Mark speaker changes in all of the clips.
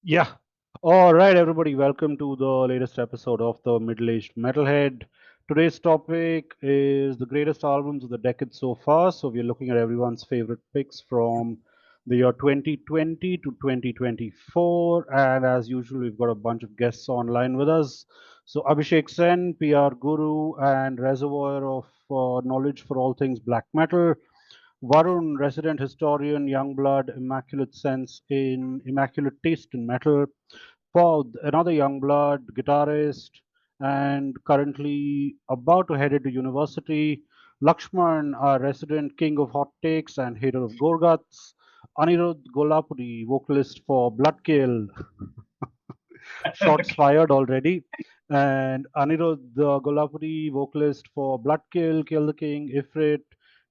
Speaker 1: Yeah. All right, everybody. Welcome to the latest episode of the Middle-Aged Metalhead. Today's topic is the greatest albums of the decade so far. So we're looking at everyone's favorite picks from the year 2020 to 2024. And as usual, we've got a bunch of guests online with us. So Abhishek Sen, PR guru and reservoir of knowledge for all things black metal. Varun, resident historian, Youngblood, immaculate sense in immaculate taste in metal. Paul, another Youngblood guitarist, and currently about to head into university. Lakshman, our resident king of hot takes and hater of Gorguts. Anirudh Golapuri, vocalist for Bloodkill. Shots fired already. And Anirudh Golapuri, vocalist for Bloodkill, Kill the King, Ifrit,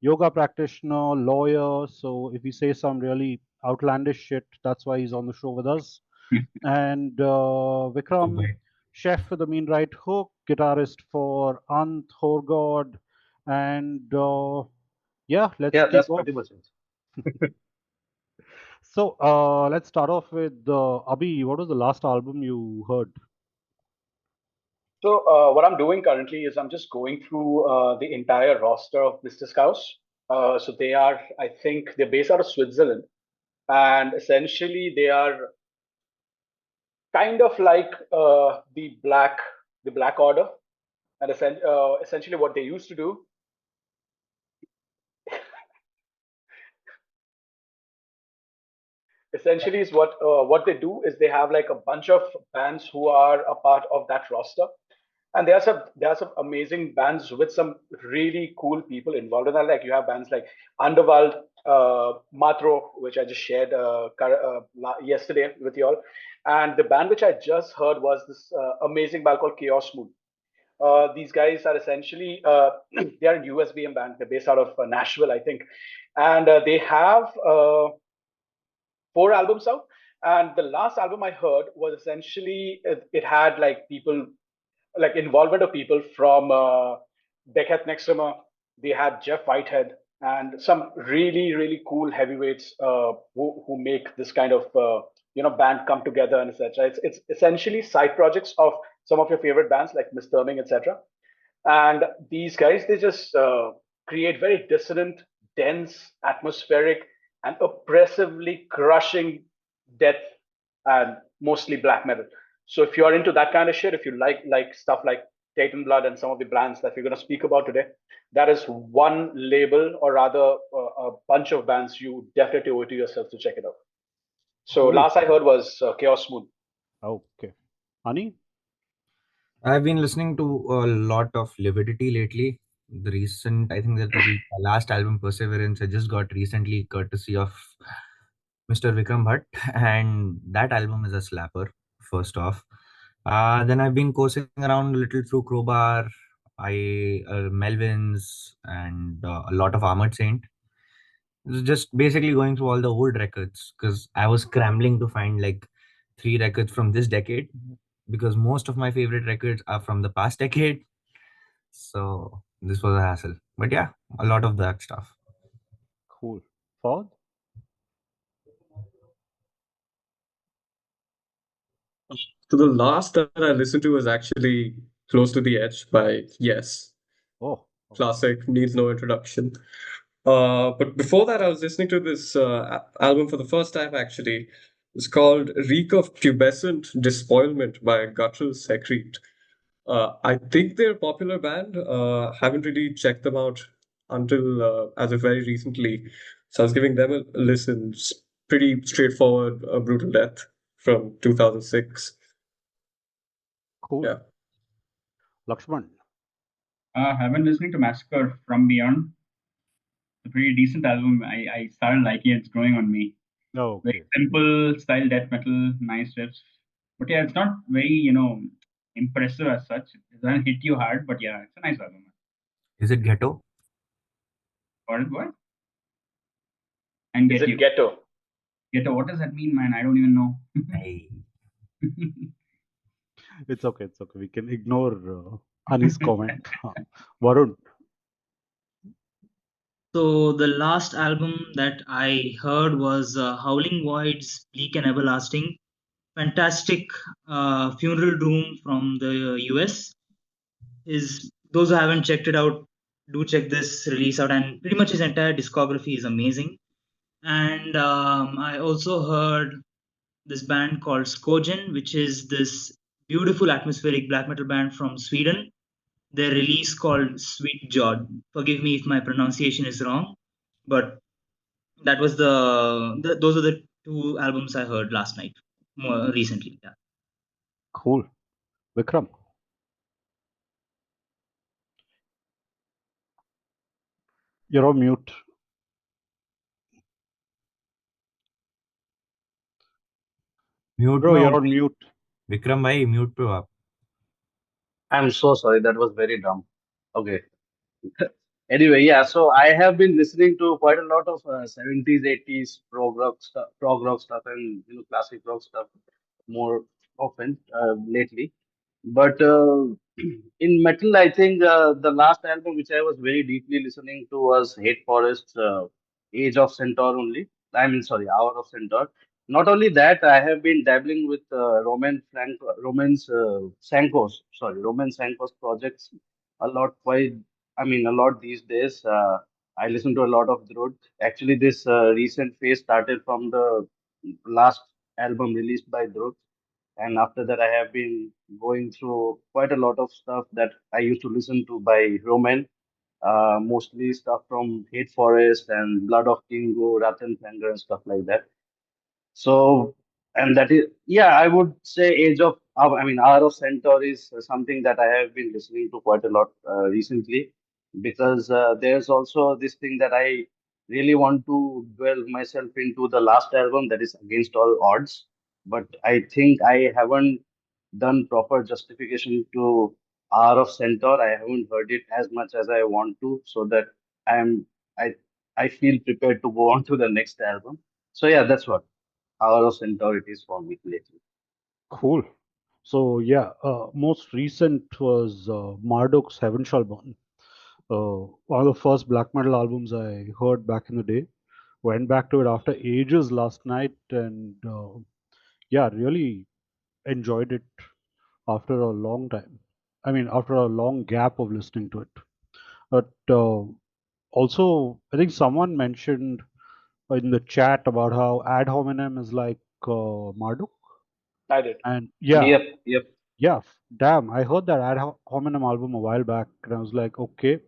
Speaker 1: yoga practitioner, lawyer. So if we say some really outlandish shit, that's why he's on the show with us. And Vikram,
Speaker 2: Okay.
Speaker 1: chef with the mean right hook, guitarist for Thorgod, and yeah, let's
Speaker 3: Yeah,
Speaker 1: kick
Speaker 3: that's
Speaker 1: off.
Speaker 3: pretty much it.
Speaker 1: So let's start off with Abhi. What was the last album you heard?
Speaker 3: So what I'm doing currently is I'm just going through the entire roster of Mr. House. So they are, I think, they're based out of Switzerland, and essentially they are kind of like the Black Order, and essentially what they used to do. Essentially, is what they do is they have like a bunch of bands who are a part of that roster, and there are some amazing bands with some really cool people involved in that. Like you have bands like Underworld, Matro, which I just shared yesterday with you all, and the band which I just heard was this amazing band called Chaos Moon. These guys are essentially they are a USBM band. They're based out of Nashville, I think, and they have 4 albums out. And the last album I heard was essentially it had like people like involvement of people from Beckett Nextremer. They had Jeff Whitehead and some really cool heavyweights who make this kind of band come together and etc. It's essentially side projects of some of your favorite bands like Miss Thurming, etc. And these guys, they just create very dissonant, dense, atmospheric, and oppressively crushing death and mostly black metal. So if you're into that kind of shit, if you like stuff like Titan Blood and some of the bands that we're going to speak about today, that is one label, or rather a bunch of bands you definitely owe it to yourself to check it out. So
Speaker 1: Cool.
Speaker 3: last I heard was Chaos Moon.
Speaker 1: Okay. Ani?
Speaker 2: I've been listening to a lot of Lividity lately. I think that the last album, Perseverance, I just got recently courtesy of Mr. Vikram Bhatt, and that album is a slapper, first off. Then I've been coursing around a little through Crowbar, Melvins, and a lot of Armored Saint. Just basically going through all the old records because I was scrambling to find like 3 records from this decade because most of my favorite records are from the past decade. So this was a hassle. But yeah, a lot of that stuff.
Speaker 1: Cool. Ford?
Speaker 4: So the last that I listened to was actually Close to the Edge by Yes.
Speaker 1: Oh.
Speaker 4: Classic, needs no introduction. But before that, I was listening to this album for the first time actually. It's called Reek of Pubescent Despoilment by Guttural Secrete. I think they're a popular band. Haven't really checked them out until as of very recently. So I was giving them a listen. It's pretty straightforward, Brutal Death from 2006.
Speaker 1: Cool.
Speaker 4: Yeah.
Speaker 1: Lakshman?
Speaker 5: I've been listening to Massacre from Beyond. It's a pretty decent album. I started liking it. It's growing on me.
Speaker 1: Oh,
Speaker 5: Very
Speaker 1: okay.
Speaker 5: simple style death metal, nice riffs. But yeah, it's not very, impressive as such. It doesn't hit you hard, but yeah, it's a nice album.
Speaker 2: Is it ghetto?
Speaker 5: What? And
Speaker 3: Is
Speaker 5: Get
Speaker 3: it
Speaker 5: You.
Speaker 3: Ghetto?
Speaker 5: Ghetto, what does that mean, man? I don't even know.
Speaker 2: Hey.
Speaker 1: It's okay. It's okay. We can ignore Ani's comment. Varun?
Speaker 6: So the last album that I heard was Howling Void's Bleak and Everlasting. fantastic Funeral Doom from the US. Those who haven't checked it out, do check this release out, and pretty much his entire discography is amazing. And I also heard this band called Skogen, which is this beautiful atmospheric black metal band from Sweden. Their release called Sweet Jod. Forgive me if my pronunciation is wrong, but that was those are the two albums I heard last night, more recently. Yeah.
Speaker 1: Cool. Vikram. You're on mute.
Speaker 2: Mute
Speaker 1: Bro,
Speaker 2: में
Speaker 1: you're
Speaker 2: हो
Speaker 1: on mute.
Speaker 2: Vikram भाई mute पे हो आप
Speaker 7: I'm so sorry. That was very dumb. Okay. Anyway, yeah. So I have been listening to quite a lot of 70s, 80s prog rock stuff, and classic rock stuff more often lately. But in metal, I think the last album which I was very deeply listening to was Hate Forest's Age of Centaur only. I mean, sorry, Hour of Centaur. Not only that, I have been dabbling with Roman Sanko's projects a lot. A lot these days. I listen to a lot of Drud. Actually, this recent phase started from the last album released by Drud, and after that, I have been going through quite a lot of stuff that I used to listen to by Roman, mostly stuff from Hate Forest and Blood of Kingo, Ratan Finger, and stuff like that. So, and that is, yeah, I would say Hour of Centaur is something that I have been listening to quite a lot recently, because there's also this thing that I really want to dwell myself into the last album, that is Against All Odds. But I think I haven't done proper justification to Hour of Centaur. I haven't heard it as much as I want to, so that I'm I I feel prepared to go on to the next album. So yeah, that's what Hour of Centaur it is for me lately.
Speaker 1: Cool. So yeah, most recent was Marduk's Heaven Shall Burn. One of the first black metal albums I heard back in the day. Went back to it after ages last night, and yeah, really enjoyed it after a long time. I mean, after a long gap of listening to it. But also, I think someone mentioned in the chat about how Ad Hominem is like Marduk.
Speaker 3: I did.
Speaker 1: And yeah,
Speaker 7: Yep.
Speaker 1: yeah, damn, I heard that Ad Hominem album a while back, and I was like, okay.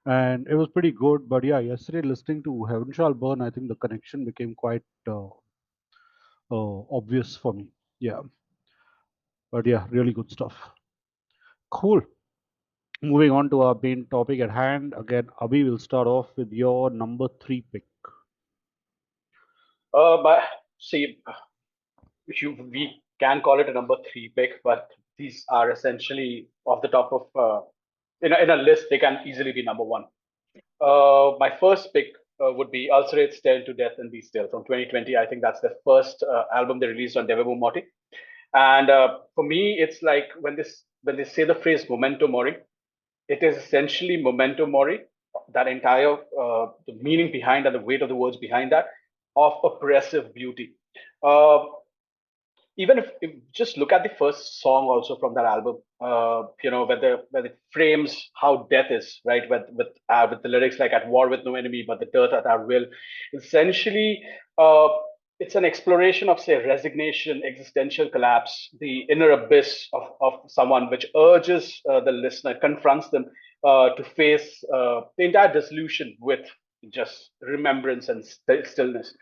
Speaker 1: And it was pretty good. But yeah, yesterday listening to Heaven Shall Burn, I think the connection became quite obvious for me. Yeah. But yeah, really good stuff. Cool. Moving on to our main topic at hand. Again, Abhi will start off with your number 3 pick.
Speaker 3: But see, we can call it a number 3 pick, but these are essentially off the top of in a list. They can easily be number 1. My first pick would be Ulcerate, Stare to Death, and Be Still from 2020. I think that's the first album they released on Devebu Moti. And for me, it's like when they say the phrase "memento mori," it is essentially memento mori. That entire the meaning behind and the weight of the words behind that of oppressive beauty. Uh, Even if just look at the first song also from that album, where it frames how death is, right? With the lyrics like "At war with no enemy, but the dirt at our will." Essentially, uh, it's an exploration of, say, resignation, existential collapse, the inner abyss of someone, which urges the listener, confronts them to face the entire dissolution with just remembrance and stillness.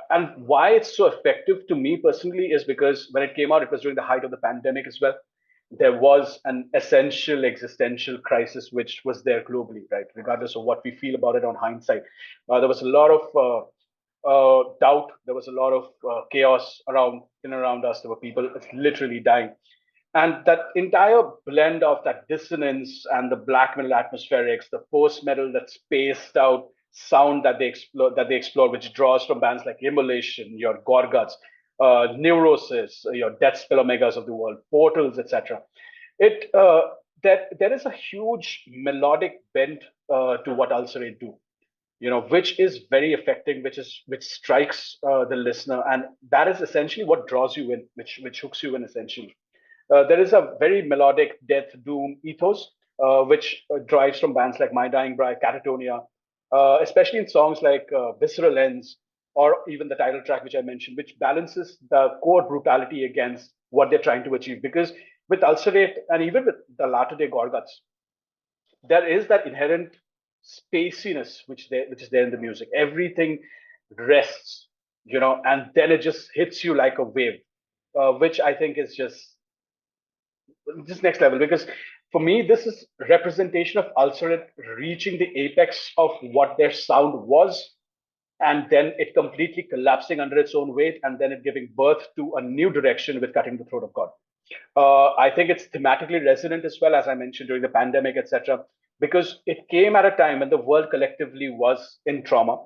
Speaker 3: And why it's so effective to me personally is because when it came out, it was during the height of the pandemic as well. There was an essential existential crisis which was there globally, right? Regardless of what we feel about it on hindsight, there was a lot of doubt. There was a lot of chaos around us. There were people literally dying, and that entire blend of that dissonance and the black metal atmospherics, the post metal, that spaced out sound that they explore, which draws from bands like Immolation, your Gorguts, Neurosis, your Death Spell Omegas of the world, Portals, etc. It that there is a huge melodic bent to what Ulcerate do. which is very affecting, which strikes the listener, and that is essentially what draws you in, which hooks you in essentially. There is a very melodic death doom ethos, which drives from bands like My Dying Bride, Catatonia, especially in songs like Visceral Lens, or even the title track which I mentioned, which balances the core brutality against what they're trying to achieve. Because with Ulcerate and even with the latter day Gorguts, there is that inherent spaciness which is there in the music. Everything rests, and then it just hits you like a wave, which I think is just next level. Because for me, this is representation of Ulcerate reaching the apex of what their sound was, and then it completely collapsing under its own weight, and then it giving birth to a new direction with Cutting the Throat of God. I think it's thematically resonant as well, as I mentioned, during the pandemic, etc., because it came at a time when the world collectively was in trauma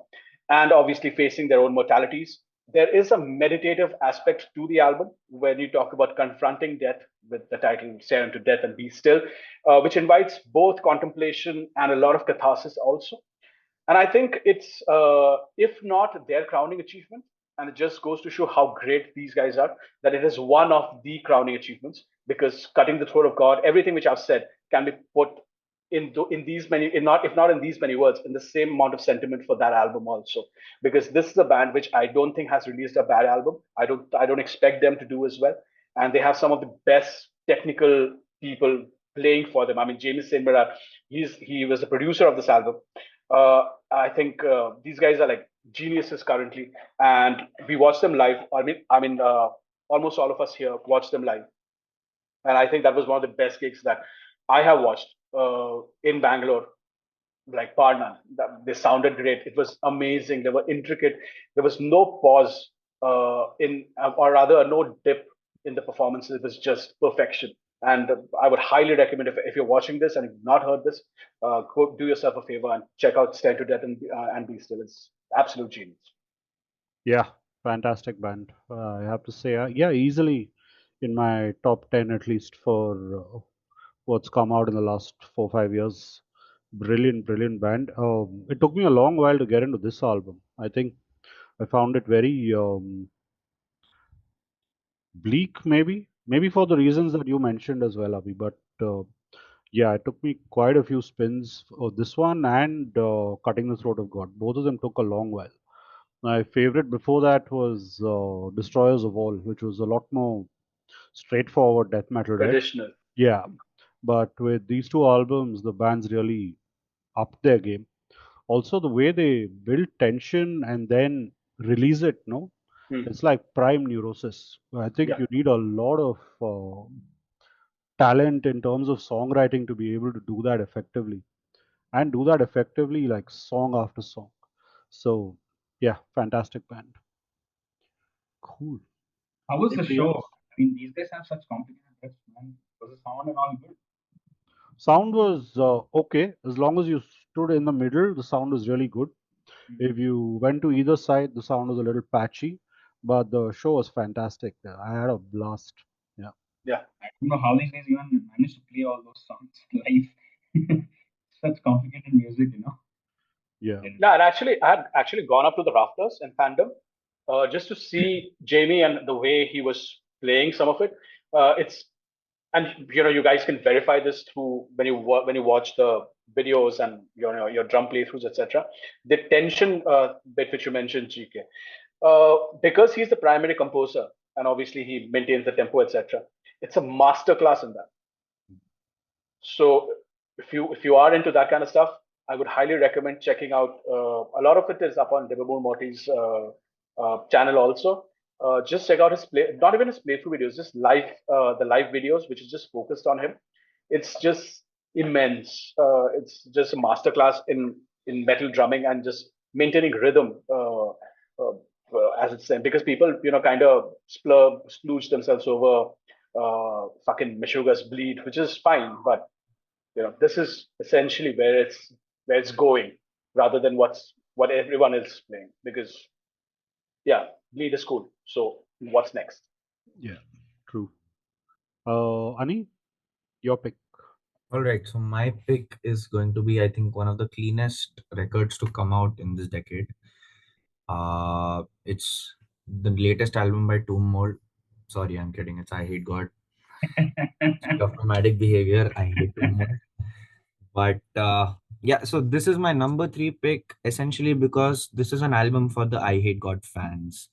Speaker 3: and obviously facing their own mortalities. There is a meditative aspect to the album when you talk about confronting death with the title Stare into Death and Be Still, which invites both contemplation and a lot of catharsis also. And I think it's, if not their crowning achievement, and it just goes to show how great these guys are, that it is one of the crowning achievements, because Cutting the Throat of God, everything which I've said can be put in these many, if not in these many words, in the same amount of sentiment for that album also. Because this is a band which I don't think has released a bad album. I don't expect them to do as well. And they have some of the best technical people playing for them. I mean, James Hemera, he was the producer of this album. I think these guys are like geniuses currently, and we watched them live. I mean, almost all of us here watched them live, and I think that was one of the best gigs that I have watched in Bangalore, like bar none. They sounded great. It was amazing. They were intricate. There was no pause or rather, no dip in the performances. It was just perfection. And I would highly recommend, if you're watching this and you've not heard this, go do yourself a favor and check out Stare to Death and Be Still. It's absolute genius.
Speaker 1: Yeah, fantastic band. I have to say, yeah, easily in my top 10 at least for what's come out in the last 4 5 years. Brilliant, brilliant band. It took me a long while to get into this album. I think I found it very bleak, maybe for the reasons that you mentioned as well, Abhi. But yeah, it took me quite a few spins. This one and Cutting the Throat of God. Both of them took a long while. My favorite before that was Destroyers of All, which was a lot more straightforward death metal, right?
Speaker 3: Traditional.
Speaker 1: Yeah, but with these two albums, the band's really upped their game. Also, the way they build tension and then release it, no, it's like prime neurosis. I think
Speaker 3: Yeah.
Speaker 1: you need a lot of talent in terms of songwriting to be able to do that effectively, and do that effectively like song after song. So, yeah, fantastic band. Cool.
Speaker 5: How was the
Speaker 1: Anybody
Speaker 5: show?
Speaker 1: else?
Speaker 5: I mean, these guys have such complicated riffs, man. Was the sound and all good?
Speaker 1: Sound was okay as long as you stood in the middle. The sound was really good. If you went to either side, the sound was a little patchy, but the show was fantastic. I had a blast. Yeah.
Speaker 3: Yeah.
Speaker 5: I don't know how these guys even managed to play all those songs live. Such complicated music, you know.
Speaker 1: Yeah.
Speaker 3: Yeah, and actually, I had actually gone up to the rafters in fandom just to see Jamie and the way he was playing some of it. And you guys can verify this through when you watch the videos and your drum playthroughs, etc. The tension bit which you mentioned, GK, because he's the primary composer and obviously he maintains the tempo, etc. It's a masterclass in that. So if you are into that kind of stuff, I would highly recommend checking out. A lot of it is up on Devabur Morty's channel also. Just check out his not even his playthrough videos, just the live videos, which is just focused on him. It's just immense. It's just a masterclass in metal drumming and just maintaining rhythm. As it's said, because people, kind of splooge themselves over fucking Meshuggah's Bleed, which is fine, but this is essentially where it's going, rather than what everyone is playing. Because yeah, Bleed is cool. So what's next?
Speaker 1: Yeah. True. Ani, your pick.
Speaker 2: All right, so my pick is going to be, I think, one of the cleanest records to come out in this decade. It's the latest album by Tomb Mold. Sorry, I'm kidding. It's Eyehategod. Of Nomadic Behaviour, I hate Tomb Mold. But yeah, so this is my number 3 pick essentially because this is an album for the Eyehategod fans.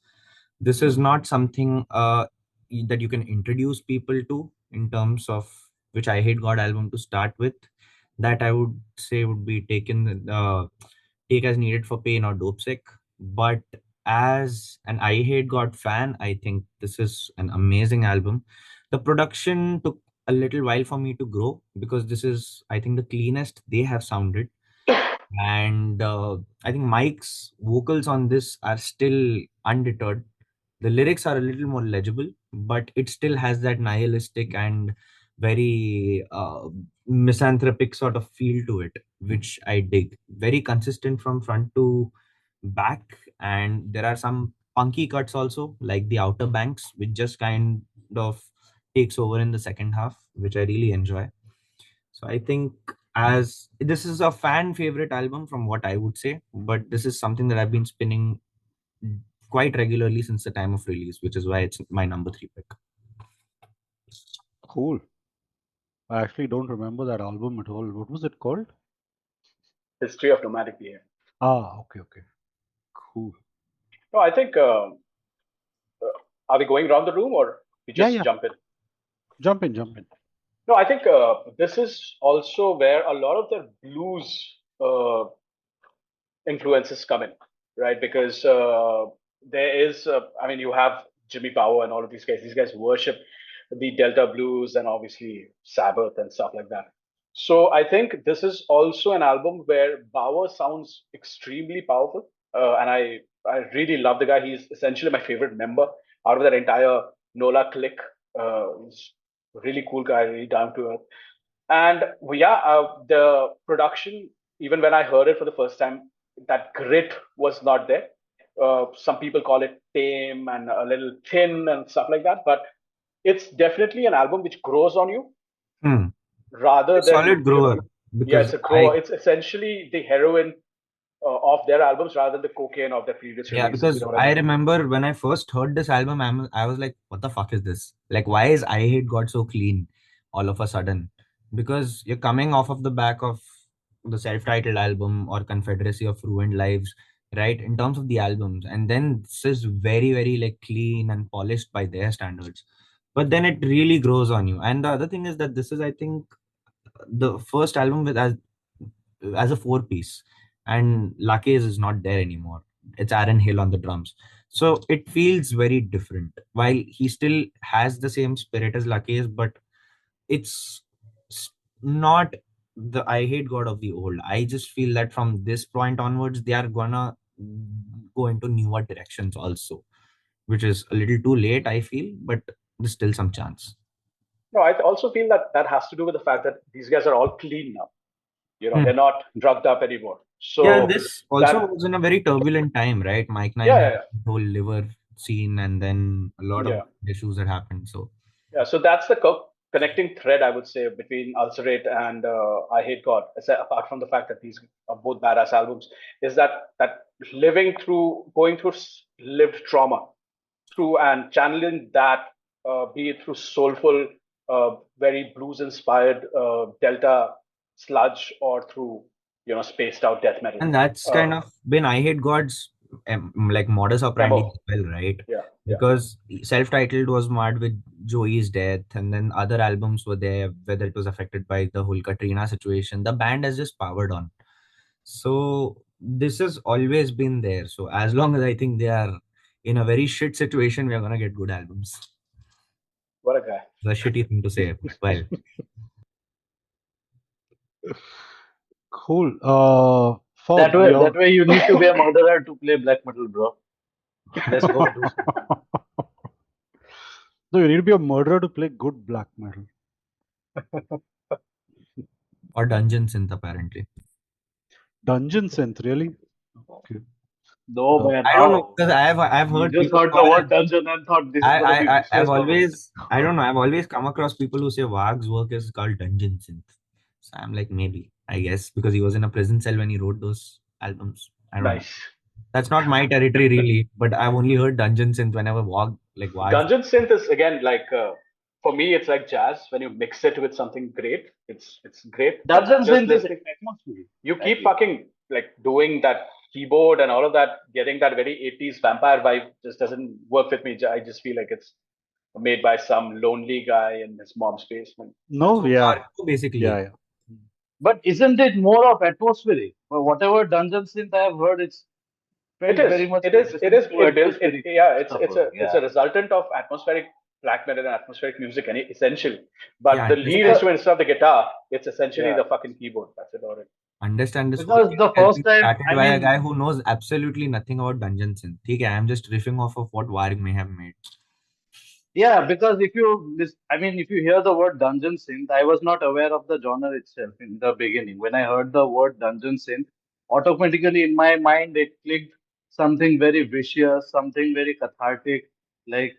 Speaker 2: This is not something that you can introduce people to in terms of which Eyehategod album to start with. That I would say would be take as needed for pain or dope sick. But as an Eyehategod fan, I think this is an amazing album. The production took a little while for me to grow because this is, I think, the cleanest they have sounded. And I think Mike's vocals on this are still undeterred. The lyrics are a little more legible, but it still has that nihilistic and very misanthropic sort of feel to it, which I dig. Very consistent from front to back, and there are some punky cuts also, like the Outer Banks, which just kind of takes over in the second half, which I really enjoy. So I think as this is a fan favorite album from what I would say, but this is something that I've been spinning quite regularly since the time of release, which is why it's my number 3 pick.
Speaker 1: Cool. I actually don't remember that album at all. What was it called?
Speaker 3: History of Nomadic Behavior.
Speaker 1: Okay. Cool.
Speaker 3: No, I think, are we going around the room or we just
Speaker 1: Yeah.
Speaker 3: jump in?
Speaker 1: Jump in.
Speaker 3: No, I think this is also where a lot of the blues influences come in, right? Because there is, I mean, you have Jimmy Power and all of these guys. These guys worship the Delta blues and obviously Sabbath and stuff like that. So I think this is also an album where Bauer sounds extremely powerful, and I really love the guy. He's essentially my favorite member out of that entire Nola clique. He's a really cool guy, really down to earth. And the production, even when I heard it for the first time, that grit was not there. Some people call it tame and a little thin and stuff like that, but it's definitely an album which grows on you rather than
Speaker 2: solid grower.
Speaker 3: Yeah, it's a grower. It's essentially the heroin of their albums rather than the cocaine of their previous releases.
Speaker 2: Because I remember when I first heard this album, I was like, what the fuck is this? Like, why is Eyehategod so clean all of a sudden? Because you're coming off of the back of the self-titled album or Confederacy of Ruined Lives, right? In terms of the albums. And then this is very, very like clean and polished by their standards. But then it really grows on you. And the other thing is that this is, I think, the first album with as a 4-piece, and Lackey's is not there anymore. It's Aaron Hill on the drums, so it feels very different. While he still has the same spirit as Lackey's, but it's not the Eyehategod of the old. I just feel that from this point onwards, they are gonna go into newer directions also, which is a little too late, I feel, but there's still some chance.
Speaker 3: No, I also feel that has to do with the fact that these guys are all clean now. You know, they're not drugged up anymore. So
Speaker 2: yeah, this also was in a very turbulent time, right? Mike Nine had the whole liver scene, and then a lot of issues that happened. So
Speaker 3: so that's the connecting thread, I would say, between Ulcerate and Eyehategod. Apart from the fact that these are both badass albums, is that going through lived trauma, and channeling that, be it through soulful, very blues-inspired Delta sludge, or through spaced out death metal.
Speaker 2: And that's kind of been Eyehategod's like modus operandi as well, right? Because self-titled was marred with Joey's death, and then other albums were there, whether it was affected by the whole Katrina situation. The band has just powered on. So this has always been there. So as long as I think they are in a very shit situation, we are gonna get good albums.
Speaker 3: What a guy.
Speaker 2: It's a shitty thing to say. Well.
Speaker 1: Cool.
Speaker 7: That way you need to be a murderer to play black metal, bro. Let's go.
Speaker 1: No, you need to be a murderer to play good black metal.
Speaker 2: Or dungeon synth, apparently.
Speaker 1: Dungeon synth, really? Okay.
Speaker 7: No, man.
Speaker 2: I don't know, because I've heard.
Speaker 7: You just heard the word dungeon and thought this
Speaker 2: I've always come across people who say Wag's work is called dungeon synth. So I'm like, maybe, I guess, because he was in a prison cell when he wrote those albums. I don't know.
Speaker 3: Nice.
Speaker 2: That's not my territory really, but I've only heard Dungeon Synth whenever watched.
Speaker 3: Dungeon synth is again like for me, it's like jazz. When you mix it with something great, it's great. But
Speaker 7: Dungeon
Speaker 3: just
Speaker 7: synth is
Speaker 3: listening,
Speaker 7: atmospheric.
Speaker 3: you keep
Speaker 7: Actually.
Speaker 3: fucking like doing that keyboard and all of that, getting that very 80s vampire vibe just doesn't work with me. I just feel like it's made by some lonely guy in his mom's basement.
Speaker 1: No, yeah.
Speaker 2: Hardcore, basically.
Speaker 1: Yeah.
Speaker 7: But isn't it more of atmospheric? Well, whatever dungeon synth I have heard, it's
Speaker 3: It
Speaker 7: very
Speaker 3: is.
Speaker 7: much
Speaker 3: It is. It is.
Speaker 7: to
Speaker 3: It builds.
Speaker 7: atmospheric
Speaker 3: Yeah. It's
Speaker 7: stuff.
Speaker 3: it's a resultant of atmospheric black metal and atmospheric music, essentially. But
Speaker 2: Yeah,
Speaker 3: the lead
Speaker 2: because-
Speaker 3: instrument instead of the guitar, it's essentially
Speaker 7: Yeah.
Speaker 3: the fucking keyboard. That's about it.
Speaker 2: Understand this
Speaker 7: Because
Speaker 2: whole
Speaker 7: the
Speaker 2: thing has
Speaker 7: first
Speaker 2: been
Speaker 7: time,
Speaker 2: started
Speaker 7: I
Speaker 2: by a
Speaker 7: mean,
Speaker 2: guy who knows absolutely nothing about Dungeon Synth. Okay, I'm just riffing off of what Warg may have made.
Speaker 7: yeah, because if you hear the word dungeon synth, I was not aware of the genre itself in the beginning. When I heard the word dungeon synth, automatically in my mind it clicked something very vicious, something very cathartic, like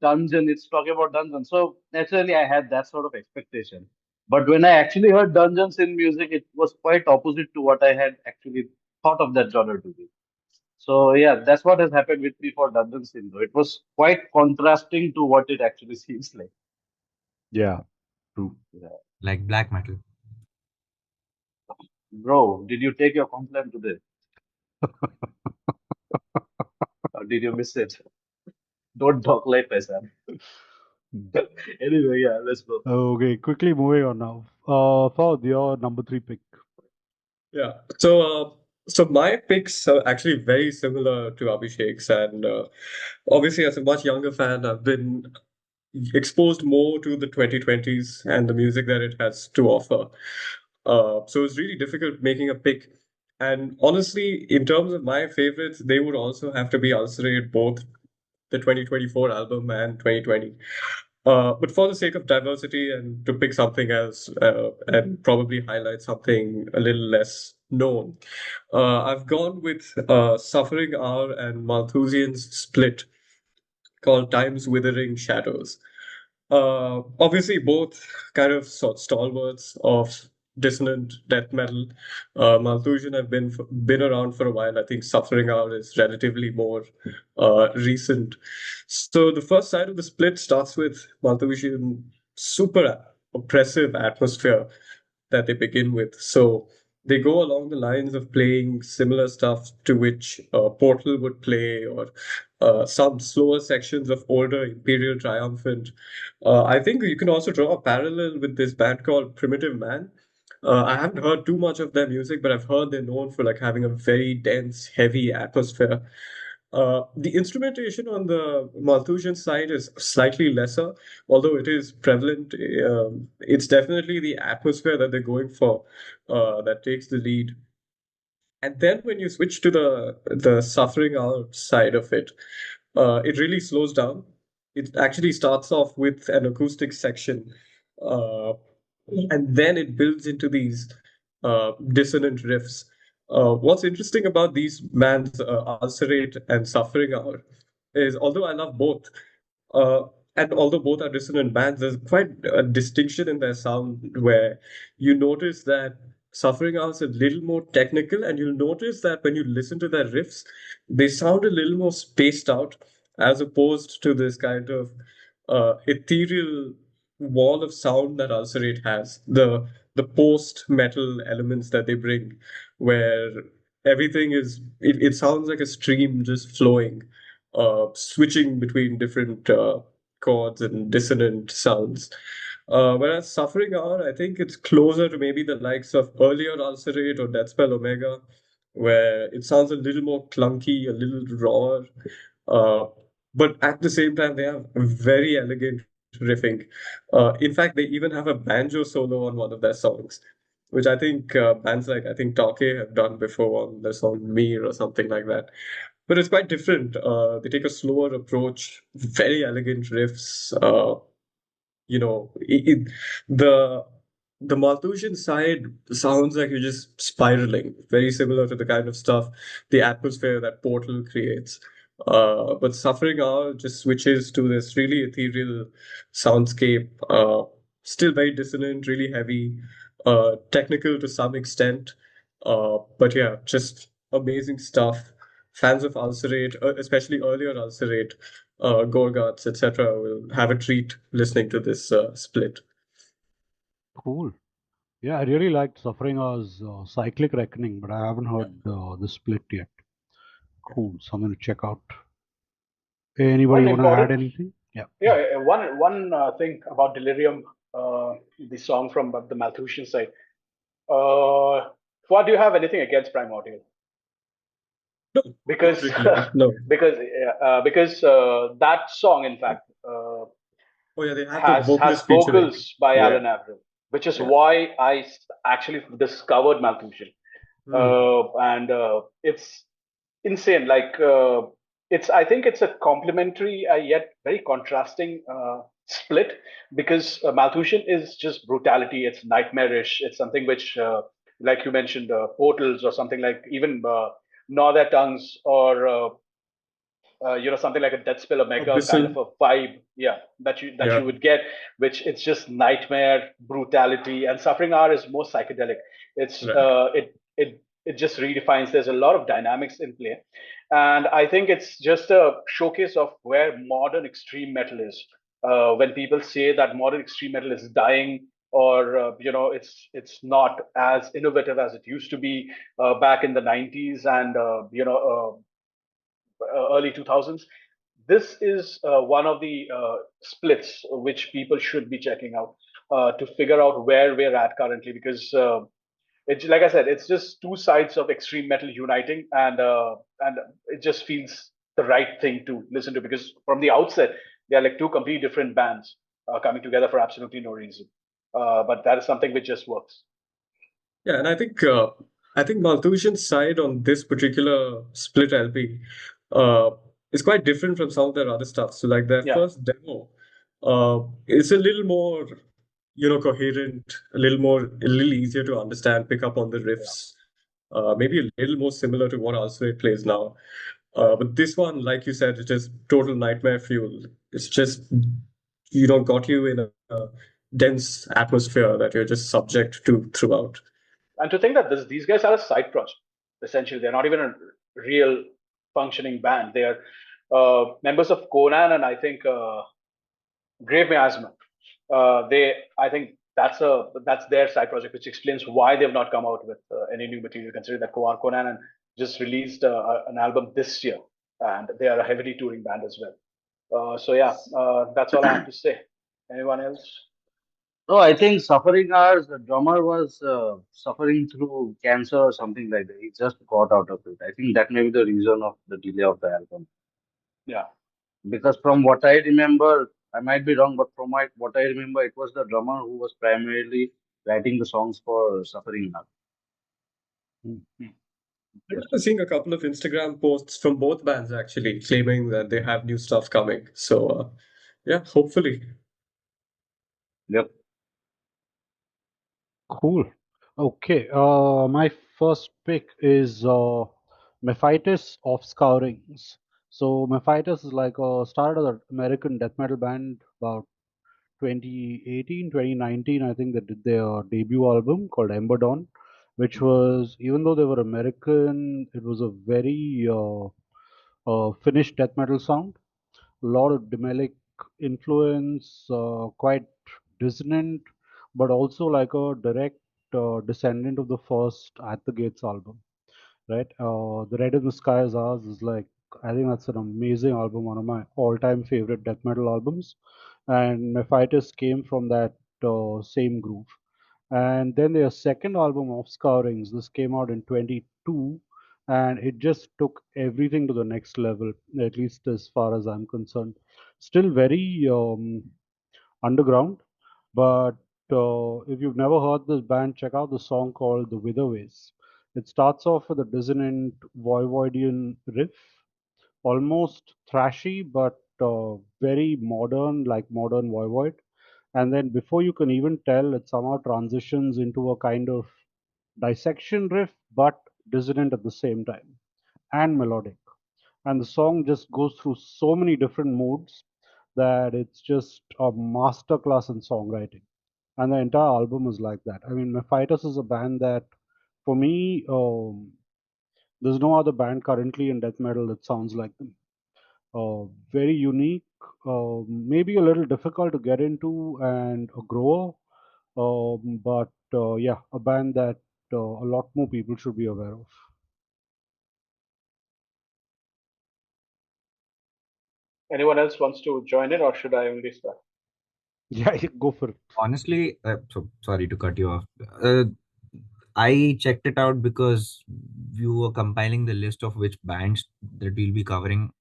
Speaker 7: dungeon. It's talking about dungeon, so naturally I had that sort of expectation. But when I actually heard dungeons in music, it was quite opposite to what I had actually thought of that genre to be. So yeah, that's what has happened with me for Dungeon Syndrome. It was quite contrasting to what it actually seems like.
Speaker 1: Yeah. True.
Speaker 2: Like black metal.
Speaker 7: Bro, did you take your complaint today? Or did you miss it? Don't talk like this, man. Anyway, yeah, let's go.
Speaker 1: Okay, quickly moving on now. Fawad, your number 3 pick.
Speaker 4: Yeah. So my picks are actually very similar to Abhishek's, and obviously, as a much younger fan, I've been exposed more to the 2020s and the music that it has to offer. So it's really difficult making a pick. And honestly, in terms of my favorites, they would also have to be Ulcerate, both the 2024 album and 2020. But for the sake of diversity and to pick something else and probably highlight something a little less known, I've gone with Suffering Hour and Malthusian's split called Time's Withering Shadows. Obviously, both kind of stalwarts of dissonant death metal. Malthusian have been around for a while. I think Suffering Hour is relatively more recent. So the first side of the split starts with Malthusian super oppressive atmosphere that they begin with. So they go along the lines of playing similar stuff to which Portal would play, or some slower sections of older Imperial Triumphant. I think you can also draw a parallel with this band called Primitive Man. I haven't heard too much of their music, but I've heard they're known for like having a very dense, heavy atmosphere. The instrumentation on the Malthusian side is slightly lesser, although it is prevalent. It's definitely the atmosphere that they're going for that takes the lead. And then when you switch to the Suffering Hour side of it, it really slows down. It actually starts off with an acoustic section, uh, and then it builds into these dissonant riffs. What's interesting about these bands, Ulcerate and Suffering Hour, is although I love both, uh, and although both are dissonant bands, there's quite a distinction in their sound where you notice that Suffering Hour is a little more technical, and you'll notice that when you listen to their riffs, they sound a little more spaced out as opposed to this kind of ethereal wall of sound that Ulcerate has. The post metal elements that they bring, where everything it sounds like a stream just flowing, switching between different chords and dissonant sounds. Whereas Suffering Hour, I think it's closer to maybe the likes of earlier Ulcerate or Deathspell Omega, where it sounds a little more clunky, a little rawer. But at the same time, they have very elegant riffing. In fact, they even have a banjo solo on one of their songs, which I think bands like I think Take have done before on their song Mir or something like that. But it's quite different. They take a slower approach, very elegant riffs. The Malthusian side sounds like you're just spiraling, very similar to the kind of stuff, the atmosphere that Portal creates. But Suffering Hour just switches to this really ethereal soundscape, still very dissonant, really heavy, technical to some extent. But yeah, just amazing stuff. Fans of Ulcerate, especially earlier Ulcerate, Gorguts, etc., will have a treat listening to this split.
Speaker 1: Cool. Yeah, I really liked Suffering Hour's Cyclic Reckoning, but I haven't heard the split yet. Cool, something to check out. Anybody want to add anything? Yeah.
Speaker 3: Yeah, one thing about Delirium, the song from the Malthusian side. What do you have anything against Primordial?
Speaker 4: No,
Speaker 3: Because
Speaker 4: no.
Speaker 3: because that song, in fact,
Speaker 4: Oh yeah, they have
Speaker 3: has
Speaker 4: the vocals
Speaker 3: vocals by
Speaker 4: Yeah.
Speaker 3: Alan Averill, which is why I actually discovered Malthusian. And it's insane. Like I think it's a complementary yet very contrasting split, because Malthusian is just brutality. It's nightmarish. It's something which, like you mentioned, portals or something like even Gnaw Their Tongues, or something like a Death Spell Omega kind of a vibe, that you would get, which it's just nightmare, brutality, and Suffering Hour is more psychedelic. It's it just redefines. There's a lot of dynamics in play, and I think it's just a showcase of where modern extreme metal is. When people say that modern extreme metal is dying, or it's not as innovative as it used to be back in the 90s and early 2000s. This is one of the splits which people should be checking out to figure out where we're at currently, because it's, like I said, it's just two sides of extreme metal uniting, and it just feels the right thing to listen to, because from the outset they are like two completely different bands coming together for absolutely no reason. But that is something which just works.
Speaker 4: Yeah, and I think Malthusian's side on this particular split LP is quite different from some of their other stuff. So like their first demo is a little more, coherent, a little easier to understand, pick up on the riffs. Maybe a little more similar to what Ulcerate plays now. But this one, like you said, it's just total nightmare fuel. It's just, got you in a dense atmosphere that you're just subject to throughout.
Speaker 3: And to think that these guys are a side project, essentially. They're not even a real functioning band. They are members of Conan and I think Grave Miasma. I think that's their side project, which explains why they've not come out with any new material, considering that Conan just released an album this year, and they are a heavily touring band as well. That's all I have to say. Anyone else?
Speaker 7: No, I think Suffering Hours, the drummer was suffering through cancer or something like that. He just got out of it. I think that may be the reason of the delay of the album.
Speaker 3: Yeah.
Speaker 7: Because from what I remember, I might be wrong, but from what I remember, it was the drummer who was primarily writing the songs for Suffering Hours.
Speaker 4: I remember seeing a couple of Instagram posts from both bands actually claiming that they have new stuff coming. So, yeah, hopefully.
Speaker 7: Yep.
Speaker 1: Cool. Okay. My first pick is Mefitis Offscourings. So Mefitis is like started as an American death metal band about 2018, 2019. I think they did their debut album called Ember Dawn, which was, even though they were American, it was a very Finnish death metal sound. A lot of Demelic influence, quite dissonant, but also like a direct descendant of the first At the Gates album, right? The Red in the Sky is Ours is like, I think that's an amazing album, one of my all-time favorite death metal albums, and Mefitis came from that same groove. And then their second album, Offscourings, this came out in 22, and it just took everything to the next level, at least as far as I'm concerned. Still very underground, but if you've never heard this band, check out the song called The Witherways. It starts off with a dissonant Voivodian riff, almost thrashy, but very modern, like modern Voivod. And then before you can even tell, it somehow transitions into a kind of dissection riff, but dissonant at the same time, and melodic. And the song just goes through so many different moods that it's just a masterclass in songwriting. and the entire album is like that. I mean, Mefitis is a band that, for me, there's no other band currently in death metal that sounds like them. Very unique, maybe a little difficult to get into and a grower, but yeah, a band that a lot more people should be aware of.
Speaker 3: Anyone else wants to join in, or should I only start?
Speaker 1: Yeah, go for it.
Speaker 2: Honestly, so sorry to cut you off. I checked it out because you were compiling the list of which bands that we'll be covering,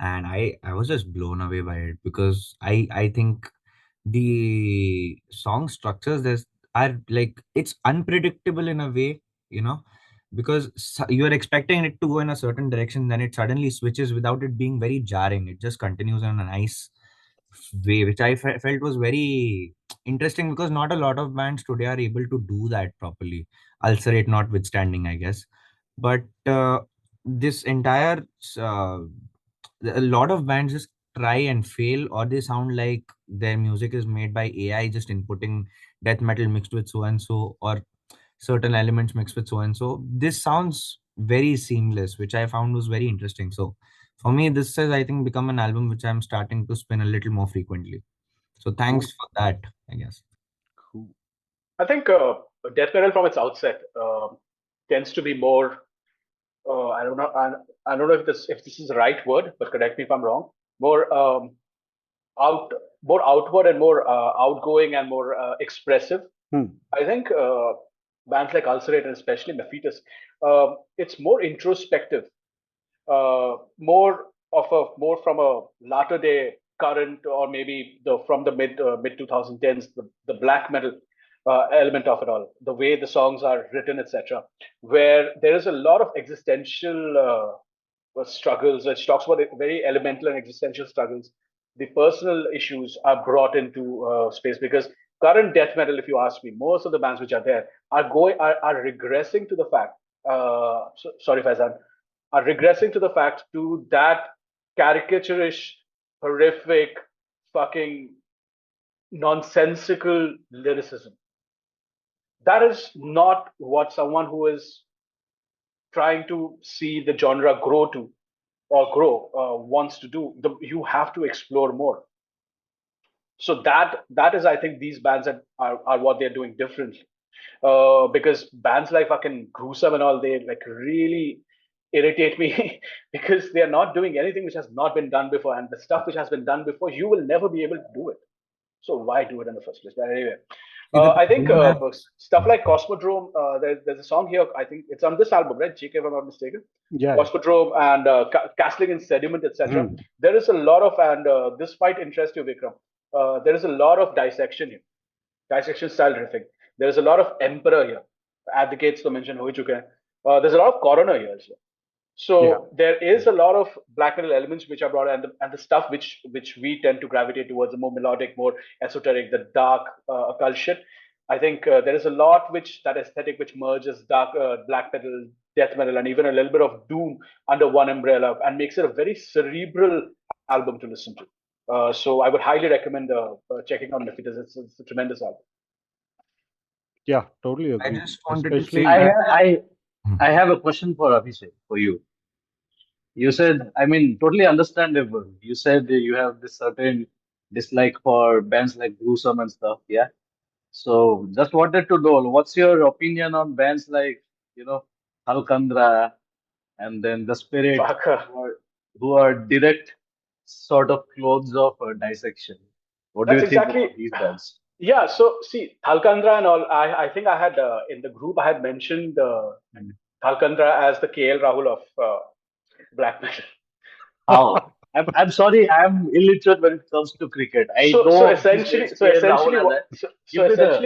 Speaker 2: and I was just blown away by it because I think the song structures there's are like it's unpredictable in a way, because you are expecting it to go in a certain direction, then it suddenly switches without it being very jarring. It just continues in a nice way, which I felt was very interesting because not a lot of bands today are able to do that properly. Ulcerate notwithstanding, I guess. But this entire a lot of bands just try and fail, or they sound like their music is made by AI, just inputting death metal mixed with so and so, or certain elements mixed with so and so. This sounds very seamless, which I found was very interesting. So for me, this has, I think, become an album which I'm starting to spin a little more frequently. So thanks for that, I guess.
Speaker 1: Cool.
Speaker 3: I think death metal from its outset tends to be more. I don't know. I don't know if this is the right word, but correct me if I'm wrong. More more outward and more outgoing and more expressive. I think bands like Ulcerate and especially Mefitis, it's more introspective, more from a latter day current, or maybe from the mid 2010s, the black metal element of it all, the way the songs are written, etc., where there is a lot of existential struggles, which talks about very elemental and existential struggles. The personal issues are brought into space, because current death metal, if you ask me, most of the bands which are there are regressing to the fact. Sorry, Faizan, are regressing to the fact, to that caricaturish, horrific, fucking nonsensical lyricism. That is not what someone who is trying to see the genre grow wants to do. You have to explore more. So that is, I think, these bands are what they're doing differently. Because bands like fucking Gruesome and all, they like really irritate me because they are not doing anything which has not been done before, and the stuff which has been done before, you will never be able to do it. So why do it in the first place? But anyway, I think stuff like Cosmodrome. There's a song here. I think it's on this album, right? JK, if I'm not mistaken.
Speaker 1: Yeah.
Speaker 3: Cosmodrome and Castling in Sediment, etc. There is a lot of, and this might interest you, Vikram. There is a lot of dissection here, dissection style riffing. There is a lot of Emperor here. Advocates to mention ho chuke hain. There's a lot of Coroner here as well. So there is a lot of black metal elements which are brought, and the stuff which we tend to gravitate towards, the more melodic, more esoteric, the dark occult shit. I think there is a lot that aesthetic which merges dark black metal, death metal, and even a little bit of doom under one umbrella, and makes it a very cerebral album to listen to. So I would highly recommend checking out Mefitis. It's a tremendous album.
Speaker 1: Yeah, totally agree.
Speaker 2: I just wanted
Speaker 1: Especially
Speaker 2: to say
Speaker 7: I have a question for Abhishek, for you. You said, I mean, totally understandable. You said you have this certain dislike for bands like Gruesome and stuff, yeah? So just wanted to know, what's your opinion on bands like, Thulacandra, and then The Spirit, who are direct sort of clones of Dissection? What do you think about these bands?
Speaker 3: Yeah, so see, Thulacandra and all, I think I had, in the group, I had mentioned Thulacandra as the KL Rahul of black metal.
Speaker 7: Oh, I'm sorry, I'm illiterate when it comes to cricket.
Speaker 3: So essentially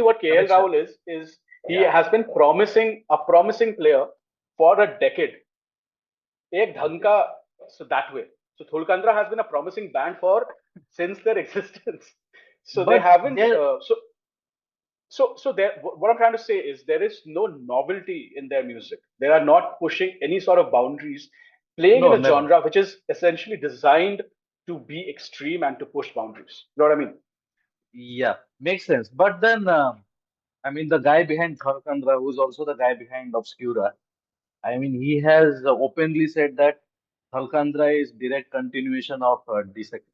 Speaker 3: what KL Rahul is he has been a promising player for a decade. So that way. So Thulacandra has been a promising band since their existence. So but they haven't. What I'm trying to say is there is no novelty in their music. They are not pushing any sort of boundaries, playing in a genre which is essentially designed to be extreme and to push boundaries. You know what I mean?
Speaker 7: Yeah, makes sense. But then, I mean, the guy behind Thulacandra, who's also the guy behind Obscura, I mean, he has openly said that Thulacandra is direct continuation of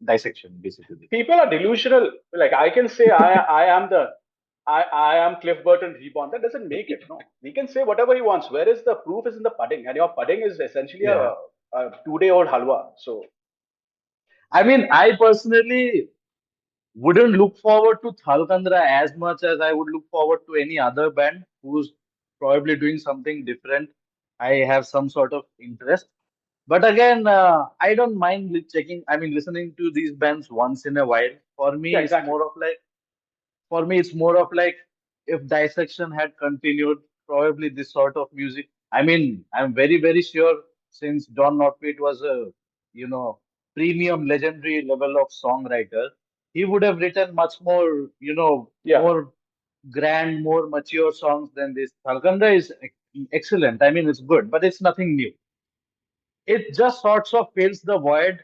Speaker 7: Dissection, basically.
Speaker 3: People are delusional. Like I can say I am Cliff Burton reborn. That doesn't make it. No, he can say whatever he wants. Where is the proof? Is in the pudding, and your pudding is essentially
Speaker 7: Yeah.
Speaker 3: a 2-day-old halwa. So
Speaker 7: I mean, I personally wouldn't look forward to Thulacandra as much as I would look forward to any other band who's probably doing something different. I have some sort of interest. But again, I don't mind checking, I mean, listening to these bands once in a while. For me,
Speaker 3: yeah,
Speaker 7: it's
Speaker 3: exactly.
Speaker 7: more of like, for me, it's more of like if Dissection had continued, probably this sort of music. I mean, I'm very, very sure since John Notpete was a, premium legendary level of songwriter, he would have written much more,
Speaker 3: Yeah,
Speaker 7: more grand, more mature songs than this. Thalkanda is excellent. I mean, it's good, but it's nothing new. It just sorts of fills the void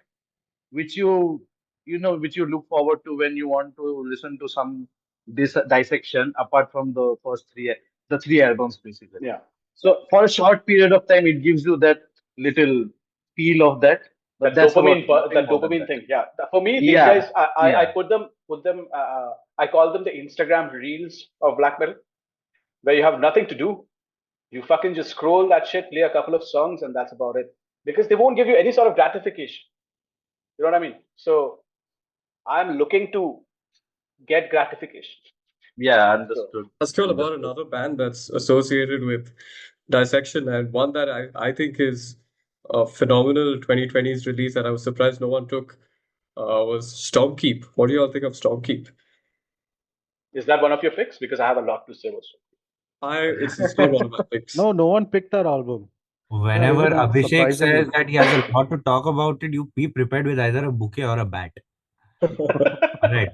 Speaker 7: which which you look forward to when you want to listen to some dissection apart from the three albums basically.
Speaker 3: yeah.
Speaker 7: So for a short period of time, it gives you that little feel of that, but
Speaker 3: That
Speaker 7: that's about
Speaker 3: dopamine,
Speaker 7: it. Nothing
Speaker 3: that
Speaker 7: more than
Speaker 3: dopamine
Speaker 7: that.
Speaker 3: thing. Yeah, for me, these
Speaker 7: Yeah,
Speaker 3: guys, I
Speaker 7: yeah,
Speaker 3: put them. I call them the Instagram reels of black metal, where you have nothing to do. You fucking just scroll that shit, play a couple of songs, and that's about it. Because they won't give you any sort of gratification. You know what I mean? So I'm looking to get gratification.
Speaker 7: yeah.
Speaker 3: So
Speaker 7: Understood.
Speaker 4: Let's talk about
Speaker 7: Understood.
Speaker 4: another band that's associated with Dissection, and one that I think is a phenomenal 2020s release that I was surprised no one took was Stormkeep. What do you all think of Stormkeep?
Speaker 3: is that one of your picks? Because I have a lot to say also.
Speaker 4: It's not one of my picks.
Speaker 1: No one picked that album.
Speaker 2: Whenever
Speaker 1: Even
Speaker 2: Abhishek says
Speaker 1: surprisingly.
Speaker 2: that he has a lot to talk about it, you be prepared with either a bouquet or a bat. Right.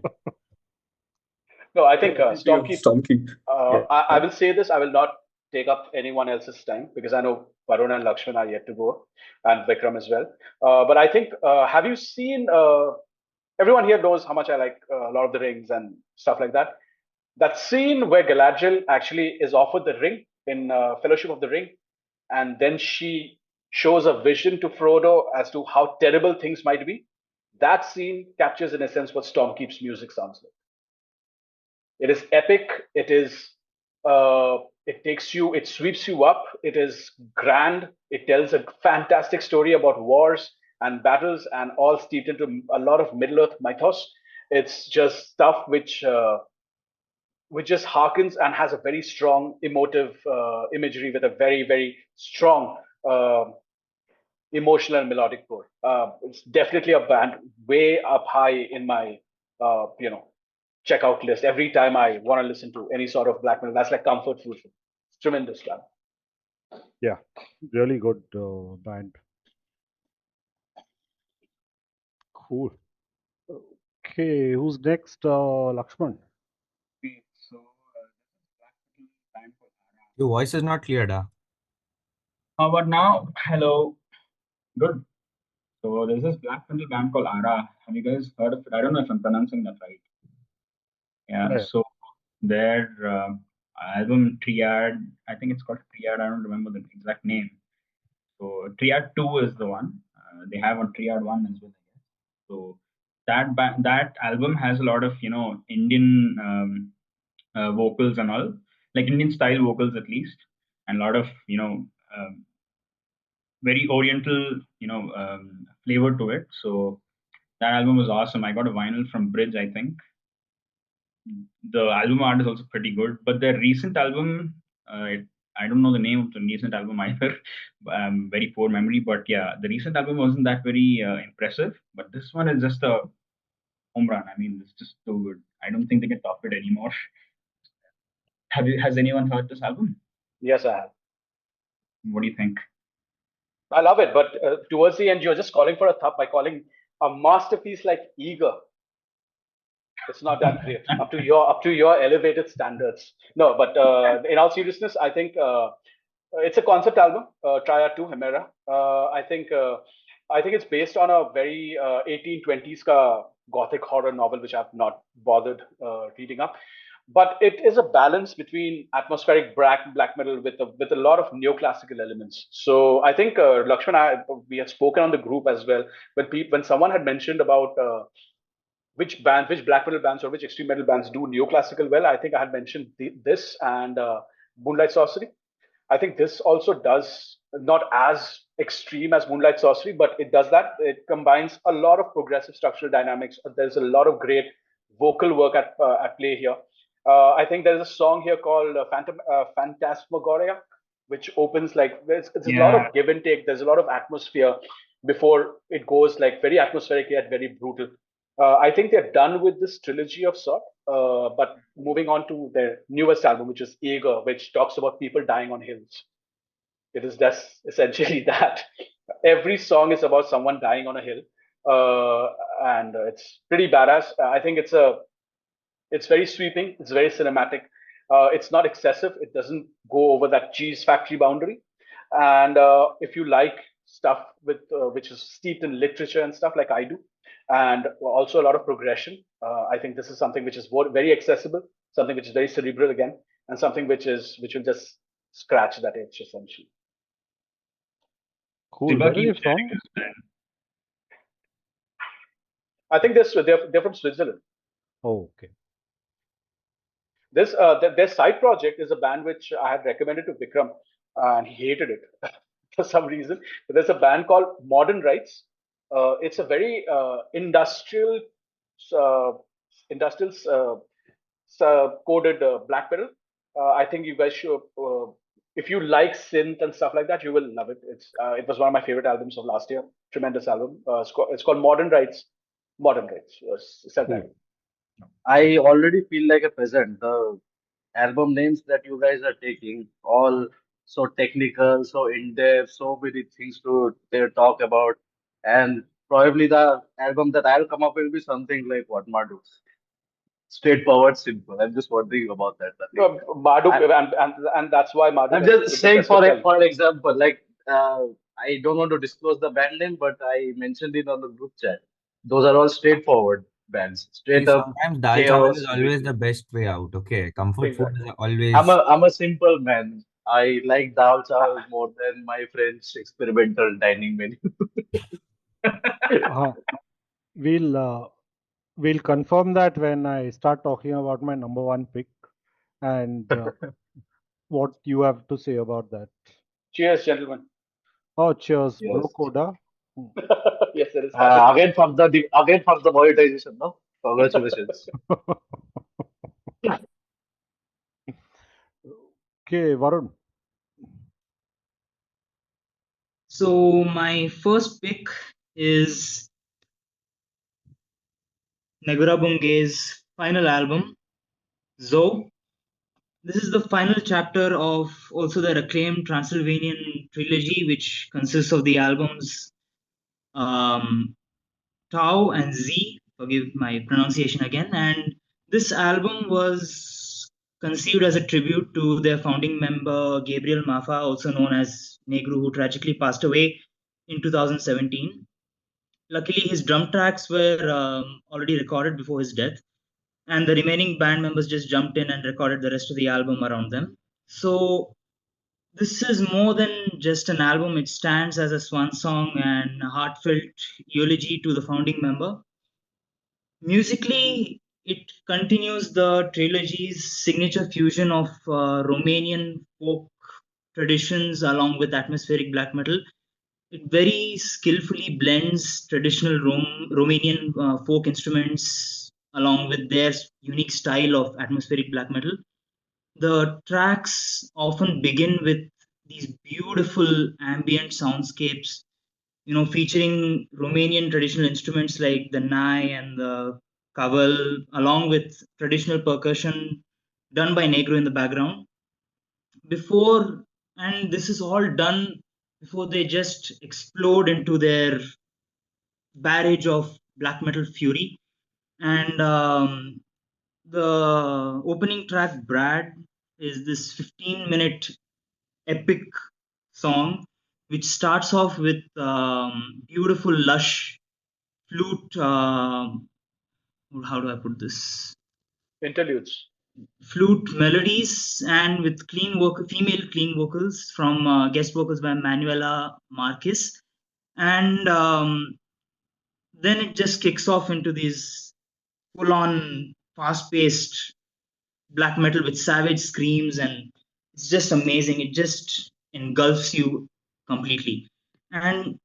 Speaker 3: No, I think
Speaker 4: Speaking of
Speaker 3: Stormkeep.
Speaker 4: Stormkeep, yeah.
Speaker 3: I will say this. I will not take up anyone else's time because I know Varun and Lakshman are yet to go, and Vikram as well. But I think, have you seen? Everyone here knows how much I like Lord of the Rings and stuff like that. That scene where Galadriel actually is offered the ring in Fellowship of the Ring, and then she shows a vision to Frodo as to how terrible things might be. That scene captures, in a sense, what Stormkeep's music sounds like. It is epic. It is. It takes you. It sweeps you up. It is grand. It tells a fantastic story about wars and battles, and all steeped into a lot of Middle Earth mythos. It's just stuff which just harkens and has a very strong emotive imagery with a very very strong emotional and melodic core. It's definitely a band way up high in my checkout list. Every time I want to listen to any sort of black metal, that's like comfort food. Tremendous band.
Speaker 1: Yeah, really good band. Cool. Okay, who's next? Lakshman.
Speaker 5: So, black metal band called Aara.
Speaker 2: Your voice is not clear, da.
Speaker 5: But now, hello, good. So there's this black metal band called Aara. Have you guys heard of it? I don't know if I'm pronouncing that right. Yeah.
Speaker 1: Yeah.
Speaker 5: So their album Triade, I think it's called Triade. I don't remember the exact name. So Triade 2 is the one. They have on Triade 1 as well, I guess. So that album has a lot of Indian vocals and all, like Indian style vocals at least, and a lot of very oriental flavor to it. So that album was awesome. I got a vinyl from Bridge, I think. The album art is also pretty good, but their recent album, I don't know the name of the recent album either. Very poor memory, but yeah, the recent album wasn't that very impressive. But this one is just a home run. I mean, it's just so good. I don't think they can top it anymore. Has anyone heard this album?
Speaker 3: Yes, I have.
Speaker 5: What do you think?
Speaker 3: I love it, but towards the end, you're just calling for a thup by calling a masterpiece like Eager. It's not that great up to your elevated standards. No, but in all seriousness, I think it's a concept album, Triade 2 Hemera. I think it's based on a very 1820s ka gothic horror novel, which I've not bothered reading up. But it is a balance between atmospheric black metal with a lot of neoclassical elements. So I think Lakshman, we had spoken on the group as well when someone had mentioned about which black metal bands or which extreme metal bands do neoclassical well. I think I had mentioned this and Moonlight Sorcery. I think this also does not as extreme as Moonlight Sorcery, but it does that. It combines a lot of progressive structural dynamics. There's a lot of great vocal work at play here. I think there's a song here called Phantasmagoria, which opens like it's a lot of give and take. There's a lot of atmosphere before it goes like very atmospheric yet very brutal. I think they're done with this trilogy of sort. But moving on to their newest album, which is Eager, which talks about people dying on hills. It is just essentially that. Every song is about someone dying on a hill, and it's pretty badass. I think it's very sweeping. It's very cinematic. It's not excessive. It doesn't go over that cheese factory boundary. And if you like stuff with which is steeped in literature and stuff like I do, and also a lot of progression, I think this is something which is very accessible, something which is very cerebral again, and something which will just scratch that itch essentially.
Speaker 1: Cool. Where are you from?
Speaker 3: I think they're from Switzerland.
Speaker 1: Oh, okay.
Speaker 3: Their side project is a band which I had recommended to Vikram, and he hated it for some reason. But there's a band called Modern Rights. It's a very industrial coded black metal. I think you guys should, if you like synth and stuff like that, you will love it. It was one of my favorite albums of last year. Tremendous album. It's called Modern Rights. Modern Rights.
Speaker 7: I already feel like a peasant. The album names that you guys are taking, all so technical, so in depth, so many things to talk about, and probably the album that I'll come up will be something like what Marduk. Straightforward, simple. I'm just wondering about that.
Speaker 3: Marduk, and that's why Marduk.
Speaker 7: I'm just saying for example, like I don't want to disclose the band name, but I mentioned it on the group chat. Those are all straightforward bands. Straight up.
Speaker 2: Sometimes dal chawal is always the best way out. Okay, comfort food is always.
Speaker 7: I'm a simple man. I like dal chawal more than my friend's experimental dining menu.
Speaker 1: We'll confirm that when I start talking about my number one pick and what you have to say about that.
Speaker 3: Cheers, gentlemen.
Speaker 1: Oh, cheers, bro, Koda.
Speaker 3: Yes, it is.
Speaker 7: Again from the monetization, no? Congratulations.
Speaker 1: Okay, Varun.
Speaker 6: So my first pick is Negură Bunget's final album, Zo. This is the final chapter of also their acclaimed Transylvanian trilogy, which consists of the albums Tau and Z, forgive my pronunciation again. And this album was conceived as a tribute to their founding member, Gabriel Mafa, also known as Negru, who tragically passed away in 2017. Luckily, his drum tracks were already recorded before his death, and the remaining band members just jumped in and recorded the rest of the album around them. So this is more than just an album. It stands as a swan song and a heartfelt eulogy to the founding member. Musically, it continues the trilogy's signature fusion of Romanian folk traditions along with atmospheric black metal. It very skillfully blends traditional Romanian folk instruments along with their unique style of atmospheric black metal. The tracks often begin with these beautiful ambient soundscapes, featuring Romanian traditional instruments like the nai and the kaval, along with traditional percussion done by Negru in the background. And this is all done before they just explode into their barrage of black metal fury. And the opening track, Brad, is this 15-minute epic song, which starts off with beautiful, lush flute how do I put this?
Speaker 3: Interludes.
Speaker 6: Flute melodies and with female clean vocals from guest vocals by Manuela Marquez. And then it just kicks off into these full-on fast-paced black metal with savage screams, and it's just amazing. It just engulfs you completely, and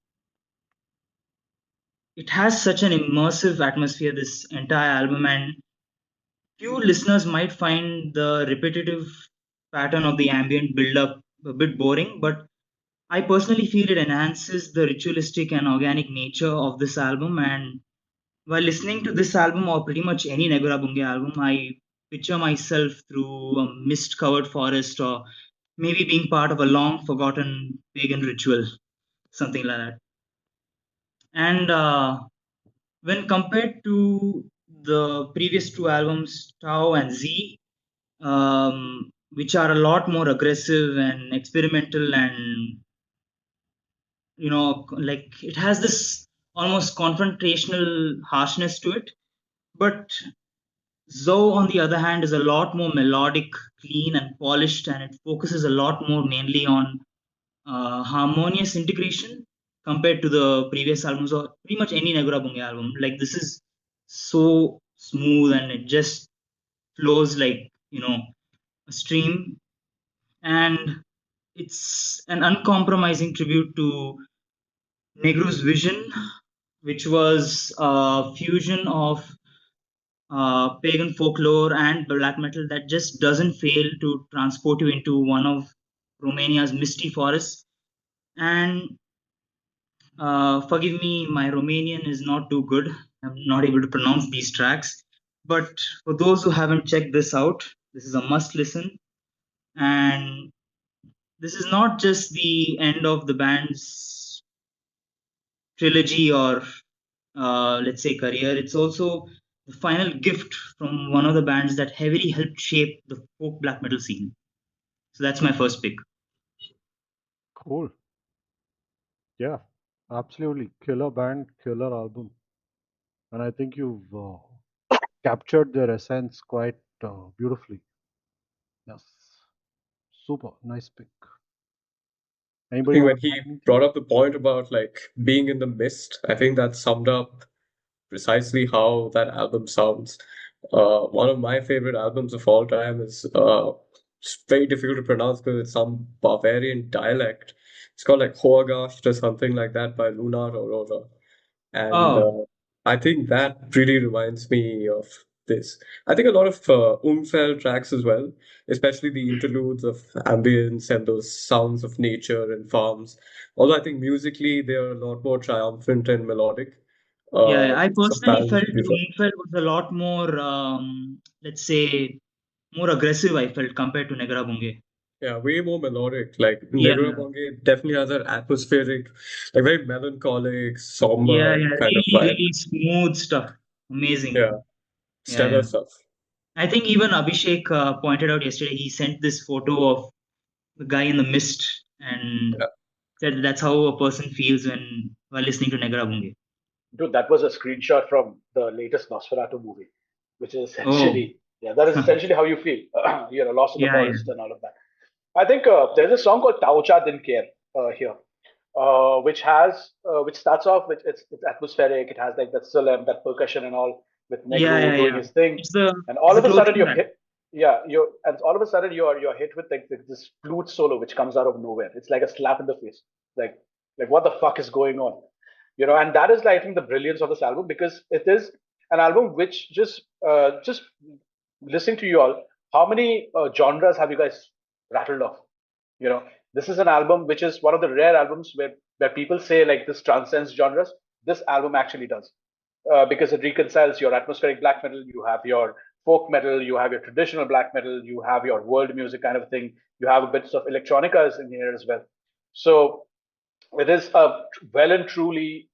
Speaker 6: it has such an immersive atmosphere, this entire album. And few listeners might find the repetitive pattern of the ambient build-up a bit boring, but I personally feel it enhances the ritualistic and organic nature of this album. And while listening to this album or pretty much any Negură Bunget album, I picture myself through a mist-covered forest, or maybe being part of a long-forgotten pagan ritual, something like that. And when compared to the previous two albums, Tau and Z, which are a lot more aggressive and experimental, and like it has this almost confrontational harshness to it, but Zoe, on the other hand, is a lot more melodic, clean, and polished, and it focuses a lot more mainly on harmonious integration compared to the previous albums or pretty much any Negură Bunget album. Like, this is so smooth and it just flows like, a stream. And it's an uncompromising tribute to Negru's vision, which was a fusion of pagan folklore and black metal that just doesn't fail to transport you into one of Romania's misty forests. And forgive me, my Romanian is not too good. I'm not able to pronounce these tracks. But for those who haven't checked this out, this is a must listen. And this is not just the end of the band's trilogy or let's say career. It's also the final gift from one of the bands that heavily helped shape the folk black metal scene. So that's my first pick.
Speaker 1: Cool. Yeah, absolutely. Killer band, killer album. And I think you've captured their essence quite beautifully. Yes. Super. Nice pick.
Speaker 4: I
Speaker 1: Anybody
Speaker 4: think
Speaker 1: want
Speaker 4: when
Speaker 1: to
Speaker 4: he
Speaker 1: add anything?
Speaker 4: brought up the point about like being in the mist, I think that summed up precisely how that album sounds. One of my favorite albums of all time is it's very difficult to pronounce because it's some Bavarian dialect. It's called like Hoagast or something like that by Lunar Aurora. And
Speaker 6: Oh,
Speaker 4: I think that really reminds me of this. I think a lot of Umfeld tracks as well, especially the interludes of ambience and those sounds of nature and farms. Although I think musically they are a lot more triumphant and melodic.
Speaker 6: yeah. I
Speaker 4: Some
Speaker 6: personally
Speaker 4: bands
Speaker 6: felt
Speaker 4: do that.
Speaker 6: Umfeld was a lot more, let's say, more aggressive, I felt, compared to Negură Bunget.
Speaker 4: Yeah, way more melodic. Like
Speaker 6: Yeah,
Speaker 4: Negură Bunget definitely has an atmospheric, like very melancholic,
Speaker 6: yeah,
Speaker 4: somber kind of
Speaker 6: really,
Speaker 4: vibe.
Speaker 6: really smooth stuff. Amazing.
Speaker 4: Yeah,
Speaker 6: Yeah,
Speaker 4: stellar
Speaker 6: yeah.
Speaker 4: stuff.
Speaker 6: I think even Abhishek pointed out yesterday, he sent this photo of the guy in the mist and
Speaker 4: Yeah.
Speaker 6: said that's how a person feels while listening to Negură Bunget.
Speaker 3: Dude, that was a screenshot from the latest Nosferatu movie, which is
Speaker 6: Oh,
Speaker 3: essentially, that is essentially how you feel. Lost in the
Speaker 6: yeah,
Speaker 3: forest and all of that. I think there's a song called Taucha Din Care here, which starts off with it's atmospheric. It has like that sulam, that percussion and all, with
Speaker 6: yeah,
Speaker 3: Negru
Speaker 6: yeah,
Speaker 3: doing
Speaker 6: yeah.
Speaker 3: his thing,
Speaker 6: It's the
Speaker 3: and all
Speaker 6: it's
Speaker 3: of
Speaker 6: the
Speaker 3: a sudden
Speaker 6: closing
Speaker 3: you're
Speaker 6: track.
Speaker 3: hit. And all of a sudden you're hit with like this flute solo which comes out of nowhere. It's like a slap in the face. Like what the fuck is going on? And that is like, I think the brilliance of this album, because it is an album which just listening to you all, how many genres have you guys rattled off? This is an album which is one of the rare albums where people say like this transcends genres. This album actually does, because it reconciles your atmospheric black metal, you have your folk metal, you have your traditional black metal, you have your world music kind of thing, you have a bits of electronica in here as well. So it is a well and truly,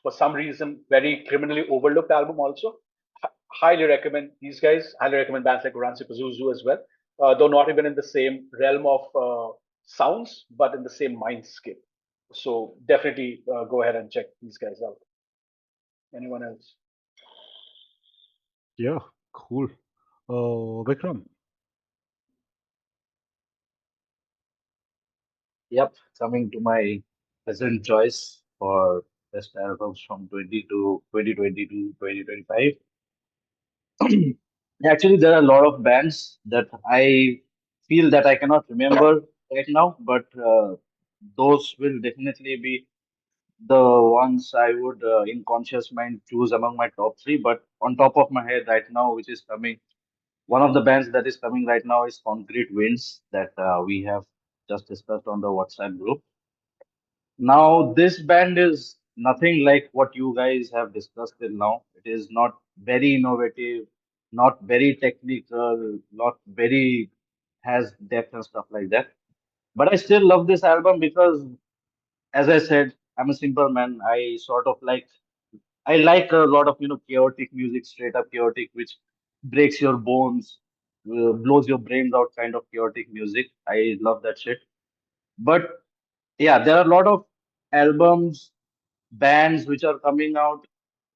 Speaker 3: for some reason, very criminally overlooked album also. Highly recommend these guys. Highly recommend bands like Oranzi Pazuzu as well. Though not even in the same realm of sounds, but in the same mindscape. So definitely go ahead and check these guys out. Anyone else?
Speaker 1: Yeah, cool. Vikram.
Speaker 7: Yep, coming to my present choice for best albums from 2020 to 2025. Actually, there are a lot of bands that I feel that I cannot remember right now, but those will definitely be the ones I would, in conscious mind, choose among my top three. But on top of my head right now, which is coming, one of the bands that is coming right now is Concrete Winds that we have just discussed on the WhatsApp group. Now, this band is nothing like what you guys have discussed till now. It is not very innovative, not very technical, not very has depth and stuff like that. But I still love this album because, as I said, I'm a simple man. I like a lot of chaotic music, straight up chaotic, which breaks your bones, blows your brains out, kind of chaotic music. I love that shit. But yeah, there are a lot of albums, bands which are coming out,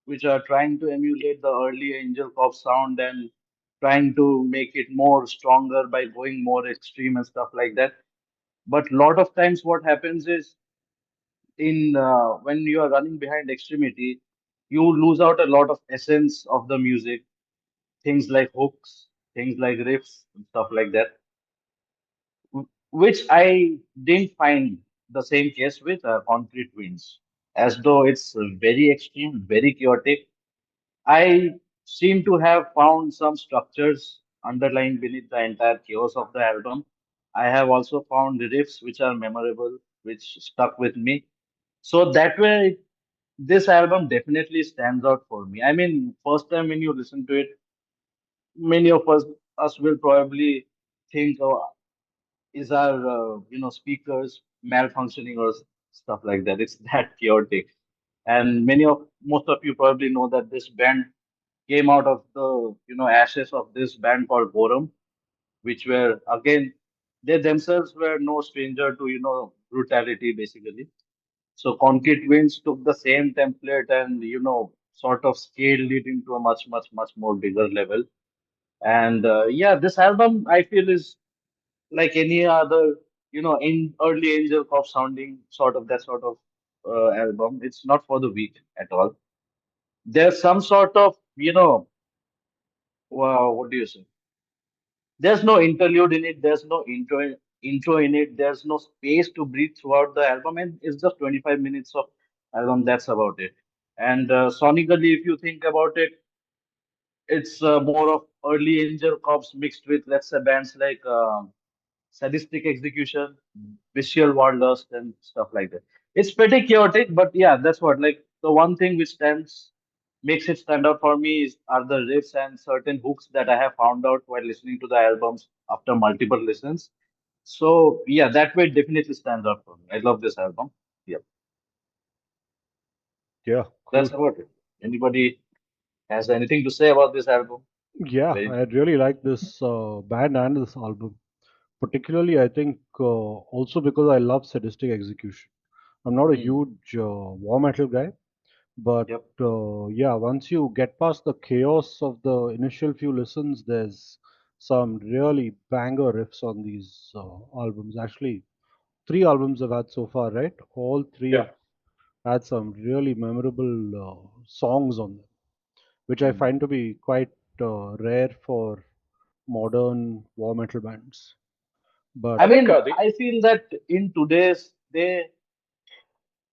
Speaker 7: which are trying to emulate the early Angel Cop sound and trying to make it more stronger by going more extreme and stuff like that. But lot of times, what happens is in when you are running behind extremity, you lose out a lot of essence of the music, things like hooks, things like riffs, and stuff like that, which I didn't find the same case with Concrete Winds, as though it's very extreme, very chaotic. I seem to have found some structures underlying beneath the entire chaos of the album. I have also found riffs which are memorable, which stuck with me. So that way, this album definitely stands out for me. I mean, first time when you listen to it, many of us will probably think, oh, is our speakers malfunctioning or stuff like that. It's that chaotic. And most of you probably know that this band came out of the ashes of this band called Borum, which were again they themselves were no stranger to brutality basically. So Concrete Winds took the same template and sort of scaled it into a much more bigger level. And yeah, this album I feel is like any other in early Angel Cop sounding sort of that sort of album. It's not for the weak at all. There's some sort of wow, what do you say? There's no interlude in it. There's no intro in it. There's no space to breathe throughout the album, and it's just 25 minutes of album. That's about it. And sonically, if you think about it, it's more of early Angel Cops mixed with, let's say, bands like Sadistic Execution, Visual Wanderlust, and stuff like that. It's pretty chaotic, but yeah, that's what. Like the one thing which makes it stand out for me are the riffs and certain hooks that I have found out while listening to the albums after multiple listens. So yeah, that way it definitely stands out for me. I love this album. Yeah,
Speaker 1: Yeah, cool.
Speaker 7: that's about it. Anybody has anything to say about this album?
Speaker 1: Yeah,
Speaker 7: Very
Speaker 1: I really like this band and this album. Particularly, I think also because I love sadistic execution. I'm not a
Speaker 7: Hmm.
Speaker 1: huge war metal guy, but
Speaker 7: Yep.
Speaker 1: yeah, once you get past the chaos of the initial few listens, there's some really banger riffs on these albums. Actually, three albums I've had so far, right? All three
Speaker 3: Yeah.
Speaker 1: have had some really memorable songs on them, which I
Speaker 7: Hmm.
Speaker 1: find to be quite rare for modern war metal bands. But
Speaker 7: I
Speaker 3: I think
Speaker 7: mean,
Speaker 3: the
Speaker 7: I feel that in today's day,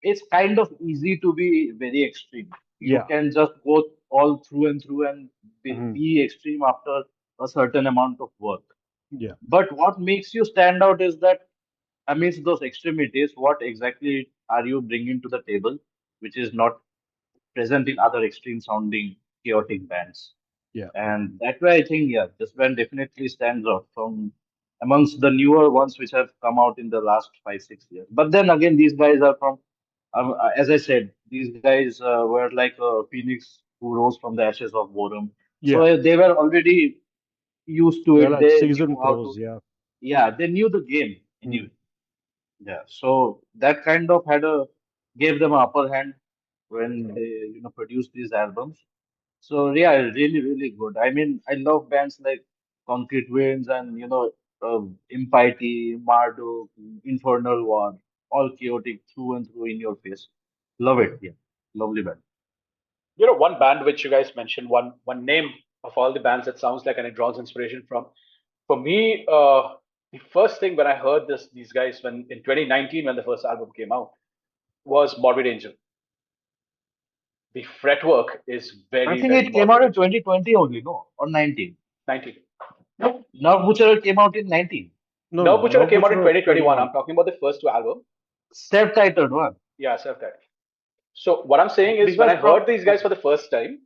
Speaker 7: it's kind of easy to be very extreme. You
Speaker 1: yeah,
Speaker 7: can just go all through and through and
Speaker 1: mhm,
Speaker 7: be extreme after a certain amount of work.
Speaker 1: yeah,
Speaker 7: But what makes you stand out is that amidst those extremities, what exactly are you bringing to the table, which is not present in other extreme sounding chaotic bands.
Speaker 1: yeah,
Speaker 7: And that way, I think, yeah, this band definitely stands out from amongst the newer ones which have come out in the last 5 6 years. But then again, these guys are from, as I said, these guys were like a phoenix who rose from the ashes of boredom. So
Speaker 1: yeah.
Speaker 7: they were already used to
Speaker 1: They're
Speaker 7: it.
Speaker 1: like
Speaker 7: They knew
Speaker 1: seasoned
Speaker 7: how
Speaker 1: pros.
Speaker 7: to,
Speaker 1: Yeah.
Speaker 7: yeah, they knew the game
Speaker 1: Mm.
Speaker 7: anyway. Yeah, so that kind of gave them an upper hand when they produced these albums. So yeah, really, really good. I mean, I love bands like Concrete Winds and Impiety, Marduk, Infernal War, all chaotic through and through in your face. Love it. Yeah, lovely band.
Speaker 3: One band which you guys mentioned, one name of all the bands that sounds like and it draws inspiration from. For me, the first thing when I heard these guys when in 2019 when the first album came out was Morbid Angel. The fretwork is
Speaker 7: I
Speaker 3: very,
Speaker 7: think
Speaker 3: very
Speaker 7: it came out
Speaker 3: Morbid
Speaker 7: in
Speaker 3: Angel.
Speaker 7: 2020 only, no? Or 19.
Speaker 3: 19.
Speaker 7: Nerve Butcher came out in 19.
Speaker 3: No, Butcher came out in
Speaker 1: Butcher
Speaker 3: 2021. I'm talking about the first two album.
Speaker 7: Self-titled one.
Speaker 3: Yeah, self-titled. So what I'm saying is when I heard these guys for the first time,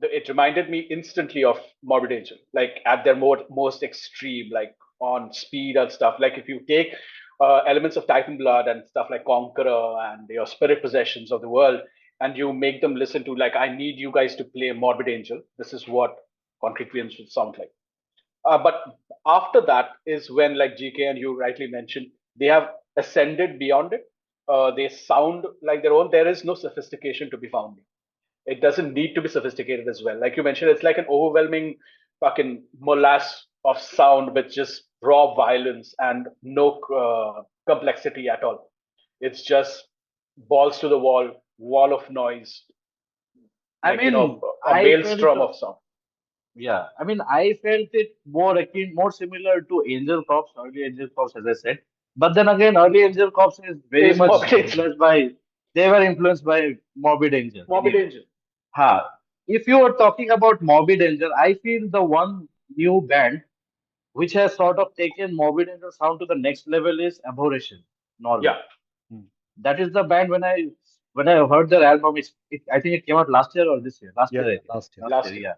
Speaker 3: it reminded me instantly of Morbid Angel, like at their most extreme, like on speed and stuff. Like if you take elements of Titan Blood and stuff like Conqueror and your spirit possessions of the world, and you make them listen to like, I need you guys to play Morbid Angel. This is what Concrete Winds would sound like. But after that is when, like GK and you rightly mentioned, they have ascended beyond it. They sound like their own. There is no sophistication to be found. It doesn't need to be sophisticated as well. Like you mentioned, it's like an overwhelming fucking morass of sound with just raw violence and no complexity at all. It's just balls to the wall of noise.
Speaker 7: I mean,
Speaker 3: a maelstrom of sound.
Speaker 7: Yeah, I mean, I felt it more similar to Angel Corps, early Angel Corps, as I said. But then again, early Angel Corps is very much influenced by. They were influenced by Morbid Angel.
Speaker 3: Morbid Angel.
Speaker 7: If you are talking about Morbid Angel, I feel the one new band which has sort of taken Morbid Angel sound to the next level is Aberration, Norway.
Speaker 3: Yeah.
Speaker 7: That is the band when I heard their album. I think it came out last year or this year. Last year. Yeah.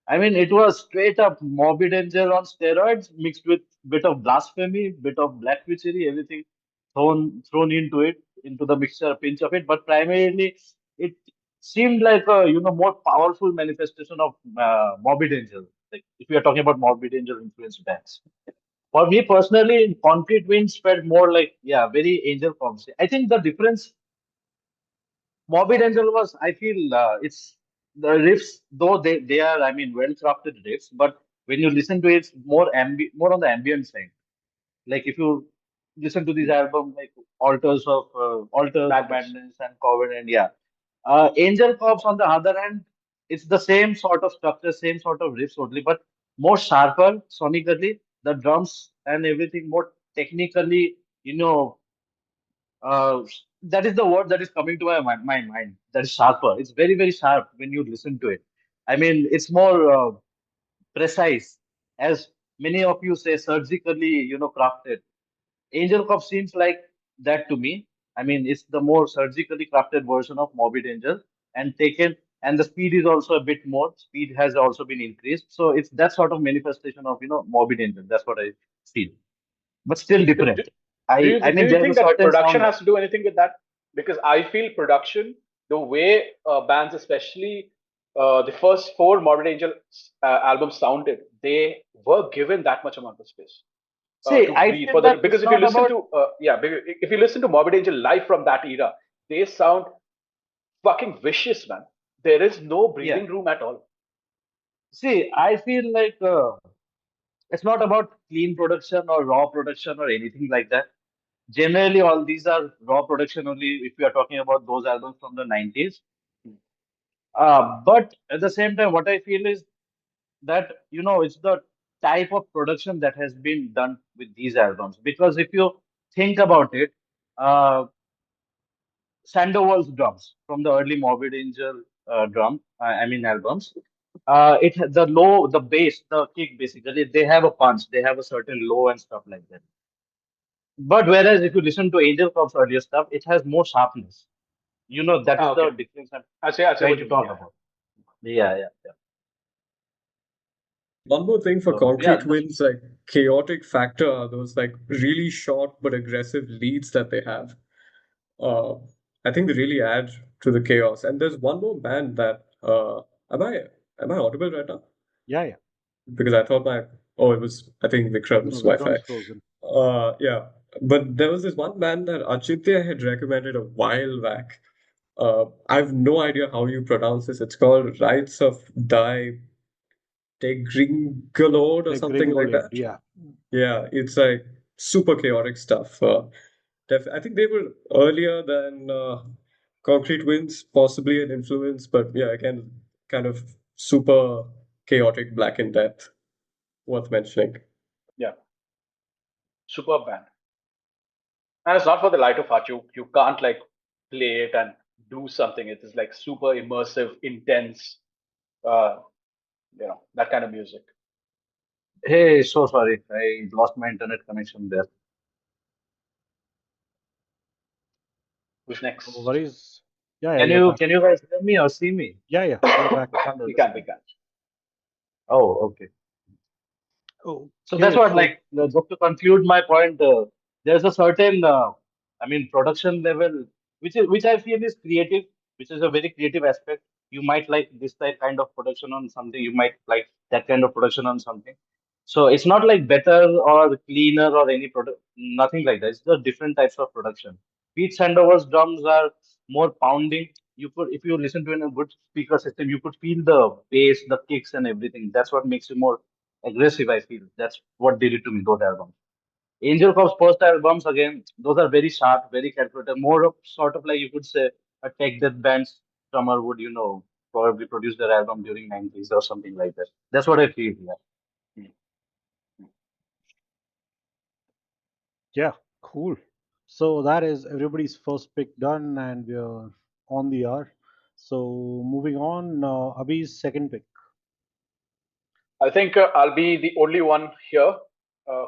Speaker 7: I mean, it was straight up Morbid Angel on steroids, mixed with bit of blasphemy, bit of black witchery, everything thrown into the mixture, a pinch of it. But primarily, it seemed like a more powerful manifestation of Morbid Angel. Like if we are talking about Morbid Angel influenced bands. For me personally, Concrete Winds felt more like very Angel Corps. I think the difference Morbid Angel was, I feel, it's the riffs, though they are, I mean, well crafted riffs, but when you listen to it, it's more on the ambient side. Like if you listen to this album, like Altars of Madness and Covenant, Angel Corps on the other hand, it's the same sort of structure, same sort of riffs only, but more sharper sonically. The drums and everything more technically, that is the word that is coming to my mind. That is sharper. It's very, very sharp when you listen to it. I mean, it's more precise, as many of you say, surgically, crafted. Angel Cop seems like that to me. I mean, it's the more surgically crafted version of Morbid Angel and taken, and the speed is also a bit more. Speed has also been increased. So it's that sort of manifestation of, Morbid Angel. That's what I feel. But still different.
Speaker 3: Do you think that production has to do anything with that? Because I feel production, the way bands, especially the first four Morbid Angel albums sounded, they were given that much amount of space. Because if you listen to if you listen to Morbid Angel live from that era, they sound fucking vicious, man. There is no breathing room at all.
Speaker 7: See, I feel like it's not about clean production or raw production or anything like that. Generally, all these are raw production only if we are talking about those albums from the 90s. But at the same time, what I feel is that, it's the type of production that has been done with these albums. Because if you think about it, Sandoval's drums from the early Morbid Angel albums, the bass, the kick, basically, they have a punch, they have a certain low and stuff like that. But whereas if you listen to Angel Corp's earlier stuff, it has more sharpness. That's the difference I'm trying to talk about. Yeah.
Speaker 4: One more thing for Concrete Winds, like chaotic factor, are those like really short but aggressive leads that they have. I think they really add to the chaos. And there's one more band that am I audible right now?
Speaker 1: Yeah.
Speaker 4: Because I thought it was I think Vikram's Wi-Fi. Yeah. But there was this one band that Achitya had recommended a while back. I have no idea how you pronounce this. It's called Rites of Tegringalord or something like that.
Speaker 1: Yeah.
Speaker 4: Yeah, it's like super chaotic stuff. I think they were earlier than Concrete Winds, possibly an influence, but yeah, again, kind of super chaotic Black in Death, worth mentioning.
Speaker 3: Yeah. Superb band. And it's not for the light of heart. You can't like play it and do something. It is like super immersive, intense, that kind of music.
Speaker 7: Hey, so sorry. I lost my internet connection there.
Speaker 3: Who's next?
Speaker 1: No worries. Yeah,
Speaker 7: Can
Speaker 1: you're back.
Speaker 7: you guys hear me or see me?
Speaker 1: Yeah, you're back.
Speaker 3: We can.
Speaker 7: Oh, okay.
Speaker 1: Oh,
Speaker 7: So that's what, like, just to conclude my point, there's a certain, production level, which I feel is creative, which is a very creative aspect. You might like this type kind of production on something. You might like that kind of production on something. So it's not like better or cleaner or any product, nothing like that. It's just different types of production. Pete Sandoval's drums are more pounding. If you listen to in a good speaker system, you could feel the bass, the kicks, and everything. That's what makes you more aggressive, I feel. That's what they did to me, those albums. Angel Corp's first albums, again, those are very sharp, very calculated, more of sort of like you could say a tech death band's drummer would, probably produce their album during 90s or something like that. That's what I feel. Yeah.
Speaker 1: Yeah, cool. So that is everybody's first pick done, and we're on the hour. So moving on, Abhi's second pick.
Speaker 3: I think I'll be the only one here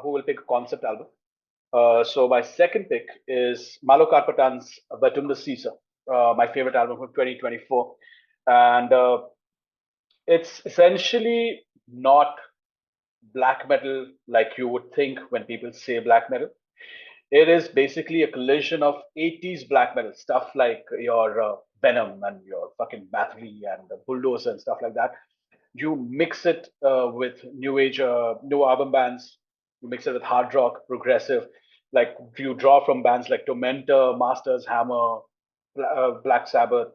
Speaker 3: who will pick a concept album. So my second pick is Malokarpatan's Vertumnous, my favorite album from 2024, and it's essentially not black metal like you would think when people say black metal. It is basically a collision of 80s black metal stuff like your Venom and your fucking Bathory and Bulldozer and stuff like that. You mix it with new age, new album bands. You mix it with hard rock, progressive. Like you draw from bands like Tormentor, Masters, Hammer, Black Sabbath,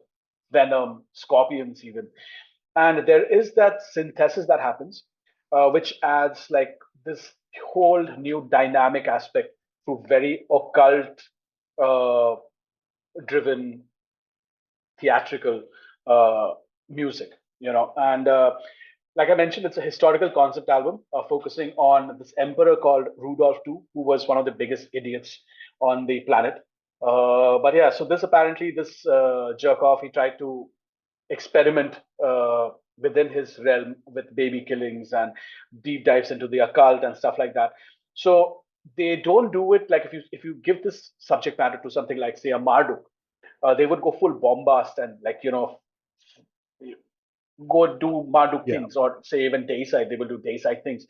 Speaker 3: Venom, Scorpions, even. And there is that synthesis that happens, which adds like this whole new dynamic aspect to very occult uh, driven theatrical music, and like I mentioned, it's a historical concept album focusing on this emperor called Rudolph II, who was one of the biggest idiots on the planet. But yeah, so this jerk off, he tried to experiment within his realm with baby killings and deep dives into the occult and stuff like that. So they don't do it like if you give this subject matter to something like say a Marduk, they would go full bombast and like go do Marduk things, or say even Dayside, they will do Dayside things.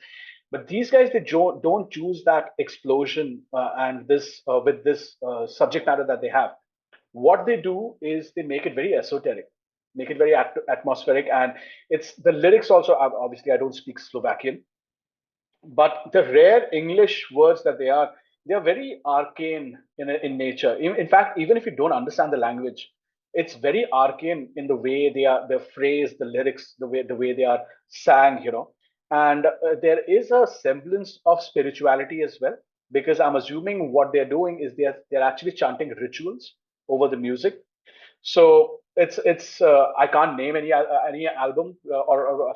Speaker 3: But these guys, they don't choose that explosion and this with this subject matter that they have. What they do is they make it very esoteric, make it very atmospheric, and it's the lyrics also. Obviously, I don't speak Slovakian, but the rare English words that they are very arcane in nature. In fact, even if you don't understand the language, it's very arcane in the way they're phrased, the lyrics, the way they are sang, And there is a semblance of spirituality as well, because I'm assuming what they're doing is they're actually chanting rituals over the music. So it's I can't name any album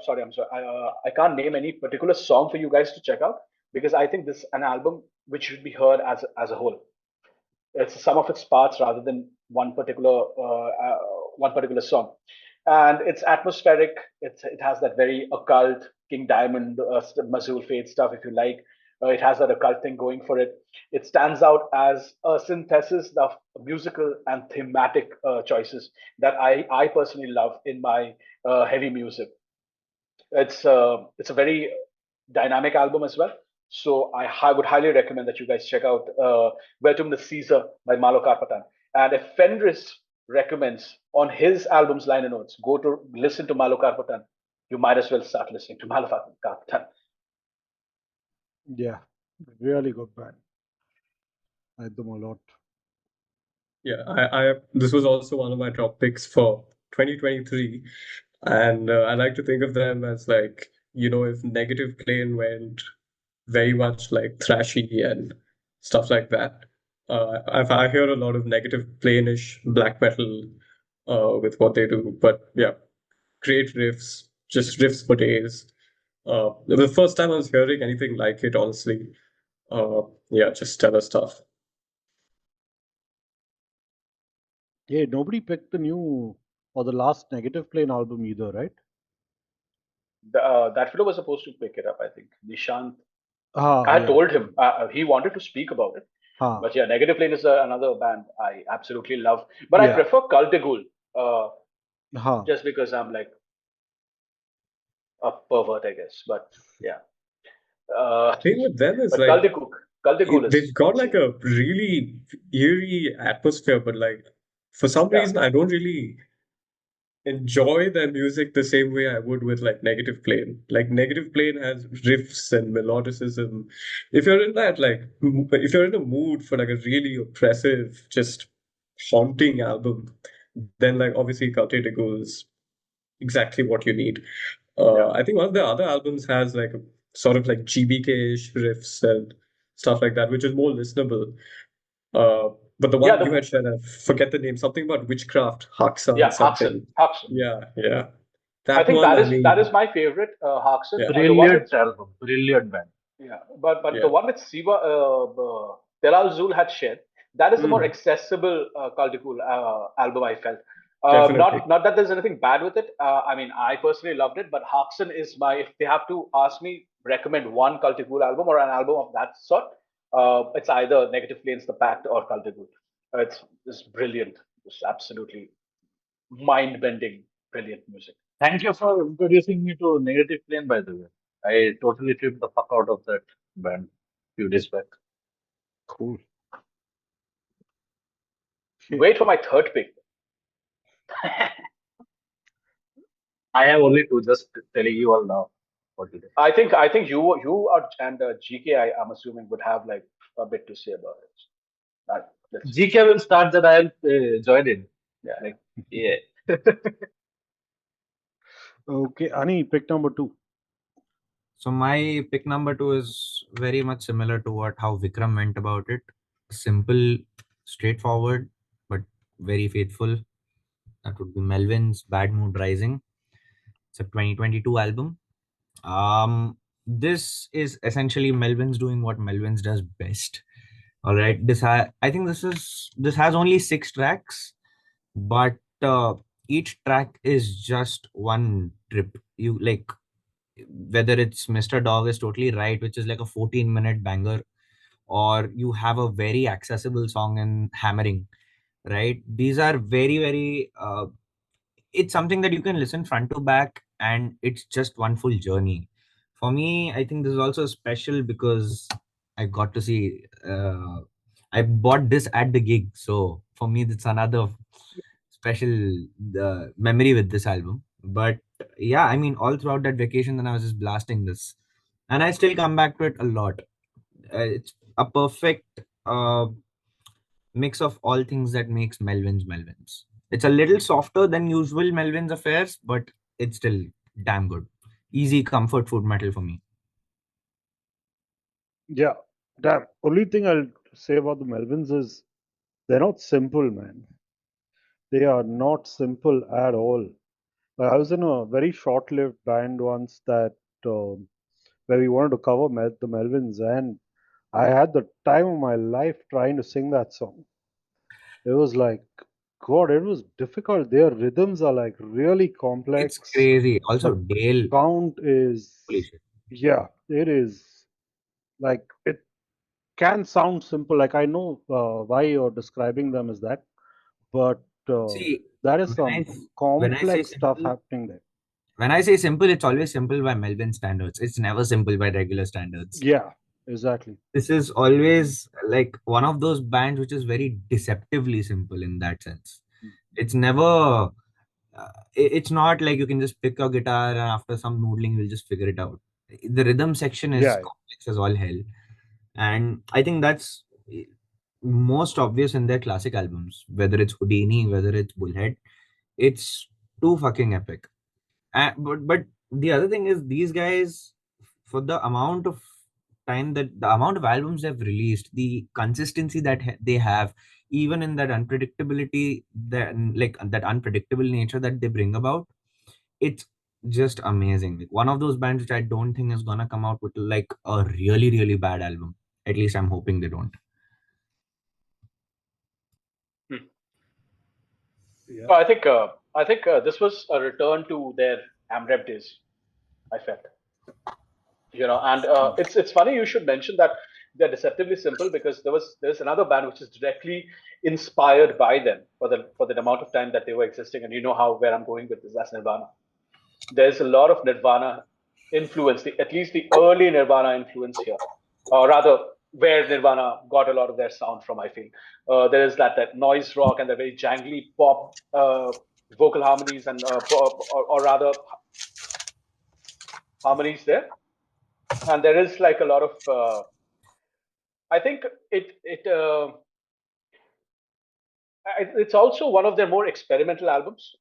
Speaker 3: sorry, I'm sorry, I can't name any particular song for you guys to check out, because I think this is an album which should be heard as a whole. It's some of its parts rather than one particular song, and it's atmospheric. It has that very occult King Diamond, Mazul Fate stuff, if you like. It has that occult thing going for it. It stands out as a synthesis of musical and thematic choices that I personally love in my heavy music. It's a very dynamic album as well. So I would highly recommend that you guys check out Vertumnous by Malokarpatan. And if Fenris recommends on his album's liner notes, go to listen to Malokarpatan, you might as well start listening to Malokarpatan.
Speaker 1: Yeah, really good band. I like them a lot.
Speaker 4: Yeah, I this was also one of my top picks for 2023, and I like to think of them as like, if Negative Plane went very much like thrashy and stuff like that. I hear a lot of Negative Plane-ish black metal with what they do, but yeah, great riffs, just riffs for days. The first time I was hearing anything like it, honestly. Yeah, just stellar stuff.
Speaker 1: Yeah, nobody picked the new or the last Negative Plane album either, right?
Speaker 3: That fellow was supposed to pick it up, I think. Nishant.
Speaker 1: Ah,
Speaker 3: I
Speaker 1: yeah.
Speaker 3: told him he wanted to speak about it.
Speaker 1: Ah,
Speaker 3: But yeah, Negative Plane is another band I absolutely love. But I
Speaker 1: yeah.
Speaker 3: prefer Cultigul
Speaker 1: Ah.
Speaker 3: just because I'm like a pervert, I guess. But yeah.
Speaker 4: The thing with them is
Speaker 3: But
Speaker 4: like
Speaker 3: Cultigul is
Speaker 4: they've got like
Speaker 3: insane.
Speaker 4: a really eerie atmosphere, but like for some
Speaker 3: Yeah.
Speaker 4: reason I don't really enjoy their music the same way I would with like Negative Plane. Like Negative Plane has riffs and melodicism. If you're in that if you're in a mood for like a really oppressive, just haunting album, then like obviously Eyehategod is exactly what you need.
Speaker 3: Yeah.
Speaker 4: I think one of the other albums has like a sort of like GBK-ish riffs and stuff like that, which is more listenable. But the one
Speaker 3: Yeah,
Speaker 4: you had shared, I forget the name, something about witchcraft, Haksa
Speaker 3: yeah,
Speaker 4: or something.
Speaker 3: Haxon.
Speaker 4: Yeah.
Speaker 3: I
Speaker 4: That
Speaker 3: think
Speaker 4: one, I
Speaker 3: that is
Speaker 4: mean,
Speaker 3: my favorite, Haxon.
Speaker 4: yeah,
Speaker 3: The one with
Speaker 7: Brilliant album, brilliant band.
Speaker 3: yeah, but the
Speaker 4: yeah.
Speaker 3: one with Siva Telal Zul had shared, that is the more
Speaker 4: Mm,
Speaker 3: accessible Cultigul album I felt.
Speaker 4: definitely.
Speaker 3: Not that there's anything bad with it. I mean, I personally loved it, but Haxon is my, if they have to ask me, recommend one Cultigul album or an album of that sort, it's either Negative Planes, The Pact, or Cultigul. It's brilliant. It's absolutely mind-bending, brilliant music.
Speaker 7: Thank you for introducing me to Negative Plane, by the way. I totally tripped the fuck out of that band few days back.
Speaker 1: Cool.
Speaker 3: Wait for my third pick.
Speaker 7: I have only two, just telling you all now what it is.
Speaker 3: I think you are and GK. I'm assuming would have like a bit to say about it. Let's see.
Speaker 7: GK will start, that I'll join in.
Speaker 3: Yeah.
Speaker 7: Like, yeah.
Speaker 1: Okay, Ani, pick number 2.
Speaker 2: So my pick number 2 is very much similar to how Vikram went about it. Simple, straightforward, but very faithful. That would be Melvins' Bad Mood Rising. It's a 2022 album. This is essentially Melvins doing what Melvins does best. All right, I think this has only 6 tracks, but each track is just one trip. You like, whether it's Mr. Dog is Totally Right, which is like a 14-minute banger, or you have a very accessible song in Hammering, right? These are very, very it's something that you can listen front to back, and it's just one full journey. For me, I think this is also special because I got to see I bought this at the gig, so for me it's another special memory with this album. But yeah, I mean, all throughout that vacation, then I was just blasting this, and I still come back to it a lot. It's a perfect mix of all things that makes Melvins. It's a little softer than usual Melvins affairs, but it's still damn good. Easy comfort food metal for me.
Speaker 1: Yeah, damn. Only thing I'll say about the Melvins is they're not simple, man. They are not simple at all. I was in a very short-lived band once that where we wanted to cover the Melvins, and I had the time of my life trying to sing that song. It was like, God, it was difficult. Their rhythms are like really
Speaker 2: It's
Speaker 1: complex.
Speaker 2: crazy. Also,
Speaker 1: The
Speaker 2: Dale.
Speaker 1: count is,
Speaker 2: Holy shit.
Speaker 1: yeah, it is like it can sound simple. Like I know why you're describing them as that, but
Speaker 2: See,
Speaker 1: that is
Speaker 2: when
Speaker 1: some
Speaker 2: when I say
Speaker 1: complex stuff
Speaker 2: simple,
Speaker 1: happening there.
Speaker 2: when I say simple, it's always simple by Melvin standards. It's never simple by regular standards.
Speaker 1: Yeah, exactly.
Speaker 2: This is always like one of those bands which is very deceptively simple in that sense. It's never it's not like you can just pick a guitar and after some noodling you'll just figure it out. The rhythm section is
Speaker 1: Yeah,
Speaker 2: complex as all hell, and I think that's most obvious in their classic albums, whether it's Houdini, whether it's Bullhead. It's too fucking epic. But the other thing is, these guys, for the amount of time, that the amount of albums they've released, the consistency that they have, even in that unpredictability, that like that unpredictable nature that they bring about, it's just amazing. Like one of those bands which I don't think is gonna come out with like a really really bad album. At least I'm hoping they don't.
Speaker 1: Yeah.
Speaker 3: I think this was a return to their AmRep days. I felt, and it's funny you should mention that they're deceptively simple, because there's another band which is directly inspired by them for the amount of time that they were existing, and where I'm going with this. That's Nirvana. There's a lot of Nirvana influence, at least the early Nirvana influence here, or rather, where Nirvana got a lot of their sound from. I feel there is that noise rock and the very jangly pop vocal harmonies, and or rather harmonies there, and there is like a lot of. I think it's also one of their more experimental albums,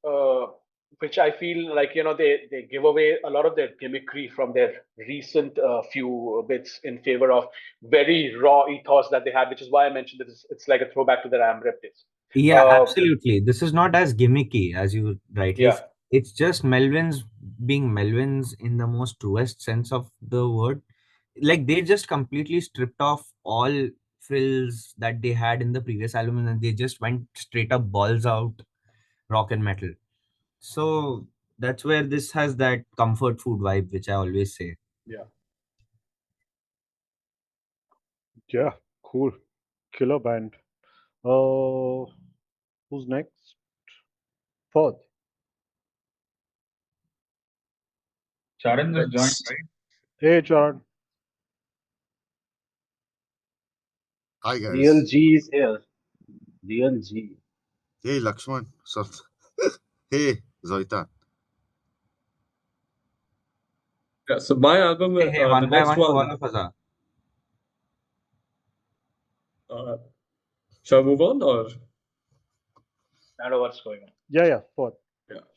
Speaker 3: which I feel like they give away a lot of their gimmickry from their recent few bits in favor of very raw ethos that they had, which is why I mentioned that it's like a throwback to their AmRep days.
Speaker 2: Yeah, absolutely. This is not as gimmicky as you rightly
Speaker 3: Yeah.
Speaker 2: said. It's just Melvins being Melvins in the most truest sense of the word. Like they just completely stripped off all frills that they had in the previous album and they just went straight up balls out rock and metal. So that's where this has that comfort food vibe, which I always say.
Speaker 1: Yeah, cool. Killer band. Who's next? Fourth.
Speaker 5: Charan just joined, right?
Speaker 1: Hey, Charan.
Speaker 8: Hi
Speaker 7: Real
Speaker 8: guys.
Speaker 7: G is here. Real G.
Speaker 8: Hey Lakshman. Hey Zoita.
Speaker 4: Yeah, so my album,
Speaker 2: Hey,
Speaker 4: the
Speaker 2: one by
Speaker 4: next
Speaker 2: one to all
Speaker 4: one,
Speaker 2: of us.
Speaker 4: shall I move on or?
Speaker 3: I don't know what's going on.
Speaker 1: Yeah, fourth.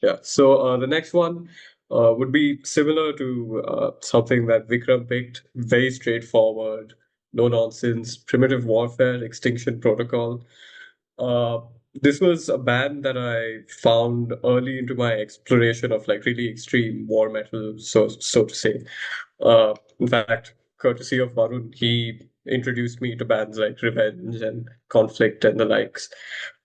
Speaker 4: Yeah. So the next one would be similar to something that Vikram picked. Very straightforward, no nonsense, primitive warfare, Extinction Protocol. Uh, this was a band that I found early into my exploration of like really extreme war metal, so to say. In fact, courtesy of Varun, he introduced me to bands like Revenge and Conflict and the likes.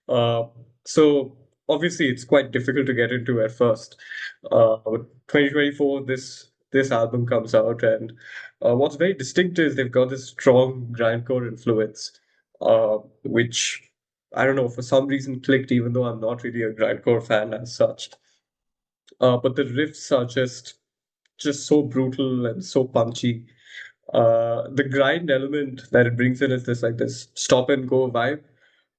Speaker 4: Uh, so obviously, it's quite difficult to get into at first. But 2024, this album comes out, and what's very distinct is they've got this strong grindcore influence, which I don't know, for some reason clicked, even though I'm not really a grindcore fan as such. But the riffs are just so brutal and so punchy. The grind element that it brings in is this stop and go vibe,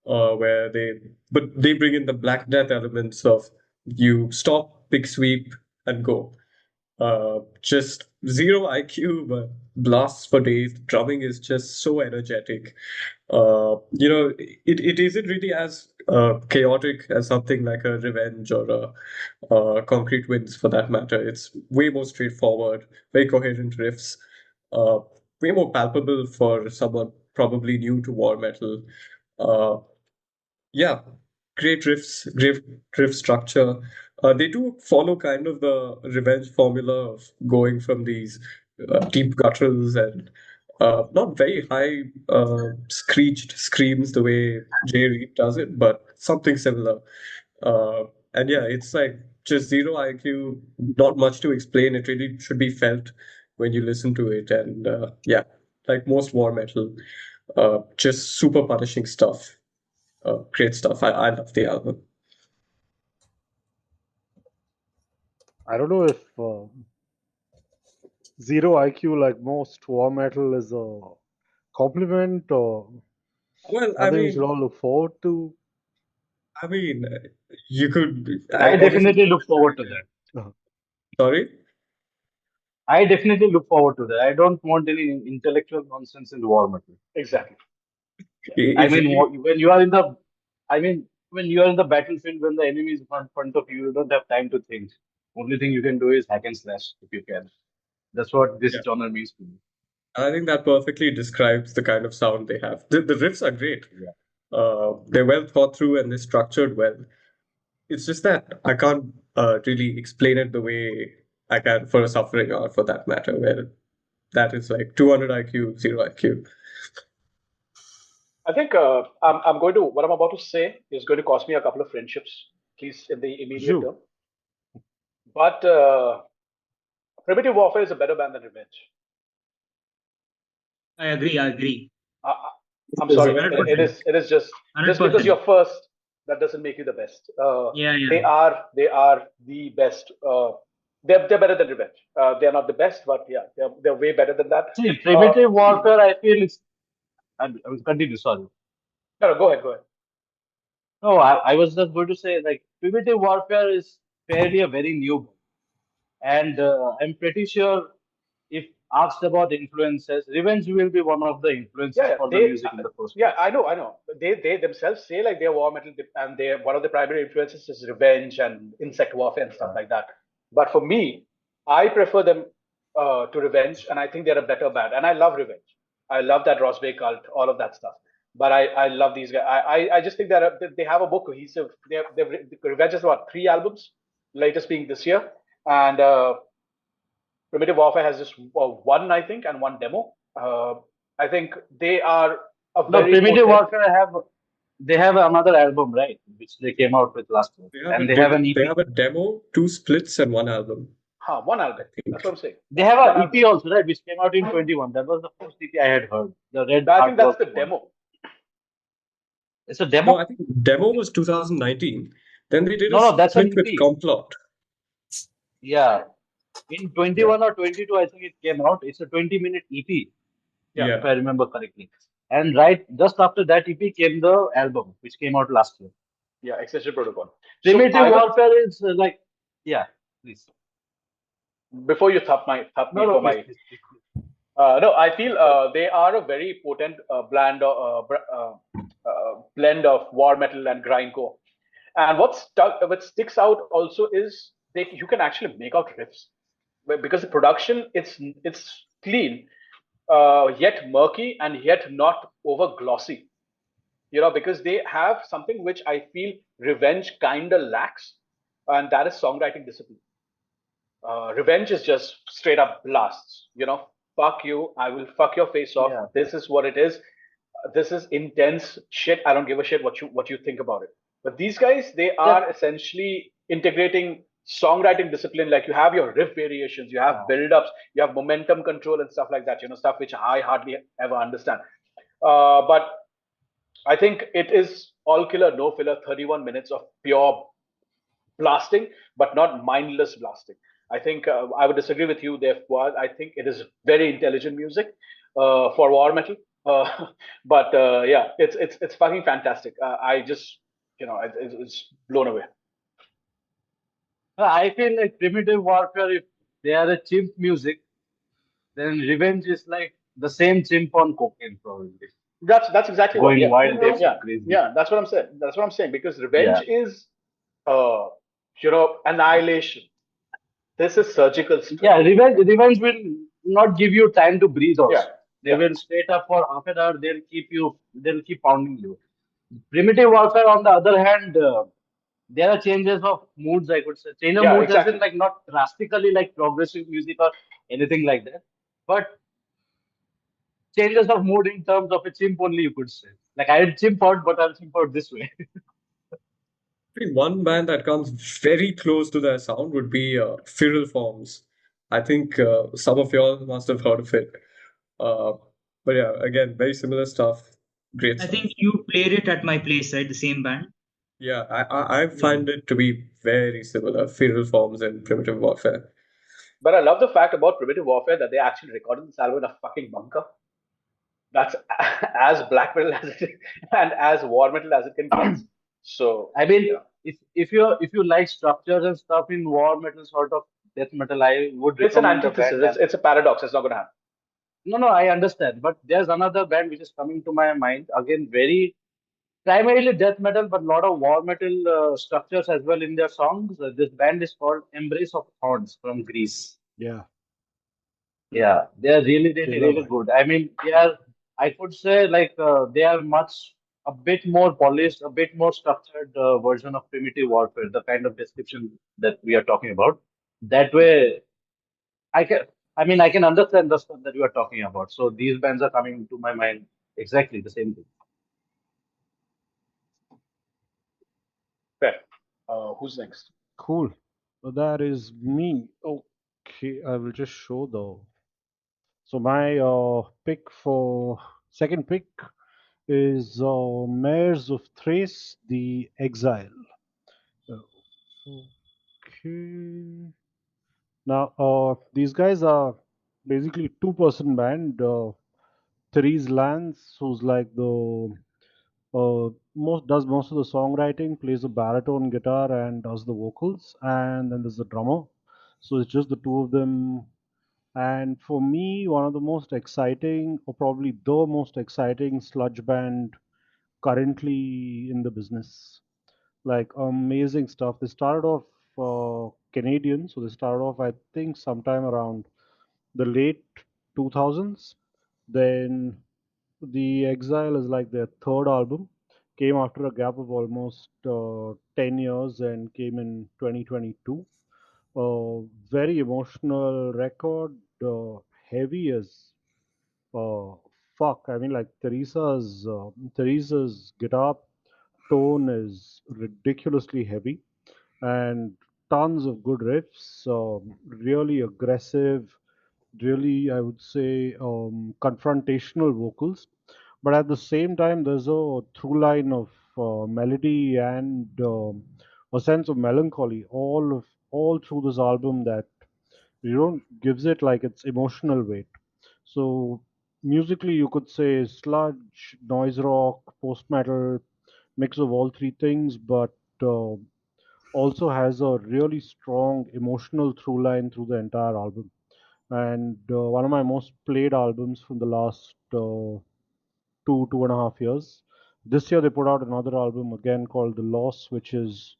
Speaker 4: where they bring in the Black Death elements of you stop, big sweep, and go. Just zero IQ, but blasts for days. Drumming is just so energetic. It isn't really as chaotic as something like a Revenge or a Concrete Winds for that matter. It's way more straightforward, very coherent riffs, uh, way more palpable for someone probably new to war metal. Uh, yeah, great riffs, great riff structure. They do follow kind of the Revenge formula of going from these deep gutturals and not very high screeched screams the way Jay Reed does it, but something similar. And yeah, it's like just zero IQ, not much to explain. It really should be felt when you listen to it. And yeah, like most war metal, just super punishing stuff. Great stuff. I love the album.
Speaker 1: I don't know if zero IQ, like most war metal, is a compliment or
Speaker 4: Well,
Speaker 1: something we should all look forward to.
Speaker 4: I mean, you could.
Speaker 7: I
Speaker 4: Honestly,
Speaker 7: definitely look forward to that.
Speaker 4: sorry.
Speaker 7: I definitely look forward to that. I don't want any intellectual nonsense in war metal.
Speaker 3: Exactly.
Speaker 7: I mean, when you are in the, when you are in the battlefield, when the enemy is in front of you, you don't have time to think. Only thing you can do is hack and slash if you can. That's what this
Speaker 4: Yeah.
Speaker 7: genre means to me.
Speaker 4: I think that perfectly describes the kind of sound they have. The riffs are great.
Speaker 7: Yeah.
Speaker 4: They're well thought through and they're structured well. It's just that I can't really explain it the way I can for a Suffering or for that matter, where that is like 200 IQ, 0 IQ.
Speaker 3: I think what I'm about to say is going to cost me a couple of friendships, at least in the immediate term. But Primitive Warfare is a better band than Revenge.
Speaker 6: I agree.
Speaker 3: I'm sorry,
Speaker 6: 100%.
Speaker 3: it is just
Speaker 6: 100%.
Speaker 3: because you're first, that doesn't make you the best.
Speaker 6: Yeah.
Speaker 3: They are the best. They're better than Revenge. They're not the best, but yeah, they're way better than that.
Speaker 7: See, Primitive Warfare, I feel it's. I will continue. Sorry.
Speaker 3: No, go ahead.
Speaker 7: No, I was just going to say, like, Primitive Warfare is fairly a very new band. And I'm pretty sure if asked about influences, Revenge will be one of the influences for the music in the first place.
Speaker 3: Yeah, I know. They themselves say like they're war metal, and they one of the primary influences is Revenge and Insect Warfare and stuff like that. But for me, I prefer them to Revenge, and I think they're a better band. And I love Revenge. I love that Rosbay cult, all of that stuff. But I love these guys. I just think that they have a more cohesive. Revenge has what, 3 albums, latest being this year, and Primitive Warfare has just one, I think, and one demo. I think they are a very.
Speaker 7: No, Primitive Warfare they have another album, right, which they came out with last year,
Speaker 4: They have a demo, 2 splits, and 1 album.
Speaker 3: One album. That's what I'm saying.
Speaker 7: They have an EP also, right, which came out in 21. That was the first EP I had heard. The Red.
Speaker 3: I think that's the demo.
Speaker 7: It's a demo.
Speaker 4: No, I think demo was 2019. Then they did
Speaker 7: that's
Speaker 4: split
Speaker 7: an EP.
Speaker 4: with Complot.
Speaker 7: Yeah. In 21 or 22, I think it came out. It's a 20-minute EP, if I remember correctly. And right just after that EP came the album, which came out last year.
Speaker 3: Yeah, Extinction Protocol.
Speaker 7: Primitive Warfare is like, please.
Speaker 3: Before you thump me for my. No, I feel they are a very potent blend of war metal and grindcore. And what sticks out also is you can actually make out riffs, because the production it's clean, yet murky and yet not over glossy. Because they have something which I feel Revenge kinda lacks, and that is songwriting discipline. Revenge is just straight up blasts. Fuck you, I will fuck your face off. Yeah. This is what it is. This is intense shit. I don't give a shit what you think about it. But these guys, they are essentially integrating songwriting discipline. Like, you have your riff variations, you have build-ups, you have momentum control and stuff like that. Stuff which I hardly ever understand. But I think it is all killer, no filler, 31 minutes of pure blasting, but not mindless blasting. I think I would disagree with you there. I think it is very intelligent music for war metal. But it's fucking fantastic. I just, it's blown away.
Speaker 7: I feel like Primitive Warfare, if they are a chimp music, then Revenge is like the same chimp on cocaine, probably.
Speaker 3: That's exactly
Speaker 7: going
Speaker 3: what.
Speaker 7: wild, crazy.
Speaker 3: Yeah, that's what I'm saying. That's what I'm saying, because Revenge is, annihilation. This is surgical stuff.
Speaker 7: Yeah, Revenge will not give you time to breathe also. They will straight up for half an hour, they'll keep pounding you. Primitive Warfare, on the other hand, there are changes of moods, I could say. Change of moods as in, like, not drastically like progressive music or anything like that, but changes of mood in terms of a chimp only, you could say. Like, I'll chimp out, but I'll chimp out this way.
Speaker 4: One band that comes very close to their sound would be Feral Forms. I think some of y'all must have heard of it. But yeah, again, very similar stuff. Great stuff.
Speaker 6: I think you played it at my place, right? The same band.
Speaker 4: Yeah, I find it to be very similar, Feral Forms and Primitive Warfare.
Speaker 3: But I love the fact about Primitive Warfare that they actually recorded this album in a fucking bunker. That's as black metal as it and as war metal as it can get. So
Speaker 7: I mean, if you like structures and stuff in war metal, sort of death metal, I would recommend.
Speaker 3: It's an antithesis. It's a paradox. It's not going to happen.
Speaker 7: No, I understand. But there's another band which is coming to my mind. Again, very primarily death metal, but a lot of war metal structures as well in their songs. This band is called Embrace of Thorns from Greece.
Speaker 1: Yeah.
Speaker 7: Yeah, they are really, really,
Speaker 1: Killer
Speaker 7: really
Speaker 1: band.
Speaker 7: good. I mean, they are, I could say, like, they are a bit more polished, a bit more structured version of primitive warfare, the kind of description that we are talking about. That way, I can, I can understand the stuff that you are talking about. So these bands are coming to my mind exactly the same thing.
Speaker 3: Fair. Who's next?
Speaker 1: Cool. So that is me. Okay, I will just show the. So my pick for second pick is Mares of Thrace, the Exile. Okay. Now, these guys are basically two-person band. Therese Lance, who's like the most of the songwriting, plays the baritone guitar and does the vocals, and then there's the drummer. So it's just the two of them. And for me, one of the most exciting, or probably the most exciting sludge band currently in the business. Like amazing stuff. They started off Canadian, so they started off, I think, sometime around the late 2000s. Then the Exile is like their third album. Came after a gap of almost 10 years and came in 2022. Very emotional record, heavy as uh, fuck. I mean, like Teresa's guitar tone is ridiculously heavy and tons of good riffs. Really aggressive, really, I would say, confrontational vocals. But at the same time, there's a through line of melody and a sense of melancholy all through this album that gives it like its emotional weight. So musically, you could say sludge, noise rock, post metal, mix of all three things, but uh, also has a really strong emotional through line through the entire album. And one of my most played albums from the last 2.5 years. This year they put out another album again called The Loss, which is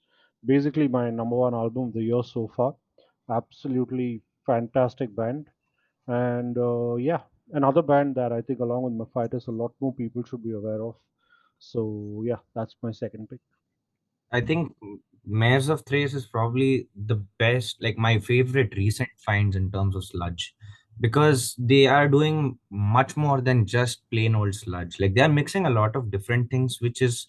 Speaker 1: basically my number one album of the year so far. Absolutely fantastic band. And yeah, another band that I think, along with Mefitis, a lot more people should be aware of. So yeah, that's my second pick.
Speaker 2: I think Mares of Thrace is probably the best, like my favorite recent finds in terms of sludge, because they are doing much more than just plain old sludge. Like they are mixing a lot of different things, which is,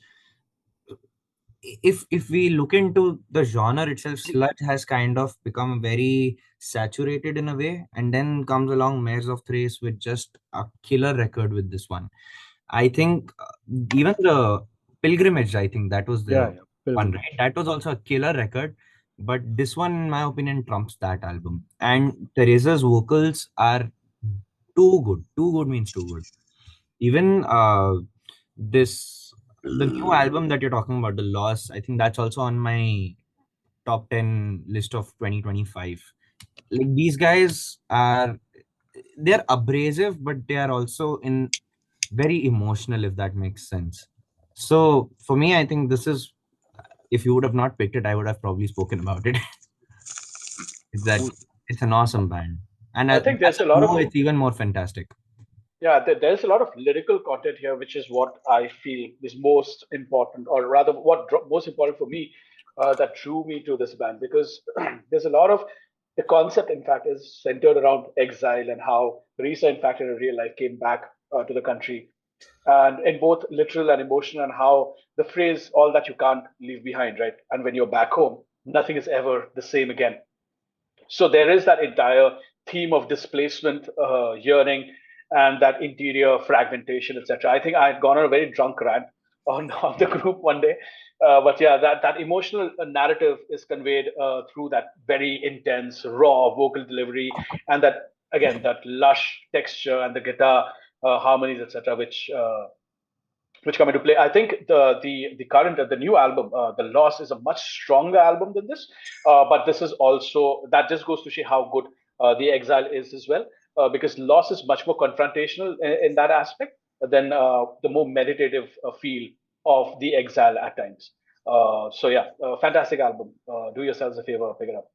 Speaker 2: if we look into the genre itself, sludge has kind of become very saturated in a way, and then comes along Mares of Thrace with just a killer record with this one. I think even the Pilgrimage, I think that was
Speaker 1: Yeah,
Speaker 2: the
Speaker 1: yeah,
Speaker 2: one, right?
Speaker 1: Pilgrimage.
Speaker 2: That was also a killer record. But this one, in my opinion, trumps that album. And Teresa's vocals are too good. Too good means too good. Even this, the new album that you're talking about, The Loss, I think that's also on my top 10 list of 2025. Like these guys are, they're abrasive, but they are also in very emotional, if that makes sense. So for me, I think this is, if you would have not picked it, I would have probably spoken about it. It's that
Speaker 1: Cool.
Speaker 2: it's an awesome band, and
Speaker 3: I
Speaker 2: as
Speaker 3: think
Speaker 2: a
Speaker 3: there's a lot
Speaker 2: duo,
Speaker 3: of
Speaker 2: it's even more fantastic.
Speaker 3: Yeah, there's a lot of lyrical content here, which is what I feel is most important, or rather, most important for me, that drew me to this band, because there's a lot of the concept, in fact, is centered around exile and how Risa, in fact, in her real life, came back to the country, and in both literal and emotional, and how the phrase "all that you can't leave behind," right? And when you're back home, nothing is ever the same again. So there is that entire theme of displacement, yearning, and that interior fragmentation, etc. I think I had gone on a very drunk rant on the group one day, but yeah, that emotional narrative is conveyed through that very intense, raw vocal delivery, and that again that lush texture and the guitar harmonies, etc., which come into play. I think the new album, The Loss, is a much stronger album than this. But this is also, that just goes to show how good the Exile is as well, because loss is much more confrontational in that aspect than the more meditative feel of the Exile at times. So yeah, fantastic album. Do yourselves a favor, pick it up.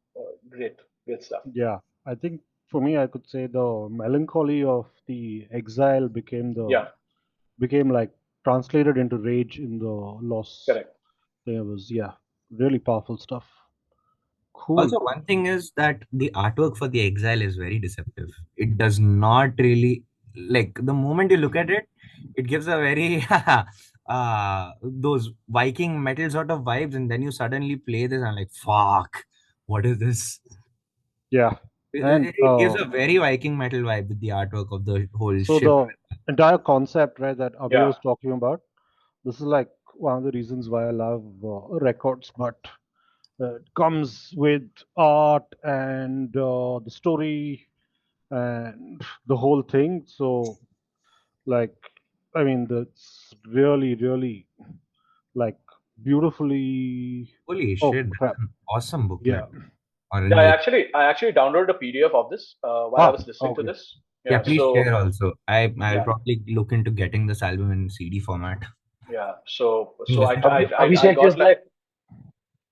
Speaker 3: Great stuff.
Speaker 1: Yeah, I think for me, I could say the melancholy of the exile became like translated into rage in the loss.
Speaker 3: Correct.
Speaker 1: There was really powerful stuff. Cool.
Speaker 2: Also, one thing is that the artwork for the Exile is very deceptive. It does not really, like, the moment you look at it, it gives a very those Viking metal sort of vibes, and then you suddenly play this and like, fuck, what is this?
Speaker 1: Yeah, and
Speaker 2: It gives a very Viking metal vibe with the artwork of the whole
Speaker 1: so
Speaker 2: ship.
Speaker 1: the entire concept, right, that Abhay
Speaker 3: Yeah.
Speaker 1: was talking about, this is like one of the reasons why I love records, but it comes with art and the story and the whole thing. So, like, I mean, that's really like beautifully.
Speaker 2: Holy
Speaker 1: Oh
Speaker 2: shit,
Speaker 1: crap!
Speaker 2: that's an awesome booklet.
Speaker 1: Yeah.
Speaker 2: Or
Speaker 3: Yeah,
Speaker 2: really,
Speaker 3: I actually downloaded a PDF of this while I was listening to
Speaker 1: Okay.
Speaker 3: this.
Speaker 2: yeah, please
Speaker 3: so
Speaker 2: share also. I'll
Speaker 3: Yeah.
Speaker 2: probably look into getting this album in CD format.
Speaker 3: yeah, so
Speaker 2: Listen.
Speaker 3: I
Speaker 7: Abhishek
Speaker 3: got
Speaker 7: is like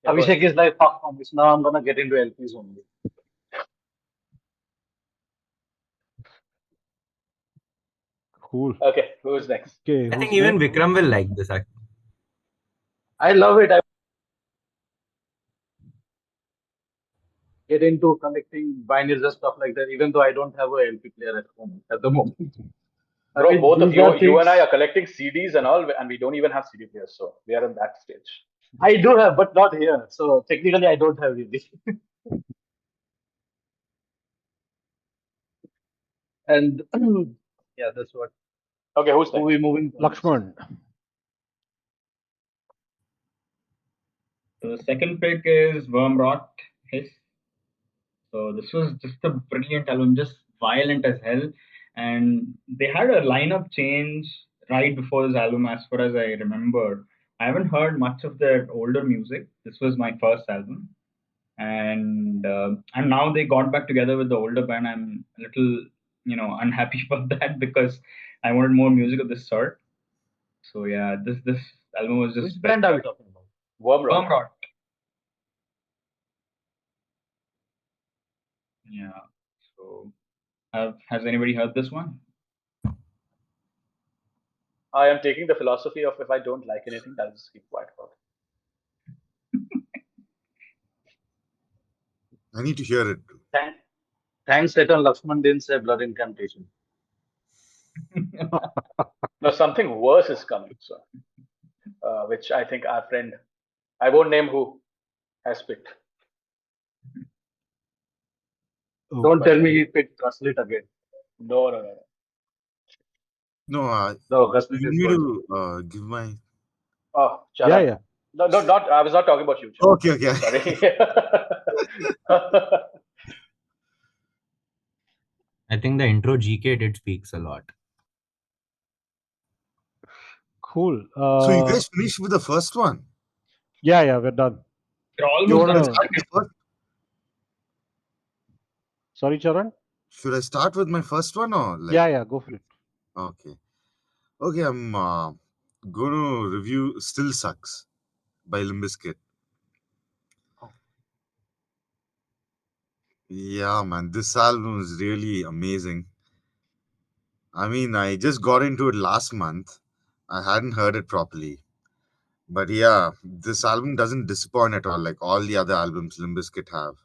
Speaker 3: Yeah, go ahead.
Speaker 7: Abhishek is like fuck on this. Now I'm gonna get into LPs only.
Speaker 1: Cool.
Speaker 3: Okay, who's next?
Speaker 1: Okay.
Speaker 2: I think
Speaker 1: Who's
Speaker 2: even
Speaker 1: next?
Speaker 2: Vikram will like this.
Speaker 7: I love it. I get into collecting vinyls and stuff like that, even though I don't have a LP player at home at the moment. I
Speaker 3: Bro,
Speaker 7: mean,
Speaker 3: both of
Speaker 7: these are
Speaker 3: you and I
Speaker 7: things
Speaker 3: are collecting CDs and all, and we don't even have CD players, so we are in that stage.
Speaker 7: I do have, but not here. So technically, I don't have really. And yeah, that's what.
Speaker 3: Okay, who's
Speaker 7: Who
Speaker 3: next?
Speaker 7: we moving? to next?
Speaker 1: Lakshman.
Speaker 5: So the second pick is Wormrot Hiss. So this was just a brilliant album, just violent as hell. And they had a lineup change right before this album, as far as I remember. I haven't heard much of their older music. This was my first album, and now they got back together with the older band. I'm a little, unhappy about that because I wanted more music of this sort. So yeah, this album was just
Speaker 7: Which brand are we talking about?
Speaker 3: Wormrot.
Speaker 5: Wormrot. Yeah. So, has anybody heard this one?
Speaker 3: I am taking the philosophy of if I don't like anything, I'll just keep quiet about it.
Speaker 8: I need to hear it.
Speaker 7: Thanks, Satan Lakshman didn't say blood incantation.
Speaker 3: No, something worse is coming, so which I think our friend, I won't name who, has picked.
Speaker 1: Oh,
Speaker 7: Don't tell me he picked Gaslit again.
Speaker 3: No.
Speaker 8: No,
Speaker 7: No, Gaslit
Speaker 8: you
Speaker 7: is
Speaker 8: need
Speaker 7: good.
Speaker 8: to give my.
Speaker 3: Oh, Charan.
Speaker 1: yeah.
Speaker 3: No, not. I was not talking about you. Charan.
Speaker 8: Okay.
Speaker 3: Sorry.
Speaker 2: I think the intro GK did speaks a lot.
Speaker 1: Cool.
Speaker 8: So you guys finished with the first one?
Speaker 1: Yeah, we're done.
Speaker 5: You're
Speaker 1: You
Speaker 5: almost
Speaker 1: wanna-
Speaker 5: done.
Speaker 8: Start with first-
Speaker 1: Sorry, Charan?
Speaker 8: Should I start with my first one or like?
Speaker 1: Yeah, go for it.
Speaker 8: Okay, I'm going to review "Still Sucks" by Limp Bizkit. Yeah, man, this album is really amazing. I mean, I just got into it last month. I hadn't heard it properly. But yeah, this album doesn't disappoint at all, like all the other albums Limp Bizkit have.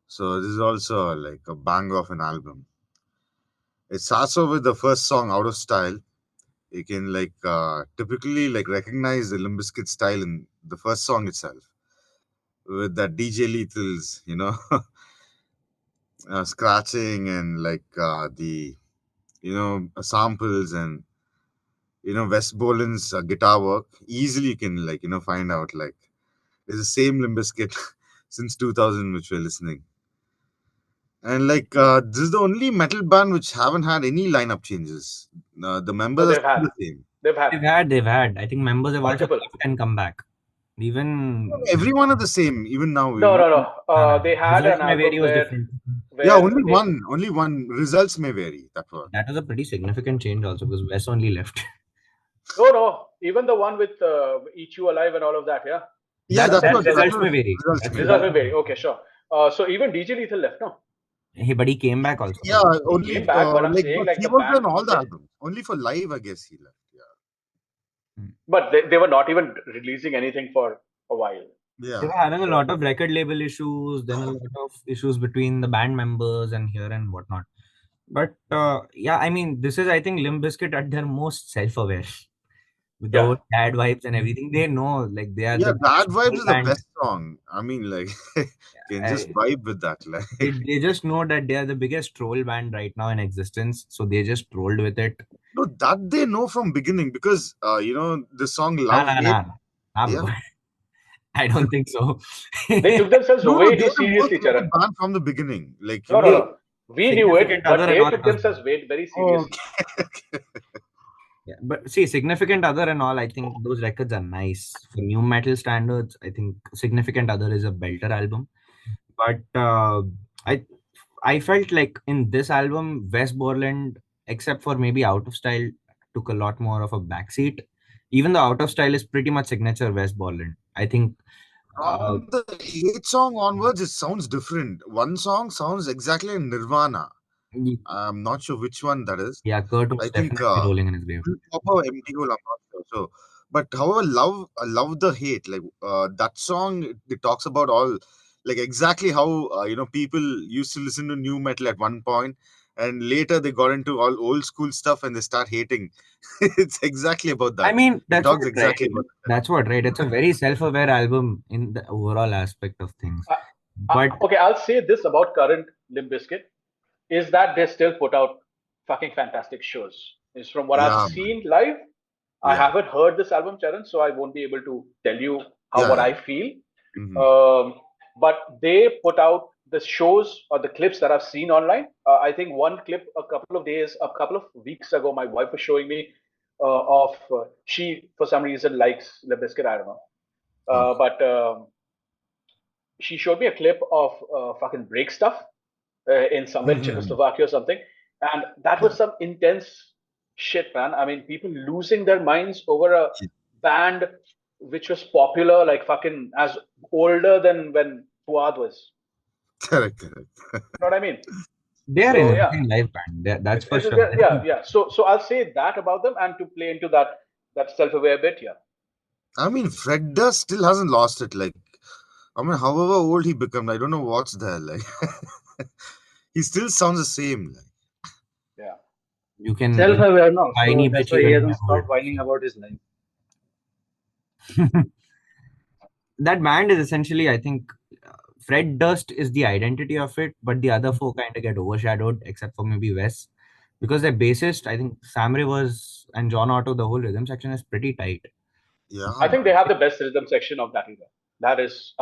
Speaker 8: So this is also like a bang of an album. It starts off with the first song, "Out of Style." You can like typically like recognize the Limp Bizkit style in the first song itself, with that DJ Lethal's, scratching and like the samples and West Boland's guitar work. Easily you can like find out like it's the same Limp Bizkit since 2000 which we're listening. And like this is the only metal band which haven't had any lineup changes. The members
Speaker 3: No,
Speaker 8: are
Speaker 3: they've
Speaker 8: still
Speaker 3: had.
Speaker 8: the same.
Speaker 3: They've had.
Speaker 2: They've had. I think members have also
Speaker 3: Multiple.
Speaker 2: left and come back. Even
Speaker 8: Everyone are the same, even now.
Speaker 3: No. They had
Speaker 2: Results
Speaker 3: an
Speaker 2: may vary
Speaker 3: album
Speaker 2: was
Speaker 3: where,
Speaker 2: different.
Speaker 8: Yeah,
Speaker 3: where
Speaker 8: only
Speaker 3: they,
Speaker 8: one. Only one. Results may vary. That was.
Speaker 2: That was a pretty significant change also because Wes only left.
Speaker 3: no, even the one with Eat You Alive and all of that, yeah.
Speaker 8: Yeah,
Speaker 2: That
Speaker 8: that was.
Speaker 2: results may vary.
Speaker 8: Results
Speaker 2: That's
Speaker 8: may
Speaker 3: Results
Speaker 8: vary.
Speaker 3: may vary. Okay, sure. So even DJ Lethal left, no?
Speaker 2: But he came back also.
Speaker 8: Yeah,
Speaker 3: He
Speaker 8: only
Speaker 3: came back, but I'm
Speaker 8: like
Speaker 3: saying
Speaker 8: but
Speaker 3: like
Speaker 8: he
Speaker 3: the
Speaker 8: was
Speaker 3: band
Speaker 8: on all the
Speaker 3: keep it.
Speaker 8: albums. Only for live, I guess he left. Yeah.
Speaker 3: But they were not even releasing anything for a while.
Speaker 8: Yeah.
Speaker 2: They were having a lot of record label issues, then a lot of issues between the band members and here and whatnot. But yeah, I mean, this is, I think, Limp Bizkit at their most self-aware with the
Speaker 3: Yeah.
Speaker 2: whole bad vibes and everything. They know, like, they are
Speaker 8: Yeah,
Speaker 2: the
Speaker 8: Bad
Speaker 2: biggest
Speaker 8: Vibes
Speaker 2: troll
Speaker 8: is the
Speaker 2: band.
Speaker 8: best song. I mean, like, can just vibe with that. Like,
Speaker 2: They just know that they are the biggest troll band right now in existence, so they just trolled with it.
Speaker 8: no, that they know from beginning because the song
Speaker 2: Nah,
Speaker 8: Love
Speaker 2: nah,
Speaker 8: Hate.
Speaker 2: nah, nah,
Speaker 8: Yeah.
Speaker 2: bro. I don't think so.
Speaker 3: They took themselves
Speaker 8: No,
Speaker 3: way
Speaker 8: they
Speaker 3: too
Speaker 8: were the most
Speaker 3: seriously,
Speaker 8: hated
Speaker 3: Charan.
Speaker 8: band from the beginning. Like,
Speaker 3: No. We knew it,
Speaker 2: Significant
Speaker 3: but
Speaker 2: Other and
Speaker 3: they
Speaker 2: all
Speaker 3: took
Speaker 2: it was
Speaker 3: themselves very
Speaker 8: oh,
Speaker 3: seriously.
Speaker 8: okay.
Speaker 2: Yeah, but see, Significant Other and all, I think those records are nice. For new metal standards, I think Significant Other is a belter album. But I I felt like in this album, West Borland, except for maybe Out of Style, took a lot more of a backseat. Even the Out of Style is pretty much signature West Borland. I think
Speaker 8: From the 8th song onwards, it sounds different. One song sounds exactly like Nirvana. I'm not sure which one that is.
Speaker 2: yeah, Kurt was
Speaker 8: I think
Speaker 2: definitely rolling in his grave.
Speaker 8: proper empty hole. I'm not sure. So, but however, love the hate. Like that song, it talks about all, like exactly how people used to listen to new metal at one point, and later they got into all old school stuff and they start hating. It's exactly about that.
Speaker 2: I mean,
Speaker 8: It
Speaker 2: that's
Speaker 8: talks
Speaker 2: what, right?
Speaker 8: exactly about that.
Speaker 2: That's what, right? It's a very self-aware album in the overall aspect of things. But
Speaker 3: Okay, I'll say this about current Limp Bizkit is that they still put out fucking fantastic shows. Is from what I've
Speaker 8: Yeah,
Speaker 3: seen live. I
Speaker 8: yeah,
Speaker 3: haven't heard this album, Charan, so I won't be able to tell you what
Speaker 8: yeah.
Speaker 3: I feel.
Speaker 8: Mhm.
Speaker 3: But they put out the shows or the clips that I've seen online. I think one clip a couple of weeks ago, my wife was showing me of she for some reason likes the biscuit. I don't know,
Speaker 8: Oh.
Speaker 3: but she showed me a clip of fucking break stuff in somewhere in Czechoslovakia or something, and that was some intense shit, man. I mean, people losing their minds over a band which was popular, like fucking as older than when Fuad was.
Speaker 8: Correct.
Speaker 3: You know what I mean?
Speaker 2: they are
Speaker 3: So
Speaker 2: an
Speaker 3: yeah,
Speaker 2: insane live band. That's for
Speaker 3: It's
Speaker 2: sure.
Speaker 3: yeah. So I'll say that about them, and to play into that self-aware bit, yeah.
Speaker 8: I mean, Fred Durst still hasn't lost it. Like, I mean, however old he become, I don't know what's there. Like, he still sounds the same. Like,
Speaker 3: Yeah.
Speaker 2: You can
Speaker 7: Self-aware now,
Speaker 2: tiny
Speaker 7: so that's
Speaker 2: bit
Speaker 7: why
Speaker 2: you
Speaker 7: he
Speaker 2: can
Speaker 7: hasn't
Speaker 2: hold.
Speaker 7: stopped whining about his life.
Speaker 2: That band is essentially, I think, Fred Durst is the identity of it, but the other four kind of get overshadowed, except for maybe Wes, because their bassist, I think Sam Rivers and John Otto, the whole rhythm section is pretty tight.
Speaker 8: yeah,
Speaker 3: I think
Speaker 8: man.
Speaker 3: they have the best rhythm section of that era. That is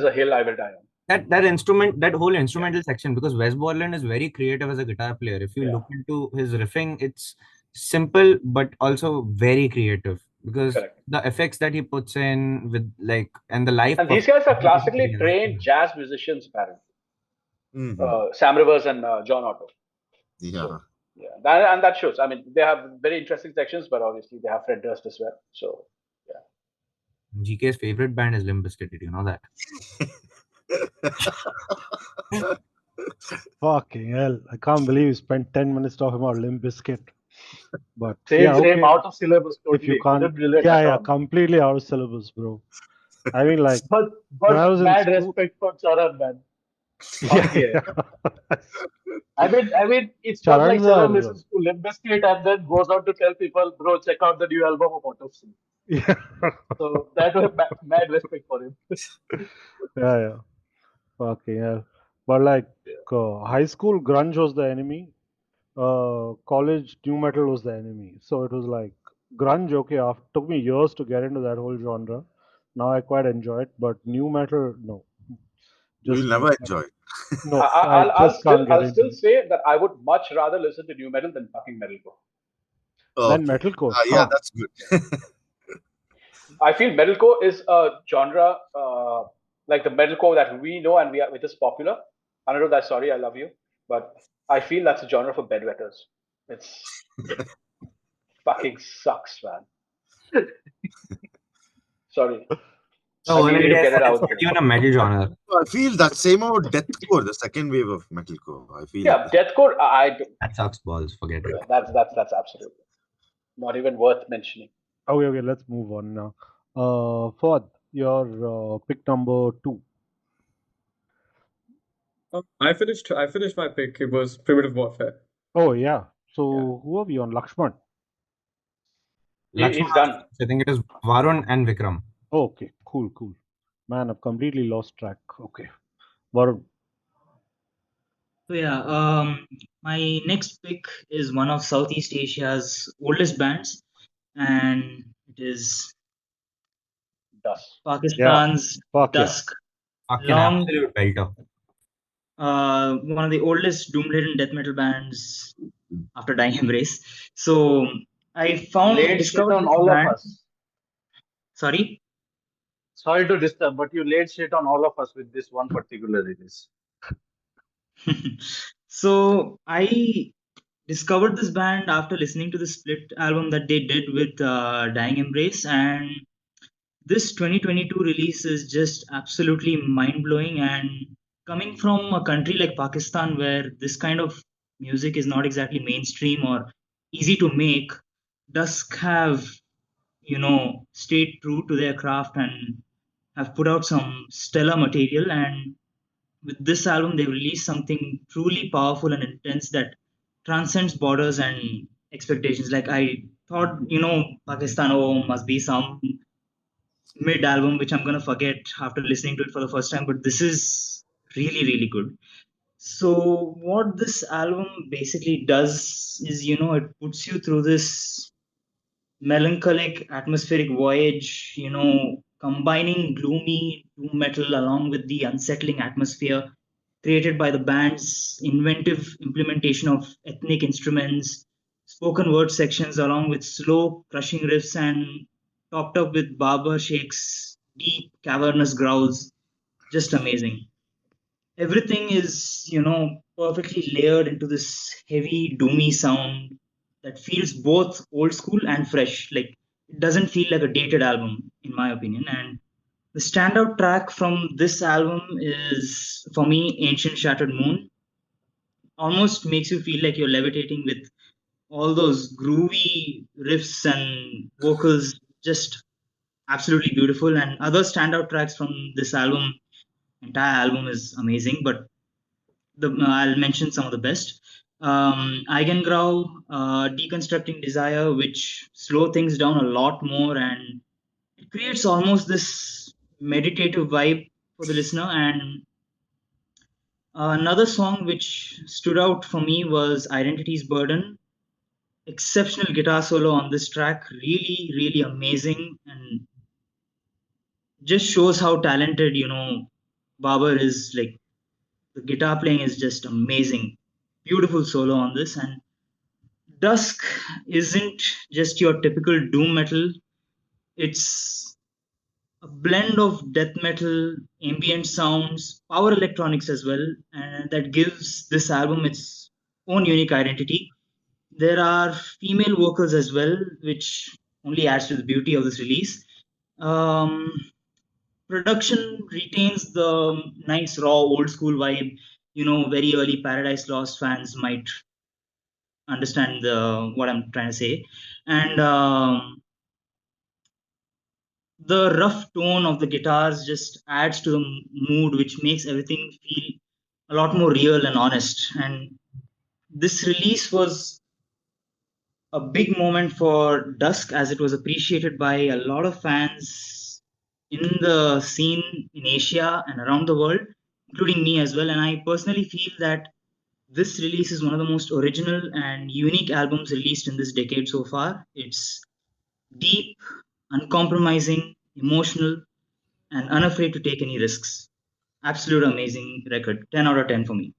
Speaker 3: a hill I will die on.
Speaker 2: That whole instrumental section, because Wes Borland is very creative as a guitar player. If you
Speaker 3: Yeah.
Speaker 2: look into his riffing, it's simple but also very creative, because
Speaker 3: Correct.
Speaker 2: the effects that he puts in with and the live
Speaker 3: And these guys are
Speaker 2: performance-
Speaker 3: classically trained jazz musicians, apparently.
Speaker 8: Mhm.
Speaker 3: Sam Rivers and John Otto.
Speaker 8: Yeah.
Speaker 3: So, yeah, and that shows. I mean, they have very interesting sections, but obviously they have Fred Durst as well. So, yeah.
Speaker 2: GK's favorite band is Limp Bizkit. Did you know that?
Speaker 1: Fucking hell. I can't believe you spent 10 minutes talking about Limp Bizkit. But
Speaker 7: Same,
Speaker 1: yeah,
Speaker 7: same,
Speaker 1: okay.
Speaker 7: out of syllabus
Speaker 1: If you
Speaker 7: totally.
Speaker 1: can't,
Speaker 7: Couldn't relate
Speaker 1: yeah,
Speaker 7: at
Speaker 1: yeah,
Speaker 7: all.
Speaker 1: completely out of syllabus, bro. I mean, like,
Speaker 7: But
Speaker 1: when I was in
Speaker 7: mad
Speaker 1: school,
Speaker 7: respect for Charan, man.
Speaker 1: yeah,
Speaker 7: I mean, it's not like
Speaker 1: Charan's
Speaker 7: Charan
Speaker 1: are,
Speaker 7: listens to Limp Bizkit and then goes on to tell people, bro, check out the new album of Autopsy.
Speaker 1: yeah,
Speaker 7: So that was mad respect for him.
Speaker 1: yeah. Fucking hell. But like, high school grunge was the enemy. College new metal was the enemy. So it was like grunge. Okay, took me years to get into that whole genre. Now I quite enjoy it, but new metal, no.
Speaker 8: You'll
Speaker 1: Just
Speaker 8: never enjoy it.
Speaker 1: no. I just can't get
Speaker 3: I'll still
Speaker 1: into it.
Speaker 3: say that I would much rather listen to new metal than fucking metalcore.
Speaker 1: Then
Speaker 8: Okay.
Speaker 1: metalcore.
Speaker 8: Yeah,
Speaker 1: Huh.
Speaker 8: that's good.
Speaker 3: I feel metalcore is a genre like the metalcore that we know and which is popular. Anirudh, sorry, I love you, but I feel that's a genre for bedwetters. It's fucking sucks, man. Sorry.
Speaker 2: So
Speaker 3: I needed to get it out
Speaker 2: it's not
Speaker 3: there.
Speaker 2: even a metal genre.
Speaker 8: I feel that same about deathcore, the second wave of metalcore. I feel
Speaker 3: Yeah, deathcore.
Speaker 2: That sucks balls. Forget it.
Speaker 3: That's absolutely not even worth mentioning.
Speaker 1: Okay, let's move on now. Ford, your pick number 2.
Speaker 4: I finished my pick. It was Primitive Warfare.
Speaker 1: Oh yeah. So who are we on? Lakshman.
Speaker 3: He's done.
Speaker 2: I think it is Varun and Vikram.
Speaker 1: Okay, cool. Man, I've completely lost track. Okay, Varun.
Speaker 6: So yeah, my next pick is one of Southeast Asia's oldest bands, and it is
Speaker 3: Dusk.
Speaker 6: Pakistan's Dusk.
Speaker 2: Fucking absolute belter.
Speaker 6: One of the oldest doom-laden death metal bands after Dying Embrace. So I discovered
Speaker 7: on
Speaker 6: this
Speaker 7: all
Speaker 6: band.
Speaker 7: of us.
Speaker 6: Sorry?
Speaker 7: Sorry to disturb, but you laid shit on all of us with this one particular release.
Speaker 6: So I discovered this band after listening to the split album that they did with Dying Embrace, and this 2022 release is just absolutely mind-blowing. And coming from a country like Pakistan, where this kind of music is not exactly mainstream or easy to make, Dusk have, stayed true to their craft and have put out some stellar material. And with this album, they released something truly powerful and intense that transcends borders and expectations. Like I thought, Pakistan, must be some mid album which I'm gonna forget after listening to it for the first time, but this is really, really good. So what this album basically does is, it puts you through this melancholic atmospheric voyage, combining gloomy doom metal along with the unsettling atmosphere created by the band's inventive implementation of ethnic instruments, spoken word sections along with slow crushing riffs, and topped up with Barber Shake's deep cavernous growls. Just amazing. Everything is, perfectly layered into this heavy doomy sound that feels both old school and fresh. Like it doesn't feel like a dated album, in my opinion. And the standout track from this album is, for me, Ancient Shattered Moon. Almost makes you feel like you're levitating with all those groovy riffs and vocals, just absolutely beautiful. And other standout tracks from this entire album is amazing, but I'll mention some of the best. Eigengrau, Deconstructing Desire, which slow things down a lot more, and it creates almost this meditative vibe for the listener. And another song which stood out for me was Identity's Burden. Exceptional guitar solo on this track, really, really amazing, and just shows how talented, Barber is. Like the guitar playing is just amazing. Beautiful solo on this. And Dusk isn't just your typical doom metal. It's a blend of death metal, ambient sounds, power electronics as well, and that gives this album its own unique identity. There are female vocals as well, which only adds to the beauty of this release. Production retains the nice raw old school vibe. Very early Paradise Lost fans might understand what I'm trying to say. And the rough tone of the guitars just adds to the mood, which makes everything feel a lot more real and honest. And this release was a big moment for Dusk, as it was appreciated by a lot of fans in the scene in Asia and around the world, including me as well. And I personally feel that this release is one of the most original and unique albums released in this decade so far. It's deep, uncompromising, emotional, and unafraid to take any risks. Absolute amazing record. 10 out of 10 for me.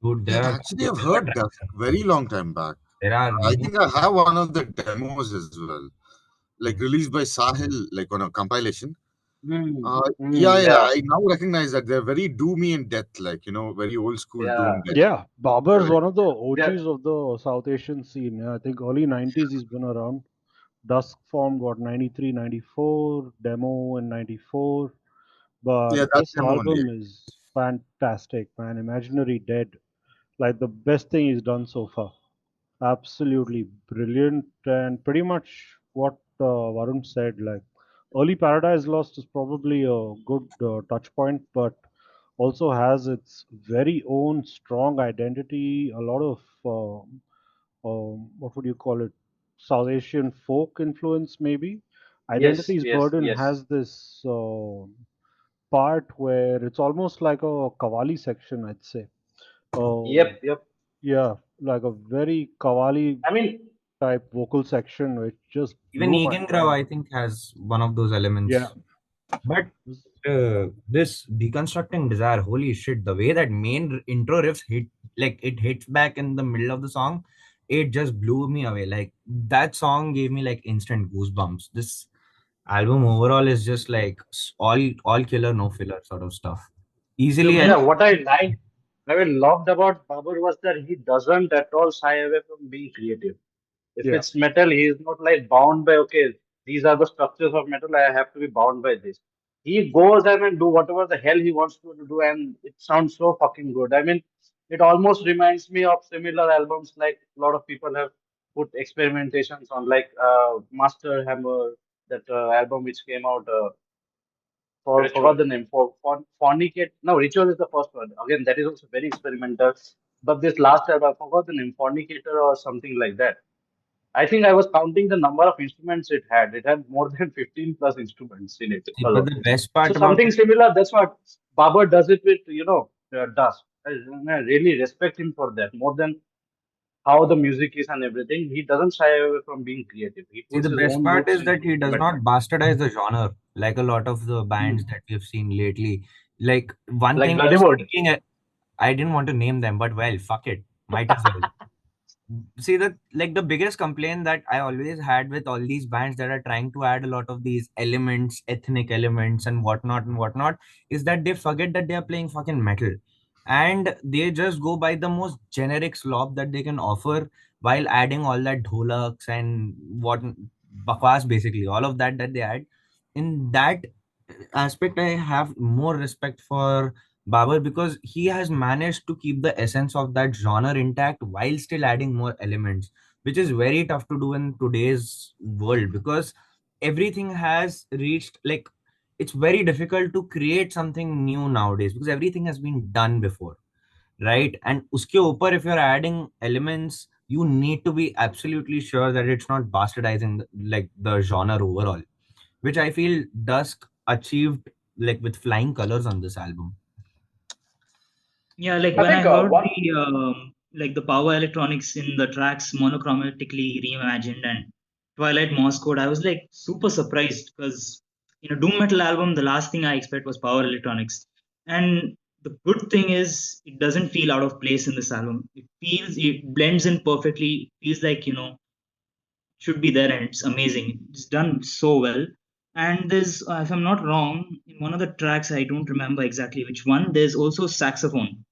Speaker 2: Dude,
Speaker 8: Actually, I've heard that very long time back.
Speaker 2: There are.
Speaker 8: I think I have one of the demos as well. like released by Sahil, like on a compilation.
Speaker 7: Yeah.
Speaker 8: I now recognize that they're very doomy in death, like very old school doom death.
Speaker 1: Yeah, Babar's
Speaker 7: Correct.
Speaker 1: one of the
Speaker 7: Yeah.
Speaker 1: OGs of the South Asian scene. Yeah, I think early 90s he's been around. Dusk formed what 93, 94, demo in 94. But
Speaker 8: Yeah, that's
Speaker 1: this
Speaker 8: them only.
Speaker 1: album is fantastic, man. Imaginary Dead, like the best thing he's done so far. Absolutely brilliant, and pretty much what Varun said. Like early Paradise Lost is probably a good touch point, but also has its very own strong identity. A lot of what would you call it? South Asian folk influence, maybe. Identity's Burden
Speaker 7: Yes.
Speaker 1: has this part where it's almost like a Kawali section, I'd say.
Speaker 7: Yep.
Speaker 1: Yeah, like a very Kawali
Speaker 7: I mean,
Speaker 1: type vocal section, which just
Speaker 2: Even
Speaker 1: blew my
Speaker 2: Egan Grau,
Speaker 1: mind.
Speaker 2: I think, has one of those elements.
Speaker 1: Yeah.
Speaker 2: But this deconstructing desire, holy shit, the way that main intro riffs hit, like it hits back in the middle of the song, it just blew me away. Like that song gave me like instant goosebumps. This album overall is just like all killer, no filler sort of stuff. Easily, I
Speaker 7: yeah,
Speaker 2: think.
Speaker 7: what I loved about Babur was that he doesn't at all shy away from being creative. If
Speaker 1: Yeah.
Speaker 7: it's metal, he is not like bound by, okay, these are the structures of metal, I have to be bound by this. He goes ahead and do whatever the hell he wants to do, and it sounds so fucking good. I mean, it almost reminds me of similar albums like a lot of people have put experimentations on, like Master Hammer, that album which came out. Forgot the name. Fornicate. No, Ritual is the first one. Again, that is also very experimental. But this last album, I forgot the name. Fornicator or something like that. I think I was counting the number of instruments it had. It had more than 15 plus instruments in it
Speaker 2: See, but
Speaker 7: alone.
Speaker 2: the best
Speaker 7: So
Speaker 2: part about
Speaker 7: something similar. That's what Babar does it with, Dusk. I really respect him for that. More than how the music is and everything, he doesn't shy away from being creative. He
Speaker 2: See,
Speaker 7: puts
Speaker 2: the
Speaker 7: his
Speaker 2: best
Speaker 7: own
Speaker 2: part
Speaker 7: roots
Speaker 2: is
Speaker 7: into
Speaker 2: that he does
Speaker 7: metal.
Speaker 2: not bastardize the genre like a lot of the bands that we've seen lately. Like one
Speaker 7: Like
Speaker 2: thing I
Speaker 7: Bloody
Speaker 2: was
Speaker 7: Wood.
Speaker 2: thinking, I didn't want to name them, but well, fuck it, might as well. See, the biggest complaint that I always had with all these bands that are trying to add a lot of these elements, ethnic elements and whatnot, is that they forget that they are playing fucking metal, and they just go by the most generic slop that they can offer while adding all that dholaks and what bakwas, basically all of that they add. In that aspect, I have more respect for Babar because he has managed to keep the essence of that genre intact while still adding more elements, which is very tough to do in today's world because everything has reached like it's very difficult to create something new nowadays because everything has been done before, right? And uske upar, if you're adding elements, you need to be absolutely sure that it's not bastardizing the genre overall, which I feel Dusk achieved like with flying colors on this album.
Speaker 6: Yeah, like
Speaker 3: I
Speaker 6: when I
Speaker 3: think
Speaker 6: heard
Speaker 3: one.
Speaker 6: the power electronics in the tracks monochromatically reimagined and Twilight Morse code, I was like super surprised because in a doom metal album, the last thing I expect was power electronics. And the good thing is, it doesn't feel out of place in this album. It blends in perfectly. It feels like should be there, and it's amazing. It's done so well. And there's, if I'm not wrong, in one of the tracks, I don't remember exactly which one. There's also saxophone,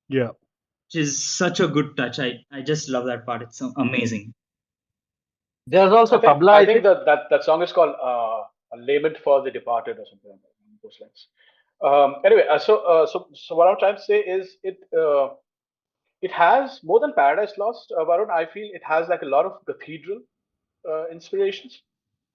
Speaker 1: Yeah.
Speaker 6: which is such a good touch. I just love that part. It's amazing.
Speaker 7: There's also tabla,
Speaker 3: I
Speaker 7: I
Speaker 3: think
Speaker 7: think.
Speaker 3: that song is called "A Lament for the Departed" or something like that, along those lines. Anyway, so what I'm trying to say is it has more than Paradise Lost, Varun. I feel it has like a lot of cathedral inspirations.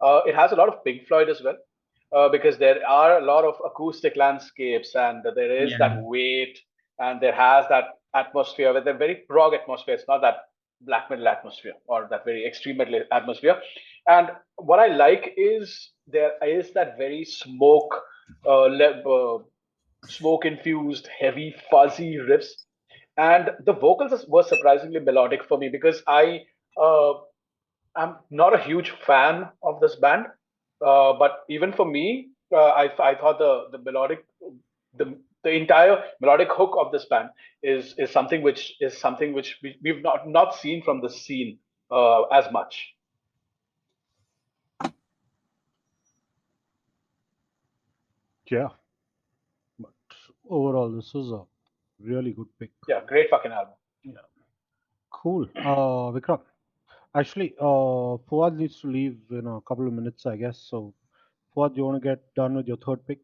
Speaker 3: It has a lot of Pink Floyd as well, because there are a lot of acoustic landscapes and there is
Speaker 6: Yeah.
Speaker 3: that weight and there has that atmosphere with a very prog atmosphere. It's not that black metal atmosphere or that very extreme metal atmosphere. And what I like is there is that very smoke infused, heavy, fuzzy riffs, and the vocals were surprisingly melodic for me because uh, I'm not a huge fan of this band, but even for me, I thought the melodic the entire melodic hook of this band is something which we've not seen from the scene as much.
Speaker 1: Yeah. But overall, this was a really good pick.
Speaker 3: Yeah, great fucking album.
Speaker 1: Cool. Vikram. Actually, Fuad needs to leave in a couple of minutes, I guess. So, Fuad, do you want to get done with your third pick?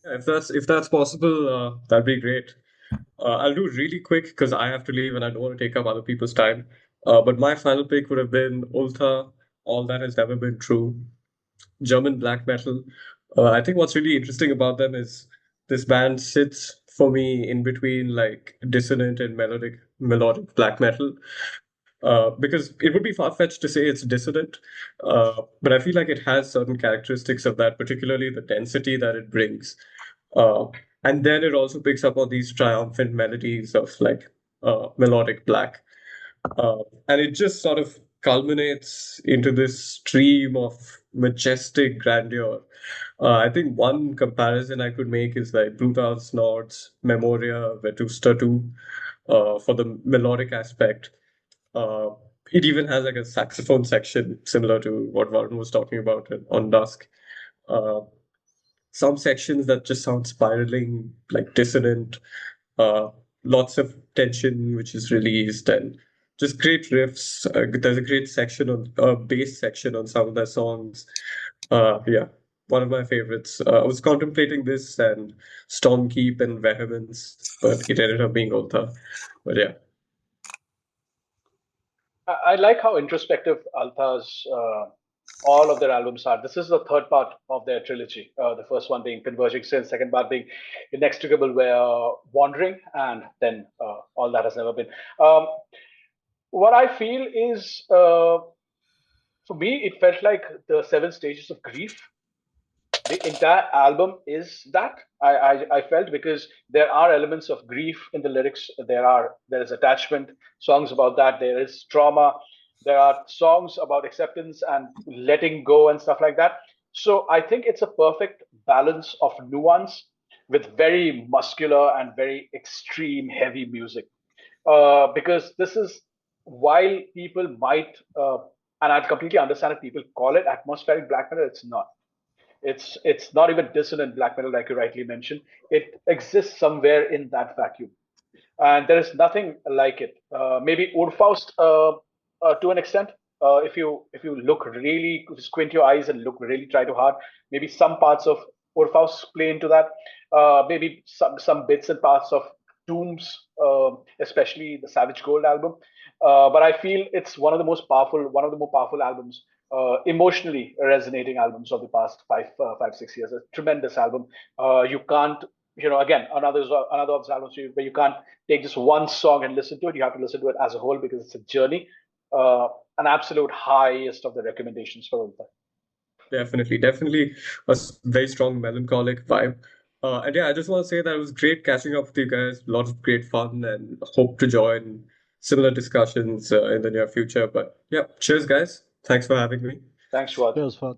Speaker 4: If that's possible, that'd be great. I'll do it really quick because I have to leave and I don't want to take up other people's time. But my final pick would have been Ultha, All That Has Never Been True, German black metal. I think what's really interesting about them is this band sits for me in between like dissonant and melodic black metal. Because it would be far-fetched to say it's dissonant, but I feel like it has certain characteristics of that, particularly the density that it brings. Uh, and then it also picks up on these triumphant melodies of like melodic black. And it just sort of culminates into this stream of majestic grandeur. I think one comparison I could make is like Brutal Snord's Memoria Vetusta 2 for the melodic aspect. Uh, it even has like a saxophone section similar to what Varun was talking about on Dusk. Uh, some sections that just sound spiraling, like dissonant, lots of tension which is released, and just great riffs. There's a great section on bass section on some of their songs. Yeah, one of my favorites. I was contemplating this and Stormkeep and Vehemence, but it ended up being Ultha. But yeah.
Speaker 3: I like how introspective Altha's all of their albums are. This is the third part of their trilogy. The first one being Converging Sin, second part being Inextricable Wandering, and then All That Has Never Been. What I feel is, for me, it felt like the 7 stages of grief. The entire album is that I felt, because there are elements of grief in the lyrics. There is attachment songs about that. There is trauma. There are songs about acceptance and letting go and stuff like that. So I think it's a perfect balance of nuance with very muscular and very extreme heavy music. Because this is, while people might, and I completely understand if people call it atmospheric black metal, it's not. It's not even dissonant black metal, like you rightly mentioned. It exists somewhere in that vacuum, and there is nothing like it. Maybe Urfaust, to an extent. If you look really, squint your eyes and look really, try too hard, maybe some parts of Urfaust play into that. Maybe some bits and parts of Tombs, especially the Savage Gold album. But I feel it's one of the more powerful albums, emotionally resonating albums of the past 5-6 years. A tremendous album. You can't, again, another of the albums where you can't take just one song and listen to it. You have to listen to it as a whole because it's a journey. An absolute highest of the recommendations for Ultha.
Speaker 4: Definitely a very strong melancholic vibe. And yeah, I just want to say that it was great catching up with you guys. A lot of great fun, and hope to join similar discussions in the near future. But yeah, cheers, guys. Thanks for having me.
Speaker 3: Thanks, Fuad.
Speaker 1: Cheers, Fuad.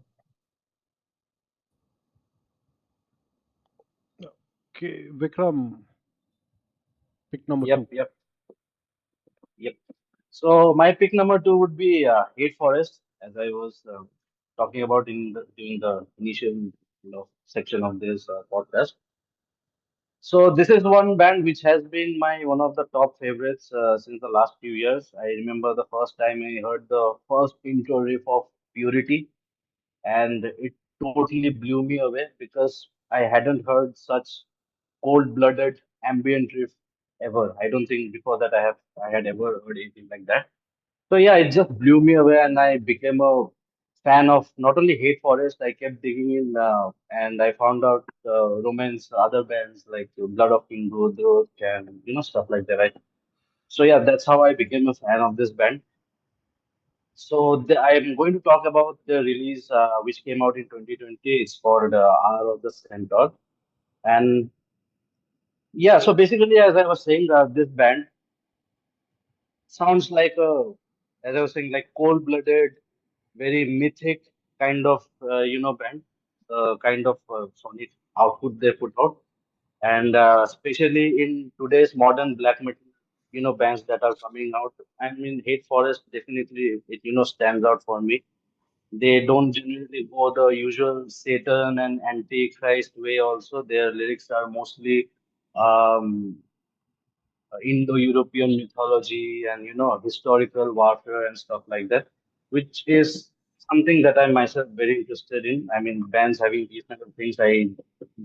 Speaker 1: Okay, Vikram, pick number 2.
Speaker 7: Yep. So my pick number 2 would be Hate Forest, as I was talking about during the initial section of this podcast. So this is one band which has been one of the top favorites since the last few years. I remember the first time I heard the first intro riff of Purity, and it totally blew me away because I hadn't heard such cold-blooded ambient riff ever. I don't think before that I had ever heard anything like that. So yeah, it just blew me away, and I became a fan of not only Hate Forest. I kept digging in, and I found out romance other bands like Blood of King Godrok and stuff like that. Right? So yeah, that's how I became a fan of this band. So I'm going to talk about the release which came out in 2020. It's called Aara of the Centaur, and yeah. So basically, as I was saying, this band sounds like as I was saying, like cold-blooded, very mythic kind of band, kind of sonic output they put out, and especially in today's modern black metal bands that are coming out. I mean, Hate Forest definitely it stands out for me. They don't generally go the usual Satan and Antichrist way. Also, their lyrics are mostly um, Indo-European mythology and historical warfare and stuff like that, which is something that I myself very interested in. I mean, bands having these kind of things, I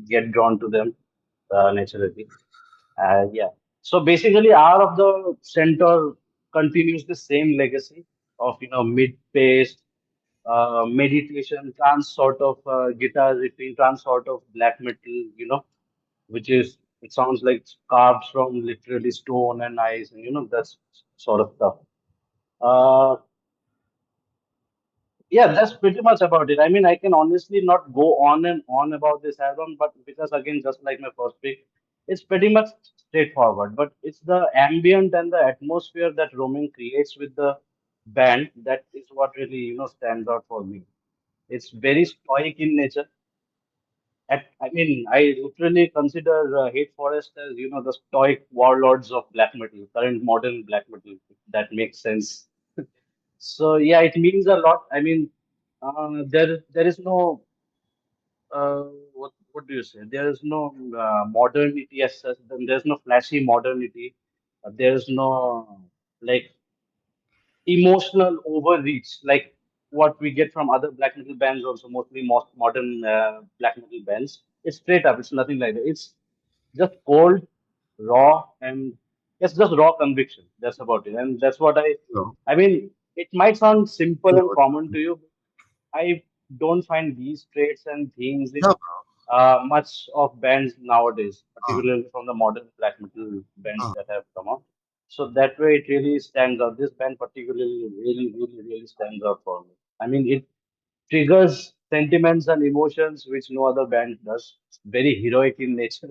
Speaker 7: get drawn to them naturally. Yeah. So basically, Hour of the Centaur continues the same legacy of mid-paced meditation, trance sort of guitar riffing, trance sort of black metal, which is it sounds like it's carved from literally stone and ice, and that's sort of stuff. Uh, yeah, that's pretty much about it. I mean, I can honestly not go on and on about this album, but because again, just like my first pick, it's pretty much straightforward. But it's the ambient and the atmosphere that Roman creates with the band that is what really stands out for me. It's very stoic in nature. I mean, I literally consider Hate Forest as the stoic warlords of black metal, current modern black metal. If that makes sense. So yeah, it means a lot. I mean, there is no what do you say? There is no modernity as such. Then there's no flashy modernity. There's no like emotional overreach like what we get from other black metal bands. Also, mostly most modern black metal bands. It's straight up. It's nothing like that. It's just cold, raw, and it's just raw conviction. That's about it. And that's what
Speaker 8: So,
Speaker 7: I mean, it might sound simple and
Speaker 8: yeah,
Speaker 7: common to you, I don't find these traits and themes in
Speaker 8: yeah,
Speaker 7: much of bands nowadays,
Speaker 8: uh,
Speaker 7: particularly from the modern black metal bands
Speaker 8: uh,
Speaker 7: that have come out. So that way, it really stands out. This band particularly, really, really, really stands out for me. I mean, it triggers sentiments and emotions which no other band does. It's very heroic in nature,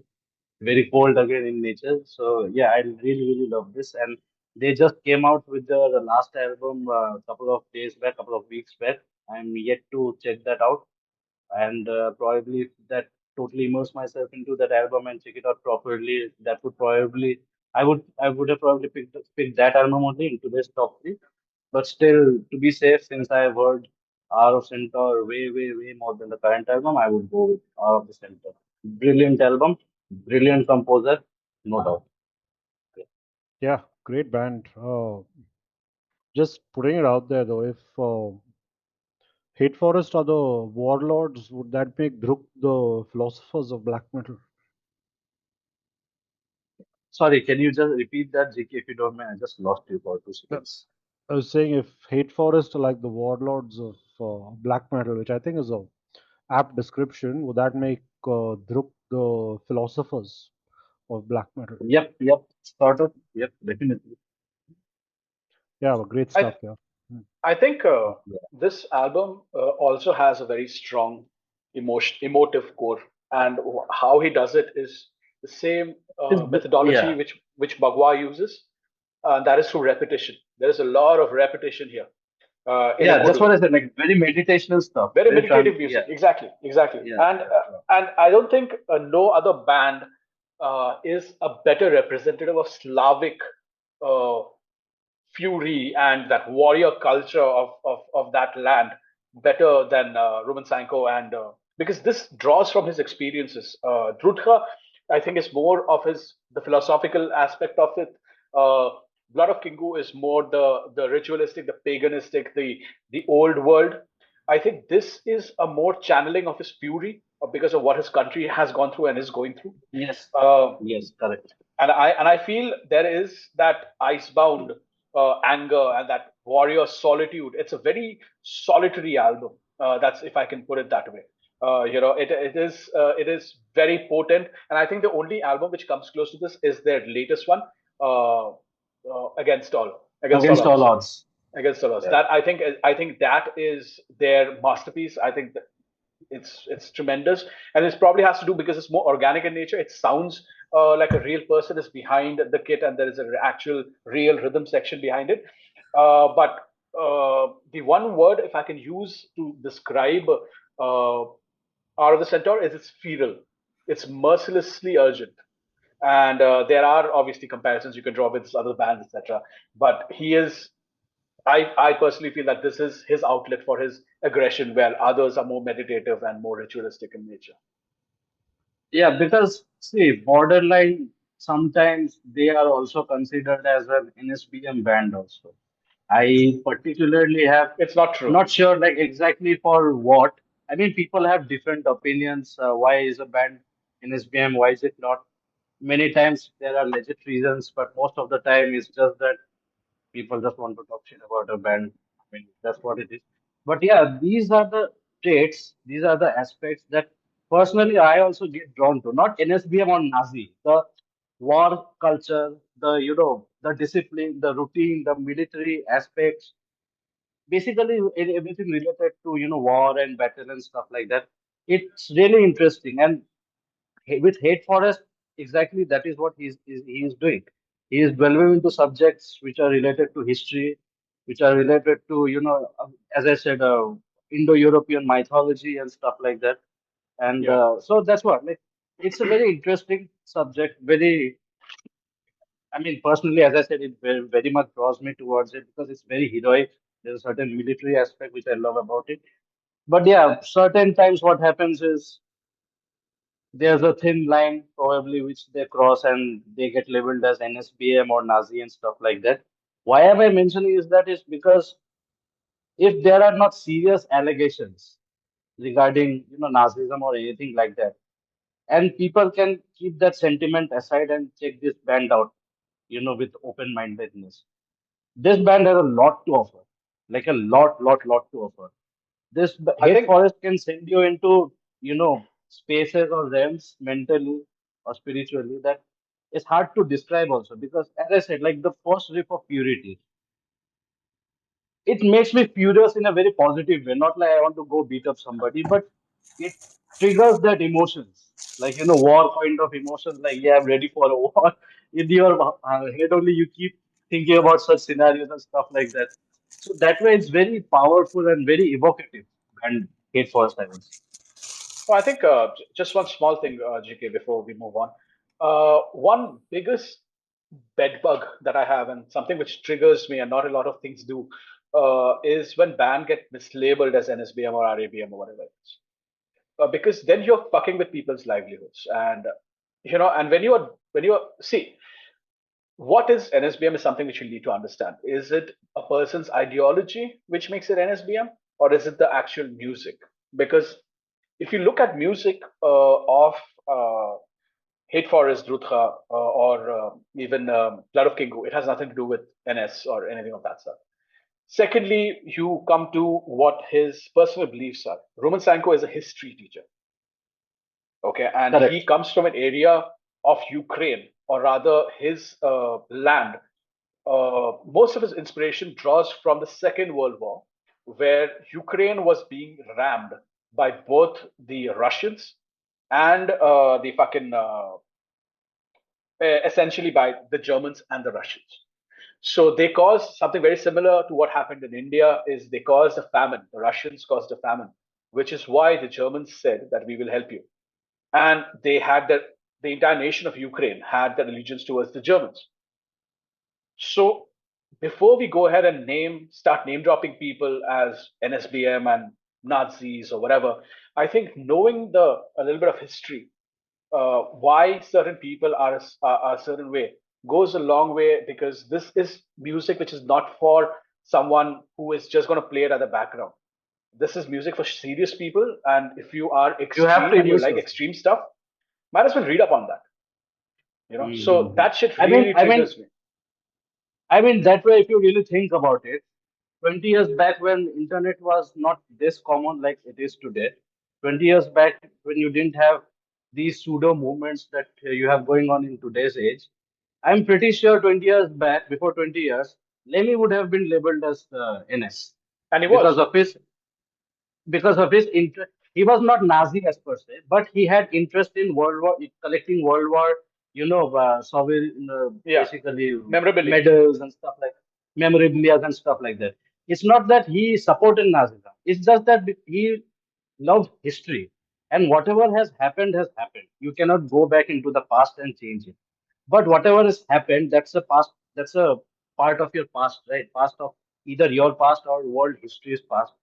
Speaker 7: very cold again in nature. So yeah, I really, really love this. And they just came out with the last album a couple of days back, couple of weeks back. I'm yet to check that out, and probably if that totally immerse myself into that album and check it out properly, that would probably I would have probably picked that album only into this top three. But still, to be safe, since I have heard Hour of Centaur way, way, way more than the current album, I would go with Hour of the Centaur. Brilliant album, brilliant composer, no doubt.
Speaker 1: Yeah, great band. Just putting it out there though, if Hate Forest are the warlords, would that make Druk the philosophers of black metal?
Speaker 7: Sorry, can you just repeat that, JK, if you don't mind? I just lost you for 2 seconds.
Speaker 1: I was saying if Hate Forest are like the warlords of black metal, which I think is a apt description, would that make Druk the philosophers of black metal?
Speaker 7: Yep, sort of. Yep, definitely.
Speaker 1: Yeah, well, great
Speaker 3: I
Speaker 1: stuff. Yeah. Hmm.
Speaker 3: I think
Speaker 7: Yeah.
Speaker 3: this album also has a very strong emotive core, and how he does it is the same methodology
Speaker 7: Yeah.
Speaker 3: which Bagua uses, and that is through repetition. There is a lot of repetition here in a
Speaker 7: Yeah,
Speaker 3: good
Speaker 7: that's what
Speaker 3: way.
Speaker 7: I said. Like very meditational stuff.
Speaker 3: Very
Speaker 7: Very
Speaker 3: meditative
Speaker 7: yeah,
Speaker 3: music, exactly.
Speaker 7: yeah,
Speaker 3: And I don't think no other band is a better representative of Slavic uh, fury and that warrior culture of that land better than Roman Sanko, and because this draws from his experiences. Drutha, I think, is more of the philosophical aspect of it. Uh, Blood of Kingu is more the ritualistic, the paganistic, the old world. I think this is a more channeling of his fury because of what his country has gone through and is going through.
Speaker 7: yes,
Speaker 3: Uh,
Speaker 7: yes, correct.
Speaker 3: and I feel there is that icebound anger and that warrior solitude. It's a very solitary album. That's if I can put it that way. It is very potent, and I think the only album which comes close to this is their latest one, against all
Speaker 7: Against all
Speaker 3: odds.
Speaker 7: odds.
Speaker 3: Against all odds.
Speaker 7: Yeah.
Speaker 3: That I think that is their masterpiece. I think that it's tremendous, and it probably has to do because it's more organic in nature. It sounds like a real person is behind the kit, and there is an actual real rhythm section behind it. But the one word, if I can use to describe Out of the Centaur, is it's feral. It's mercilessly urgent, and there are obviously comparisons you can draw with other bands, etc. But he is I personally feel that this is his outlet for his aggression, where others are more meditative and more ritualistic in nature.
Speaker 7: Yeah, because see, borderline sometimes they are also considered as an NSBM band also. I particularly have
Speaker 3: It's not true.
Speaker 7: not sure like exactly for what. I mean, people have different opinions. Why is a band NSBM? Why is it not? Many times there are legit reasons, but most of the time it's just that people just want to talk shit about a band. I mean, that's what it is. But yeah, these are the traits, these are the aspects that personally I also get drawn to. Not NSBM or Nazi, the war culture, the discipline, the routine, the military aspects, basically everything related to war and battle and stuff like that. It's really interesting, and with Hate Forest, exactly that is what he is doing. He is delving into subjects which are related to history, which are related to, as I said, Indo-European mythology and stuff like that. And
Speaker 3: Yeah.
Speaker 7: so that's what, like, it's a very interesting subject. Very, I mean, personally, as I said, it very much draws me towards it because it's very heroic. There's a certain military aspect which I love about it. But yeah, certain times what happens is there's a thin line probably which they cross and they get labeled as NSBM or Nazi and stuff like that. Why am I mentioning is that is because if there are not serious allegations regarding Nazism or anything like that, and people can keep that sentiment aside and check this band out, with open-mindedness. This band has a lot to offer, like a lot to offer. This
Speaker 3: I
Speaker 7: hate
Speaker 3: think
Speaker 7: forest can send you into spaces or realms mentally or spiritually that is hard to describe also, because as I said, like the first riff of purity, it makes me furious in a very positive way, not like I want to go beat up somebody, but it triggers that emotions, like war kind of emotions, like yeah, I'm ready for a war. In your head only you keep thinking about such scenarios and stuff like that. So that way it's very powerful and very evocative. And hate forest, I would say.
Speaker 3: Well, I think just one small thing, GK, before we move on. One biggest bed bug that I have, and something which triggers me, and not a lot of things do, is when band get mislabeled as NSBM or RABM or whatever it is. Because then you're fucking with people's livelihoods, and and when you are see what is NSBM is something which you need to understand. Is it a person's ideology which makes it NSBM, or is it the actual music? Because if you look at music of Hate Forest, Drutha, or even Blood of Kingu, it has nothing to do with NS or anything of that sort. Secondly, you come to what his personal beliefs are. Roman Sanko is a history teacher. Okay, and
Speaker 7: Correct.
Speaker 3: he comes from an area of Ukraine, or rather his land. Most of his inspiration draws from the Second World War, where Ukraine was being rammed by both the Russians and the fucking essentially by the Germans and the Russians. So they caused something very similar to what happened in India. Is they caused a famine. The Russians caused a famine, which is why the Germans said that we will help you, and they had the entire nation of Ukraine had their allegiance towards the Germans. So before we go ahead and start name dropping people as NSBM and Nazis or whatever, I think knowing a little bit of history, why certain people are a certain way, goes a long way, because this is music which is not for someone who is just going to play it at the background. This is music for serious people, and if you are
Speaker 7: You have
Speaker 3: extreme
Speaker 7: to
Speaker 3: and you
Speaker 7: immerse
Speaker 3: like
Speaker 7: yourself.
Speaker 3: extreme stuff, might as well read up on that. So
Speaker 7: Mhm.
Speaker 3: that shit
Speaker 7: I mean,
Speaker 3: really
Speaker 7: I mean,
Speaker 3: triggers me.
Speaker 7: I mean that way. If you really think about it, 20 years back when internet was not this common like it is today, 20 years back when you didn't have these pseudo movements that you have going on in today's age, I'm pretty sure 20 years back, before 20 years, Lemmy would have been labeled as NS
Speaker 3: And he
Speaker 7: because
Speaker 3: was.
Speaker 7: of his interest. He was not Nazi as per se, but he had interest in World War, collecting World War, sovereign,
Speaker 3: Yeah,
Speaker 7: basically
Speaker 3: memorabilia.
Speaker 7: medals and stuff like memorabilia and stuff like that. It's not that he supported Nazism. It's just that he loved history, and whatever has happened. You cannot go back into the past and change it. But whatever has happened, that's a past. That's a part of your past, right? Past of either your past or world history's past.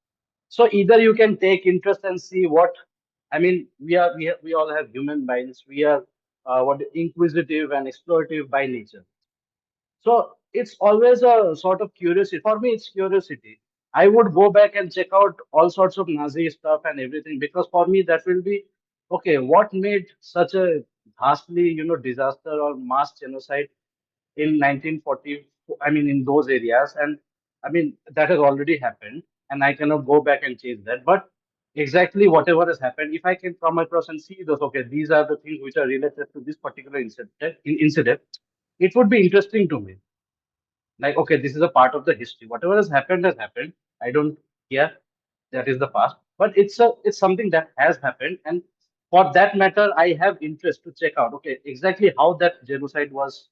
Speaker 7: So either you can take interest and see what, I mean, we all have human minds. We are what inquisitive and explorative by nature. So it's always a sort of curiosity. For me, it's curiosity. I would go back and check out all sorts of Nazi stuff and everything because for me that will be okay. What made such a ghastly, disaster or mass genocide in 1940? I mean, in those areas, and I mean that has already happened, and I cannot go back and change that. But exactly whatever has happened, if I can come across and see those, okay, these are the things which are related to this particular incident, it would be interesting to me. Like, okay, this is a part of the history. Whatever has happened. I don't care. That is the past. But it's something that has happened. And for that matter, I have interest to check out, okay, exactly how that genocide was,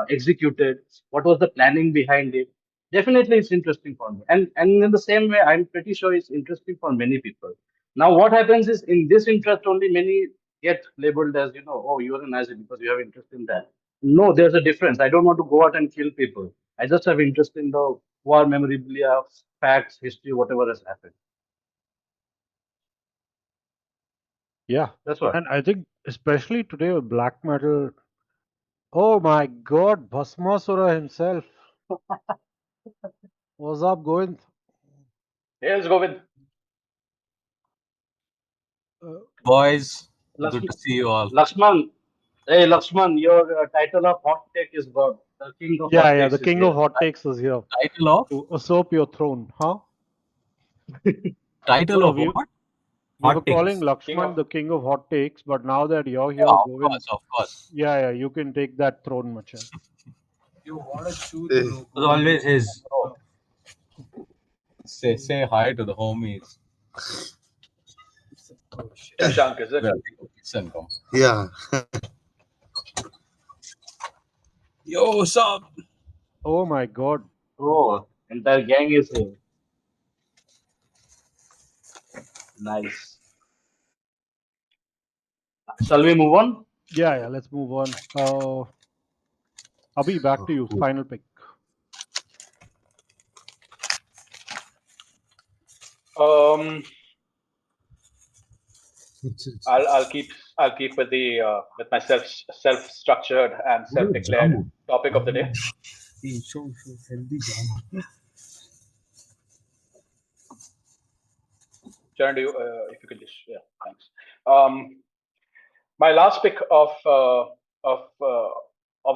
Speaker 7: executed. What was the planning behind it? Definitely it's interesting for me. And in the same way, I'm pretty sure it's interesting for many people. Now, what happens is in this interest only many get labeled as, oh, you're a Nazi because you have interest in that. No, there's a difference. I don't want to go out and kill people. I just have interest in the war memorabilia, facts, history, whatever has happened.
Speaker 1: Yeah,
Speaker 7: That's what.
Speaker 1: and I think especially today with black metal. Oh my God, Bhasmasura himself. What's up, Govind?
Speaker 3: Here's Govind.
Speaker 9: Boys, good
Speaker 7: Lakshman,
Speaker 9: to see you all.
Speaker 7: Lakshman, hey Lakshman, your title of hot take is God. The king of hot
Speaker 1: Yeah,
Speaker 7: takes
Speaker 1: the
Speaker 7: is
Speaker 1: king
Speaker 7: here.
Speaker 1: of hot takes is here
Speaker 9: Title of?
Speaker 1: to usurp your throne, huh?
Speaker 9: Title
Speaker 1: No,
Speaker 9: of what?
Speaker 1: we were
Speaker 2: Hot
Speaker 1: calling
Speaker 2: takes.
Speaker 1: Lakshman the king of hot takes, but now that you're here,
Speaker 9: Of
Speaker 1: Govind,
Speaker 9: course, of course.
Speaker 1: yeah, you can take that throne, Macha.
Speaker 2: It was always his.
Speaker 9: Say hi to the homies.
Speaker 3: Shashank, is it?
Speaker 9: Well, listen, come.
Speaker 8: Yeah.
Speaker 9: Yo, what's up?
Speaker 1: Oh my God.
Speaker 7: Oh, entire gang is here. Nice. Shall we move on?
Speaker 1: Yeah, let's move on. Abhi, back to you. Final pick.
Speaker 3: I'll keep with the with my self structured and self declared topic of the day. Sharon, do you if you could just thanks. My last pick of the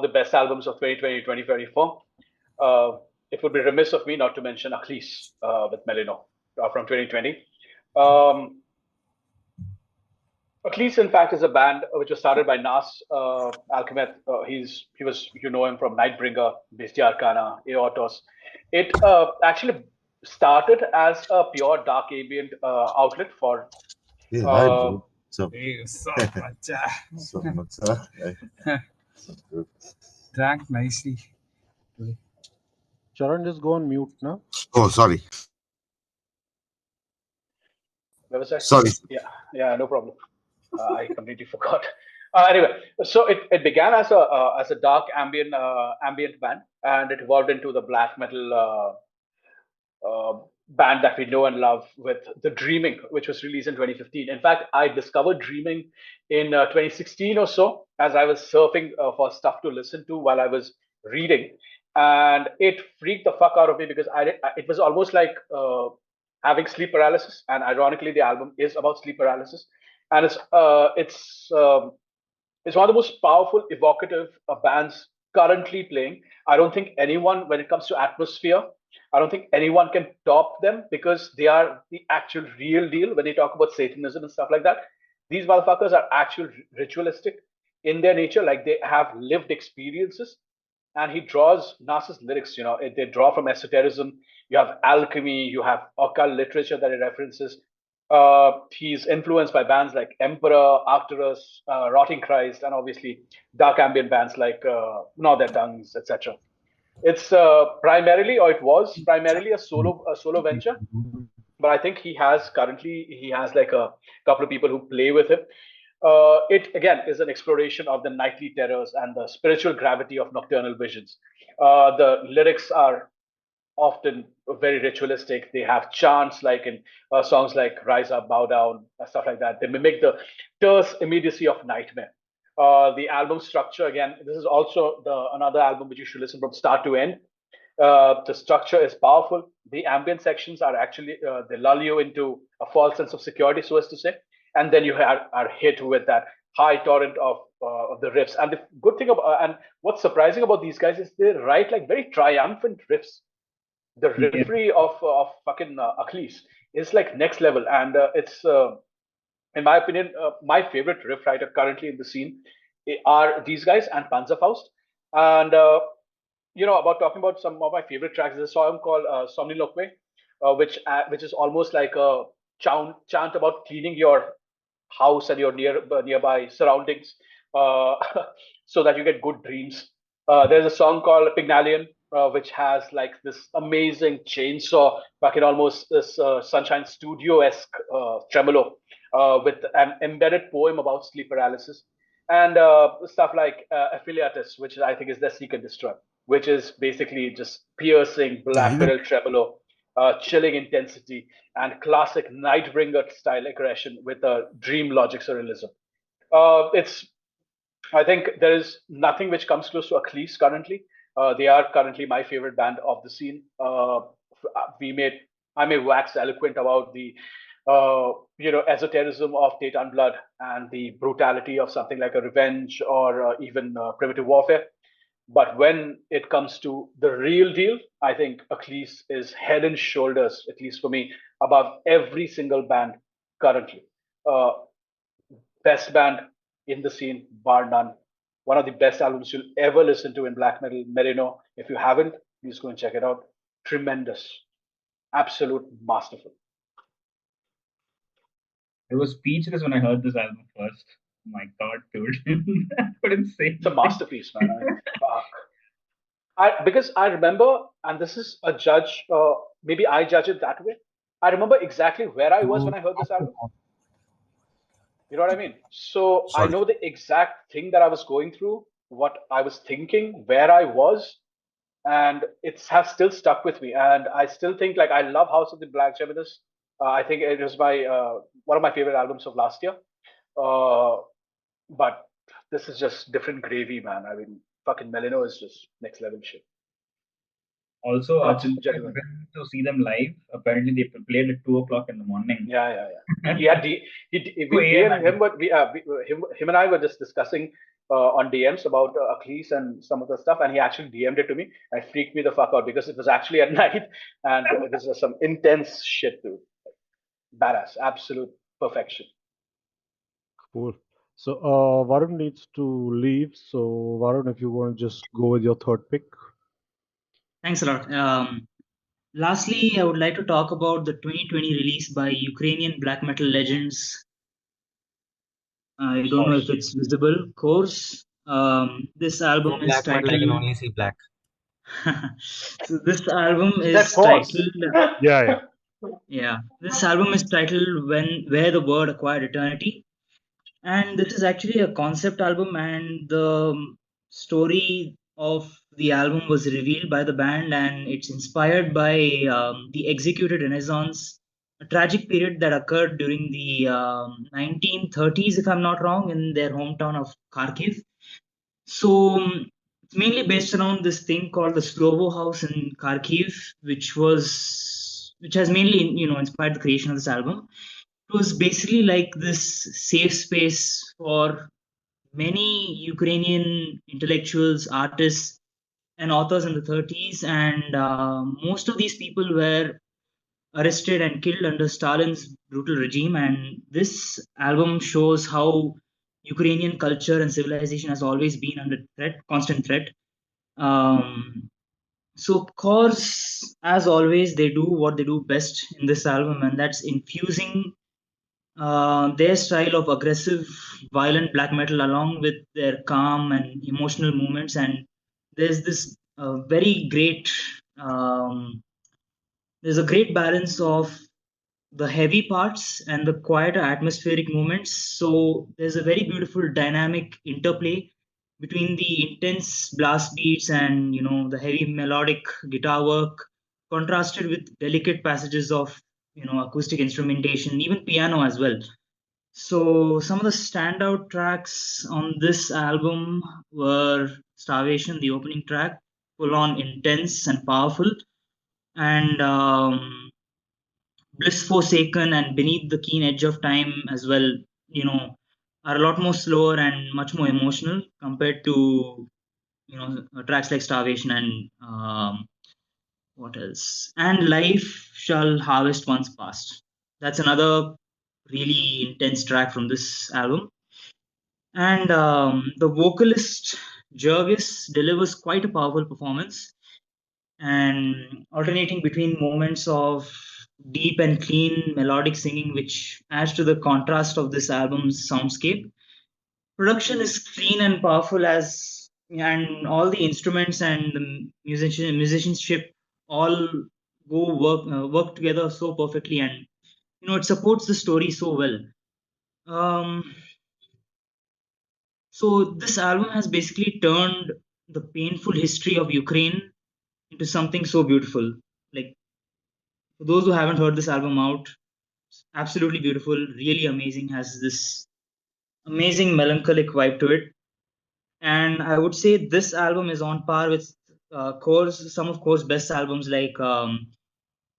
Speaker 3: best albums of 2020-2024. It would be remiss of me not to mention Achilles with Melino from 2020. Achilles, in fact, is a band which was started by Nas Alchemeth. He was him from Nightbringer, Bestia Arcana, Aortos. It actually started as a pure dark ambient outlet for.
Speaker 8: Hey, hi, bro. What's up?
Speaker 9: Hey, what's up, macha?
Speaker 8: So much, huh?
Speaker 9: Drank nicely.
Speaker 1: Charan, just go on mute now.
Speaker 8: Oh, sorry.
Speaker 3: Where was I?
Speaker 8: Sorry.
Speaker 3: Yeah, no problem. I completely forgot. Anyway, so it began as a dark ambient band, and it evolved into the black metal band that we know and love with the Dreaming, which was released in 2015. In fact, I discovered Dreaming in 2016 or so as I was surfing for stuff to listen to while I was reading, and it freaked the fuck out of me because it was almost like having sleep paralysis, and ironically, the album is about sleep paralysis, and it's one of the most powerful, evocative bands currently playing. I don't think anyone, when it comes to atmosphere, I don't think anyone can top them because they are the actual real deal when they talk about Satanism and stuff like that. These motherfuckers are actual ritualistic in their nature, like they have lived experiences. And he draws Nas's lyrics, they draw from esotericism. You have alchemy, you have occult literature that he references. He's influenced by bands like Emperor, Arcturus, Rotting Christ, and obviously dark ambient bands like Gnaw Their Tongues, etc. It's primarily, or it was primarily, a solo venture, but I think he has like a couple of people who play with him. It again is an exploration of the nightly terrors and the spiritual gravity of nocturnal visions. The lyrics are often very ritualistic. They have chants like in songs like Rise Up, Bow Down, stuff like that. They mimic the terse immediacy of Nightmare. The album structure, again, this is also another album which you should listen from start to end. The structure is powerful. The ambient sections are actually, they lull you into a false sense of security, so as to say. And then you are hit with that high torrent of the riffs. And the good thing about, and what's surprising about these guys is they write like very triumphant riffs. The riffry of fucking Achilles is like next level. And it's, in my opinion, my favorite riff writer currently in the scene are these guys and Panzerfaust. And, about talking about some of my favorite tracks, there's a song called Somniloque, which is almost like a chant about cleaning your house and your nearby surroundings, so that you get good dreams. There's a song called Pignalion, which has like this amazing chainsaw, fucking almost this Sunshine Studio-esque tremolo, with an embedded poem about sleep paralysis, and stuff like Affiliatus, which I think is their Seek and Destroy, which is basically just piercing black metal tremolo, chilling intensity, and classic Nightbringer style aggression with a dream logic surrealism. I think there is nothing which comes close to Achilles currently. They are currently my favorite band of the scene. I may wax eloquent about the esotericism of Titan Blood and the brutality of something like a Revenge or even Primitive Warfare. But when it comes to the real deal, I think Achilles is head and shoulders, at least for me, above every single band currently. Best band in the scene, bar none. One of the best albums you'll ever listen to in black metal, Merino. If you haven't, please go and check it out. Tremendous. Absolute masterful.
Speaker 5: I was speechless when I heard this album first. Oh my God, dude. I couldn't say.
Speaker 3: It's a masterpiece, man. Because I remember, and this is a judge, maybe I judge it that way. I remember exactly where I was when I heard this album. You know what I mean? So I know the exact thing that I was going through, what I was thinking, where I was, and it has still stuck with me. And I still think, like, I love House of the Black Geminis. I think it was one of my favorite albums of last year. But this is just different gravy, man. I mean, fucking Melino is just next level shit.
Speaker 5: Also, I've been to see them live. Apparently, they played at 2:00 in the morning.
Speaker 3: Yeah. Him and I were just discussing on DMs about Achilles and some of the stuff, and he actually DM'd it to me. And it freaked me the fuck out because it was actually at night, and it was just some intense shit, dude. Badass, absolute perfection.
Speaker 1: Cool. So Varun needs to leave. So Varun, if you want to just go with your third pick.
Speaker 6: Thanks a lot. Lastly, I would like to talk about the 2020 release by Ukrainian black metal legends. I don't know if it's visible. Khors. This album is
Speaker 2: black
Speaker 6: titled.
Speaker 2: metal, I can only see black.
Speaker 6: So this album is titled.
Speaker 1: Yeah.
Speaker 6: Yeah. This album is titled Where the Word Acquired Eternity. And this is actually a concept album, and the story of the album was revealed by the band, and it's inspired by the Executed Renaissance, a tragic period that occurred during the 1930s, if I'm not wrong, in their hometown of Kharkiv. So it's mainly based around this thing called the Slovo House in Kharkiv, which has mainly inspired the creation of this album. It was basically like this safe space for many Ukrainian intellectuals, artists, and authors in the 30s, and most of these people were arrested and killed under Stalin's brutal regime. And this album shows how Ukrainian culture and civilization has always been under constant threat. So Khors, as always, they do what they do best in this album, and that's infusing their style of aggressive, violent black metal along with their calm and emotional movements. And there's this very great, there's a great balance of the heavy parts and the quieter atmospheric moments. So there's a very beautiful dynamic interplay between the intense blast beats and the heavy melodic guitar work, contrasted with delicate passages of acoustic instrumentation, even piano as well. So some of the standout tracks on this album were Starvation, the opening track, full on intense and powerful, and Bliss Forsaken and Beneath the Keen Edge of Time as well, are a lot more slower and much more emotional compared to tracks like Starvation and what else? And Life Shall Harvest Once Past. That's another really intense track from this album. And the vocalist Jervis delivers quite a powerful performance, and alternating between moments of deep and clean melodic singing, which adds to the contrast of this album's soundscape. Production is clean and powerful, and all the instruments and the musicianship all work together so perfectly, and it supports the story so well. So this album has basically turned the painful history of Ukraine into something so beautiful. Like, for those who haven't heard this album out, it's absolutely beautiful, really amazing, has this amazing melancholic vibe to it. And I would say this album is on par with Khors, some of Khors' best albums like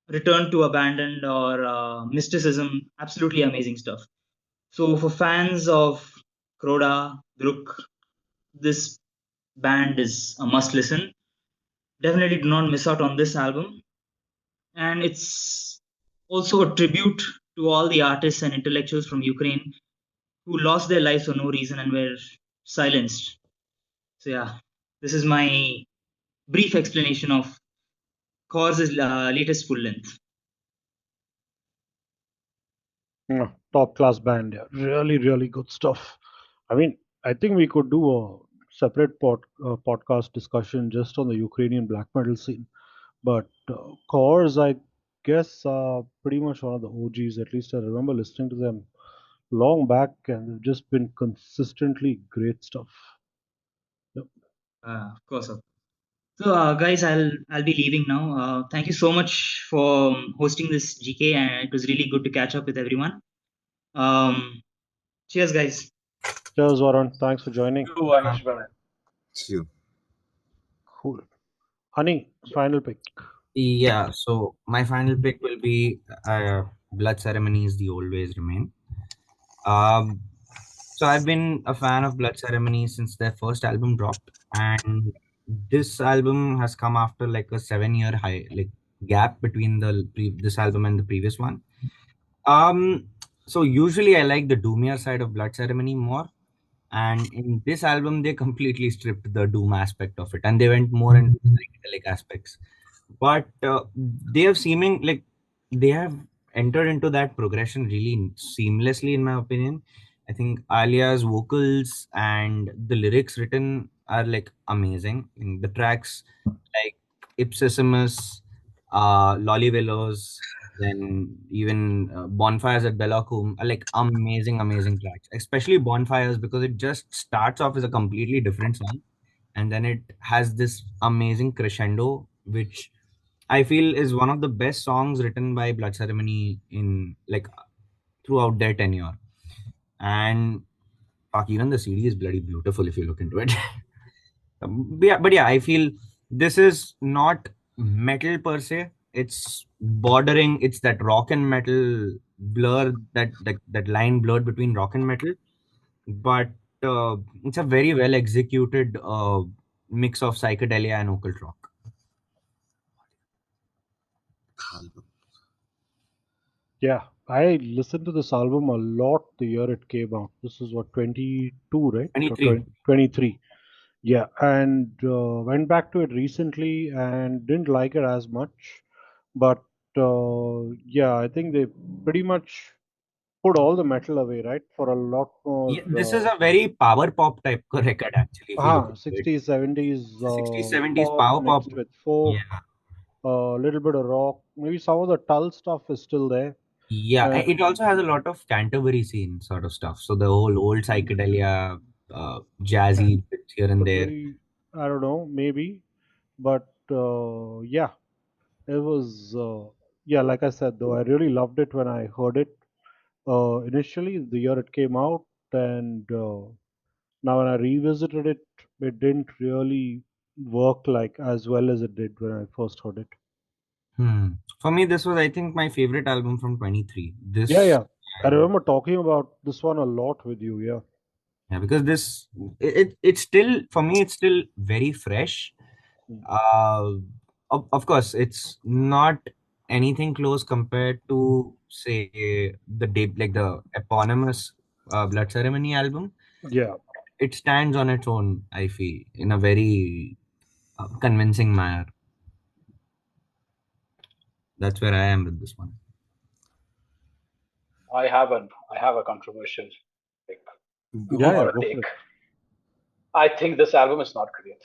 Speaker 6: Return to Abandoned or Mysticism. Absolutely amazing stuff. So for fans of Kroda, Druk, this band is a must listen. Definitely do not miss out on this album. And it's also a tribute to all the artists and intellectuals from Ukraine who lost their lives for no reason and were silenced. So yeah, this is my brief explanation of Khors' latest full length.
Speaker 1: Yeah, top class band. Yeah, really, really good stuff. I mean, I think we could do a separate podcast discussion just on the Ukrainian black metal scene. But Khors, I guess, are pretty much one of the OGs. At least I remember listening to them long back, and they've just been consistently great stuff. Yep.
Speaker 6: Of course. So guys, I'll be leaving now. Thank you so much for hosting this GK, and it was really good to catch up with everyone. Cheers, guys.
Speaker 1: Cheers, Varun. Thanks for joining.
Speaker 8: See you.
Speaker 1: Cool. Honey, final pick.
Speaker 2: Yeah, so my final pick will be Blood Ceremonies, The Always Remain. So I've been a fan of Blood Ceremony since their first album dropped, and this album has come after like a 7-year gap between this album and the previous one. So usually I like the doomier side of Blood Ceremony more, and in this album they completely stripped the doom aspect of it, and they went more into the psychedelic aspects. But they have entered into that progression really seamlessly, in my opinion. I think Alia's vocals and the lyrics written are like amazing. In the tracks like Ipsissimus, Lollivelos, then even Bonfires at Bellacum are like amazing, amazing tracks. Especially Bonfires, because it just starts off as a completely different song, and then it has this amazing crescendo, which I feel is one of the best songs written by Blood Ceremony in like throughout their tenure. And fuck, even the CD is bloody beautiful if you look into it. But yeah, I feel this is not metal per se. It's bordering. It's that rock and metal blur, that line blurred between rock and metal. But it's a very well executed mix of psychedelia and occult rock.
Speaker 1: Yeah, I listened to this album a lot the year it came out. This is what, 22, right?
Speaker 2: 23.
Speaker 1: 23. Yeah, and went back to it recently and didn't like it as much. But yeah, I think they pretty much put all the metal away, right? For a lot more.
Speaker 2: Yeah, this is a very power pop type record, actually. If you look into it.
Speaker 1: 60s, 70s,
Speaker 2: 60s, 70s power pop.
Speaker 1: mixed with folk,
Speaker 2: Yeah.
Speaker 1: a little bit of rock. Maybe some of the Tull stuff is still there.
Speaker 2: Yeah, and it also has a lot of Canterbury scene sort of stuff. So the whole old psychedelia, jazzy bits here and there.
Speaker 1: Maybe, I don't know, maybe. But yeah, It was, yeah, like I said, though, I really loved it when I heard it initially, the year it came out, and now when I revisited it, it didn't really work like as well as it did when I first heard it.
Speaker 2: For me, this was, I think, my favorite album from 23.
Speaker 1: Yeah,
Speaker 2: This,
Speaker 1: yeah. I remember talking about this one a lot with you, yeah.
Speaker 2: yeah, because this, it's still, for me, it's still very fresh.
Speaker 1: Mm.
Speaker 2: Of course, it's not anything close compared to, say, like the eponymous Blood Ceremony album.
Speaker 1: Yeah.
Speaker 2: It stands on its own, I feel, in a very convincing manner. That's where I am with this one.
Speaker 3: I have a controversial take.
Speaker 1: Yeah,
Speaker 3: Or
Speaker 1: yeah,
Speaker 3: a
Speaker 1: go for
Speaker 3: take.
Speaker 1: it.
Speaker 3: I think this album is not great.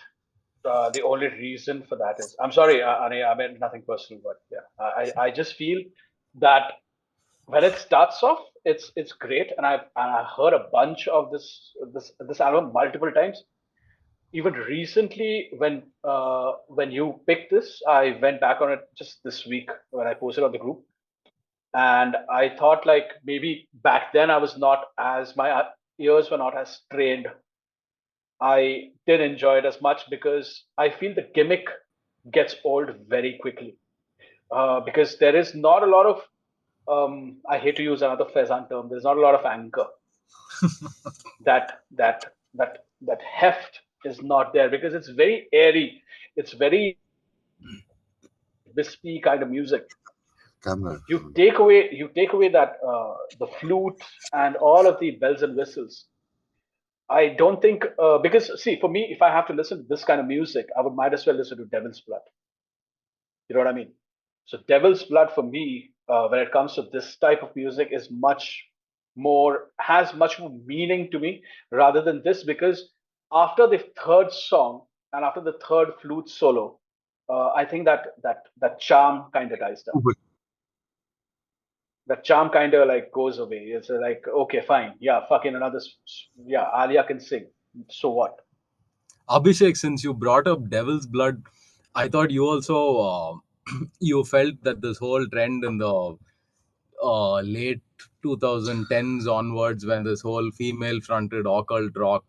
Speaker 3: The only reason for that is, I'm sorry, Ani, I meant nothing personal, but yeah, I just feel that when it starts off, it's great, and I heard a bunch of this album multiple times. Even recently, when you picked this, I went back on it just this week when I posted on the group, and I thought like maybe back then I was not as my ears were not as trained. I didn't enjoy it as much because I feel the gimmick gets old very quickly. Because there is not a lot of I hate to use another Faizan term. There's not a lot of anchor. That heft is not there because it's very airy. It's very wispy kind of music.
Speaker 8: Camera.
Speaker 3: You take away that the flute and all of the bells and whistles. I don't think because see, for me, if I have to listen to this kind of music, I would might as well listen to Devil's Blood. You know what I mean? So Devil's Blood for me, when it comes to this type of music, is has much more meaning to me rather than this because after the third song and after the third flute solo, I think that charm kind of dies down. That charm kind of like goes away. It's like, okay, fine, yeah, fucking yeah, Alia can sing. So what?
Speaker 9: Abhishek, since you brought up Devil's Blood, I thought you also you felt that this whole trend in the late 2010s onwards, when this whole female-fronted occult rock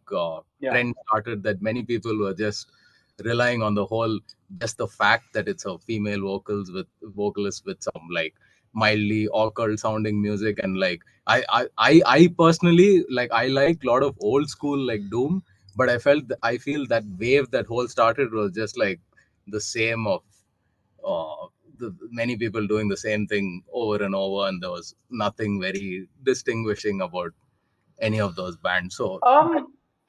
Speaker 3: Yeah.
Speaker 9: trend started, that many people were just relying on just the fact that it's a female vocalist with some like mildly occult sounding music, and like I personally like I like a lot of old school like doom, but I feel that wave that whole started was just like the same of many people doing the same thing over and over, and there was nothing very distinguishing about any of those bands. So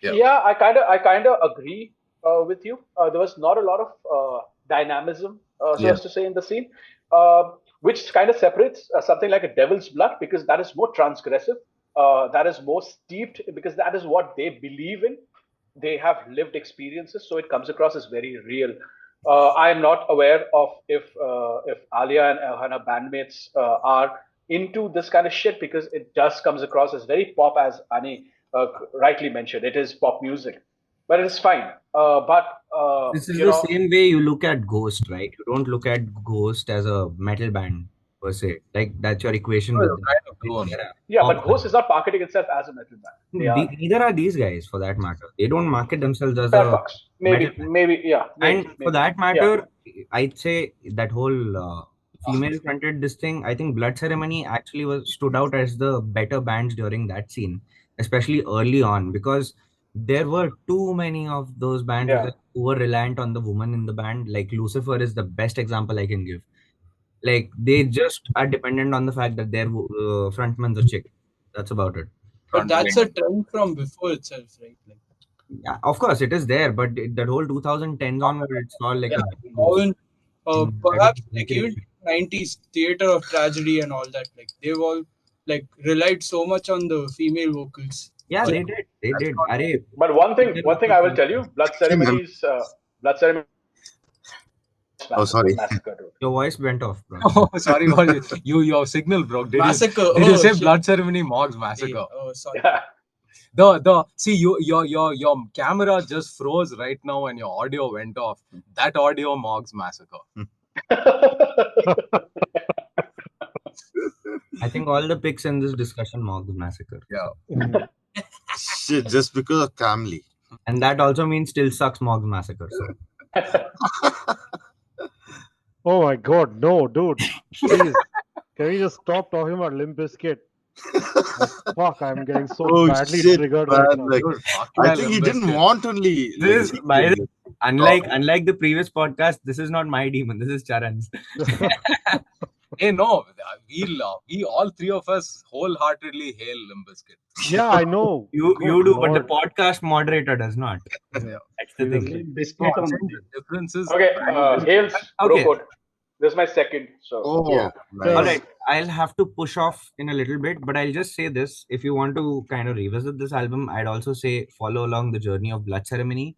Speaker 3: Yeah, I kind of agree with you. There was not a lot of dynamism, so
Speaker 9: Yeah.
Speaker 3: as to say, in the scene, which kind of separates something like a Devil's Blood because that is more transgressive, that is more steeped because that is what they believe in. They have lived experiences, so it comes across as very real. I am not aware of if Alia and her bandmates are into this kind of shit because it just comes across as very pop, as Ani rightly mentioned. It is pop music, but it is fine.
Speaker 2: This is
Speaker 3: You
Speaker 2: the
Speaker 3: know,
Speaker 2: same way you look at Ghost, right? You don't look at Ghost as a metal band per se. Like that's your equation with them.
Speaker 9: Kind of do on that.
Speaker 3: yeah,
Speaker 2: Pop
Speaker 3: but Ghost is not marketing itself as a metal band. They are
Speaker 2: Neither are these guys, for that matter. They don't market themselves as
Speaker 3: fair
Speaker 2: a
Speaker 3: fucks.
Speaker 2: metal
Speaker 3: Maybe,
Speaker 2: band.
Speaker 3: maybe, yeah,
Speaker 2: And
Speaker 3: maybe,
Speaker 2: for
Speaker 3: maybe,
Speaker 2: that
Speaker 3: yeah.
Speaker 2: matter, I'd say that whole female fronted this thing, I think Blood Ceremony actually stood out as the better bands during that scene, especially early on, because there were too many of those bands
Speaker 3: Yeah.
Speaker 2: who were reliant on the woman in the band. Like Lucifer is the best example I can give. Like they just are dependent on the fact that their frontman's a chick. That's about it.
Speaker 9: But that's a trend from before itself, right? Like,
Speaker 2: Yeah, of course it is there, but that whole 2010s onward, it's all like
Speaker 9: yeah,
Speaker 2: a big boost.
Speaker 9: even perhaps like even 90s theater of tragedy and all that, like they've all like relied so much on the female vocals.
Speaker 2: Yeah,
Speaker 9: But
Speaker 2: they did. Arey,
Speaker 3: But one thing I will tell you, Blood Ceremonies, Blood Ceremony
Speaker 8: Oh, sorry.
Speaker 3: massacre, dude.
Speaker 2: your voice went off, bro.
Speaker 9: oh, sorry, your signal broke. Did
Speaker 6: Massacre.
Speaker 9: Did you
Speaker 6: Oh,
Speaker 9: say
Speaker 6: shit.
Speaker 9: Blood Ceremony Mogs Massacre?
Speaker 6: Oh, sorry.
Speaker 3: Yeah.
Speaker 9: See your camera just froze right now and your audio went off. That audio Mogs Massacre.
Speaker 2: I think all the picks in this discussion mock the massacre.
Speaker 9: Yeah.
Speaker 8: Shit, just because of Camly.
Speaker 2: And that also means still sucks mock the massacre. So
Speaker 1: Oh my god, no, dude. Please. Can we just stop talking about Limp Bizkit? Fuck, I'm getting so
Speaker 8: Oh
Speaker 1: badly
Speaker 8: shit,
Speaker 1: triggered
Speaker 8: man,
Speaker 1: right now.
Speaker 8: like,
Speaker 9: Dude, fuck
Speaker 8: I
Speaker 9: yeah,
Speaker 8: think he
Speaker 9: Limp
Speaker 8: didn't
Speaker 9: Bizkit.
Speaker 8: want only.
Speaker 2: this is,
Speaker 8: Like,
Speaker 2: by
Speaker 8: GK,
Speaker 2: the,
Speaker 8: like,
Speaker 2: unlike the previous podcast, this is not my demon. This is Charan's.
Speaker 9: Hey, no, we all three of us wholeheartedly hail Limp Bizkit.
Speaker 1: Yeah, I know.
Speaker 2: You
Speaker 1: Good
Speaker 2: do, but the
Speaker 1: lord.
Speaker 2: podcast moderator does not.
Speaker 9: Yeah.
Speaker 2: That's the thing.
Speaker 1: Seriously.
Speaker 7: Biscuit on
Speaker 9: The difference is
Speaker 3: Okay, Hales,
Speaker 2: Okay.
Speaker 3: bro code. This is my second. So
Speaker 8: oh,
Speaker 2: Yeah.
Speaker 8: nice.
Speaker 2: All right, I'll have to push off in a little bit, but I'll just say this. If you want to kind of revisit this album, I'd also say follow along the journey of Blood Ceremony,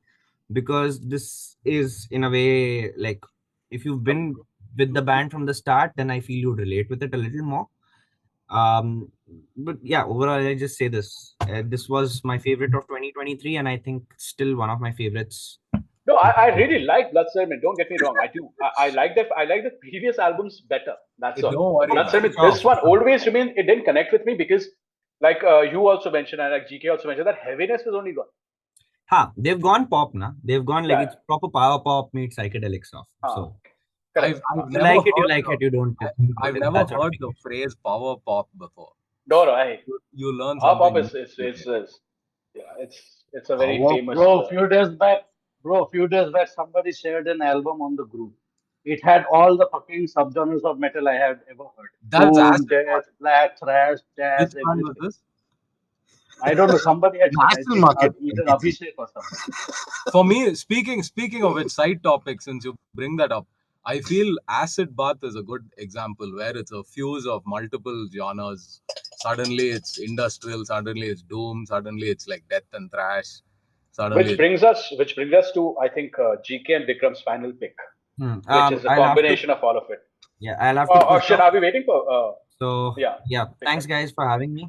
Speaker 2: because this is, in a way, like, if you've been with the band from the start, then I feel you'd relate with it a little more. But yeah, overall, I just say this. This was my favorite of 2023, and I think still one of my favorites.
Speaker 3: no, I really like Blood Ceremony. Don't get me wrong. I do. I like that. I like the previous albums better. That's all.
Speaker 9: don't worry,
Speaker 3: Blood
Speaker 9: man.
Speaker 3: Ceremony.
Speaker 2: Sure.
Speaker 3: This one always remained. It didn't connect with me because, like you also mentioned, and like GK also mentioned, that heaviness was only gone.
Speaker 2: They've gone pop now. They've gone like
Speaker 3: Yeah.
Speaker 2: it's proper power pop meets psychedelic stuff. So
Speaker 3: Correct.
Speaker 9: I've
Speaker 2: you
Speaker 9: never
Speaker 2: like it, you
Speaker 9: heard
Speaker 2: like it. You don't.
Speaker 9: I've never
Speaker 2: That's what
Speaker 9: heard
Speaker 2: I
Speaker 9: the
Speaker 2: think.
Speaker 9: phrase power pop before.
Speaker 3: No, hey,
Speaker 9: You learn
Speaker 3: power pop
Speaker 9: something.
Speaker 3: is yeah, it's a very famous.
Speaker 7: Bro, few days back, somebody shared an album on the group. It had all the fucking subgenres of metal I had ever heard.
Speaker 9: That's
Speaker 7: Doom,
Speaker 9: acid.
Speaker 7: death, black, thrash,
Speaker 9: Which
Speaker 7: jazz,
Speaker 9: band was
Speaker 7: everything.
Speaker 9: this?
Speaker 7: I don't know. Somebody had shared. I
Speaker 8: National
Speaker 7: think
Speaker 8: market.
Speaker 7: either Abhishek or somebody.
Speaker 9: For me, speaking of which, side topic, since you bring that up, I feel acid bath is a good example where it's a fuse of multiple genres. Suddenly it's industrial, suddenly it's doom, suddenly it's like death and thrash. Suddenly
Speaker 3: Which brings us to I think GK and Vikram's final pick, which is a
Speaker 2: I'll have to.
Speaker 3: combination of all of it.
Speaker 2: Yeah, I'll have to.
Speaker 3: Oh
Speaker 2: push
Speaker 3: shit!
Speaker 2: off.
Speaker 3: Are we waiting for?
Speaker 2: So
Speaker 3: Yeah.
Speaker 2: thanks guys for having me.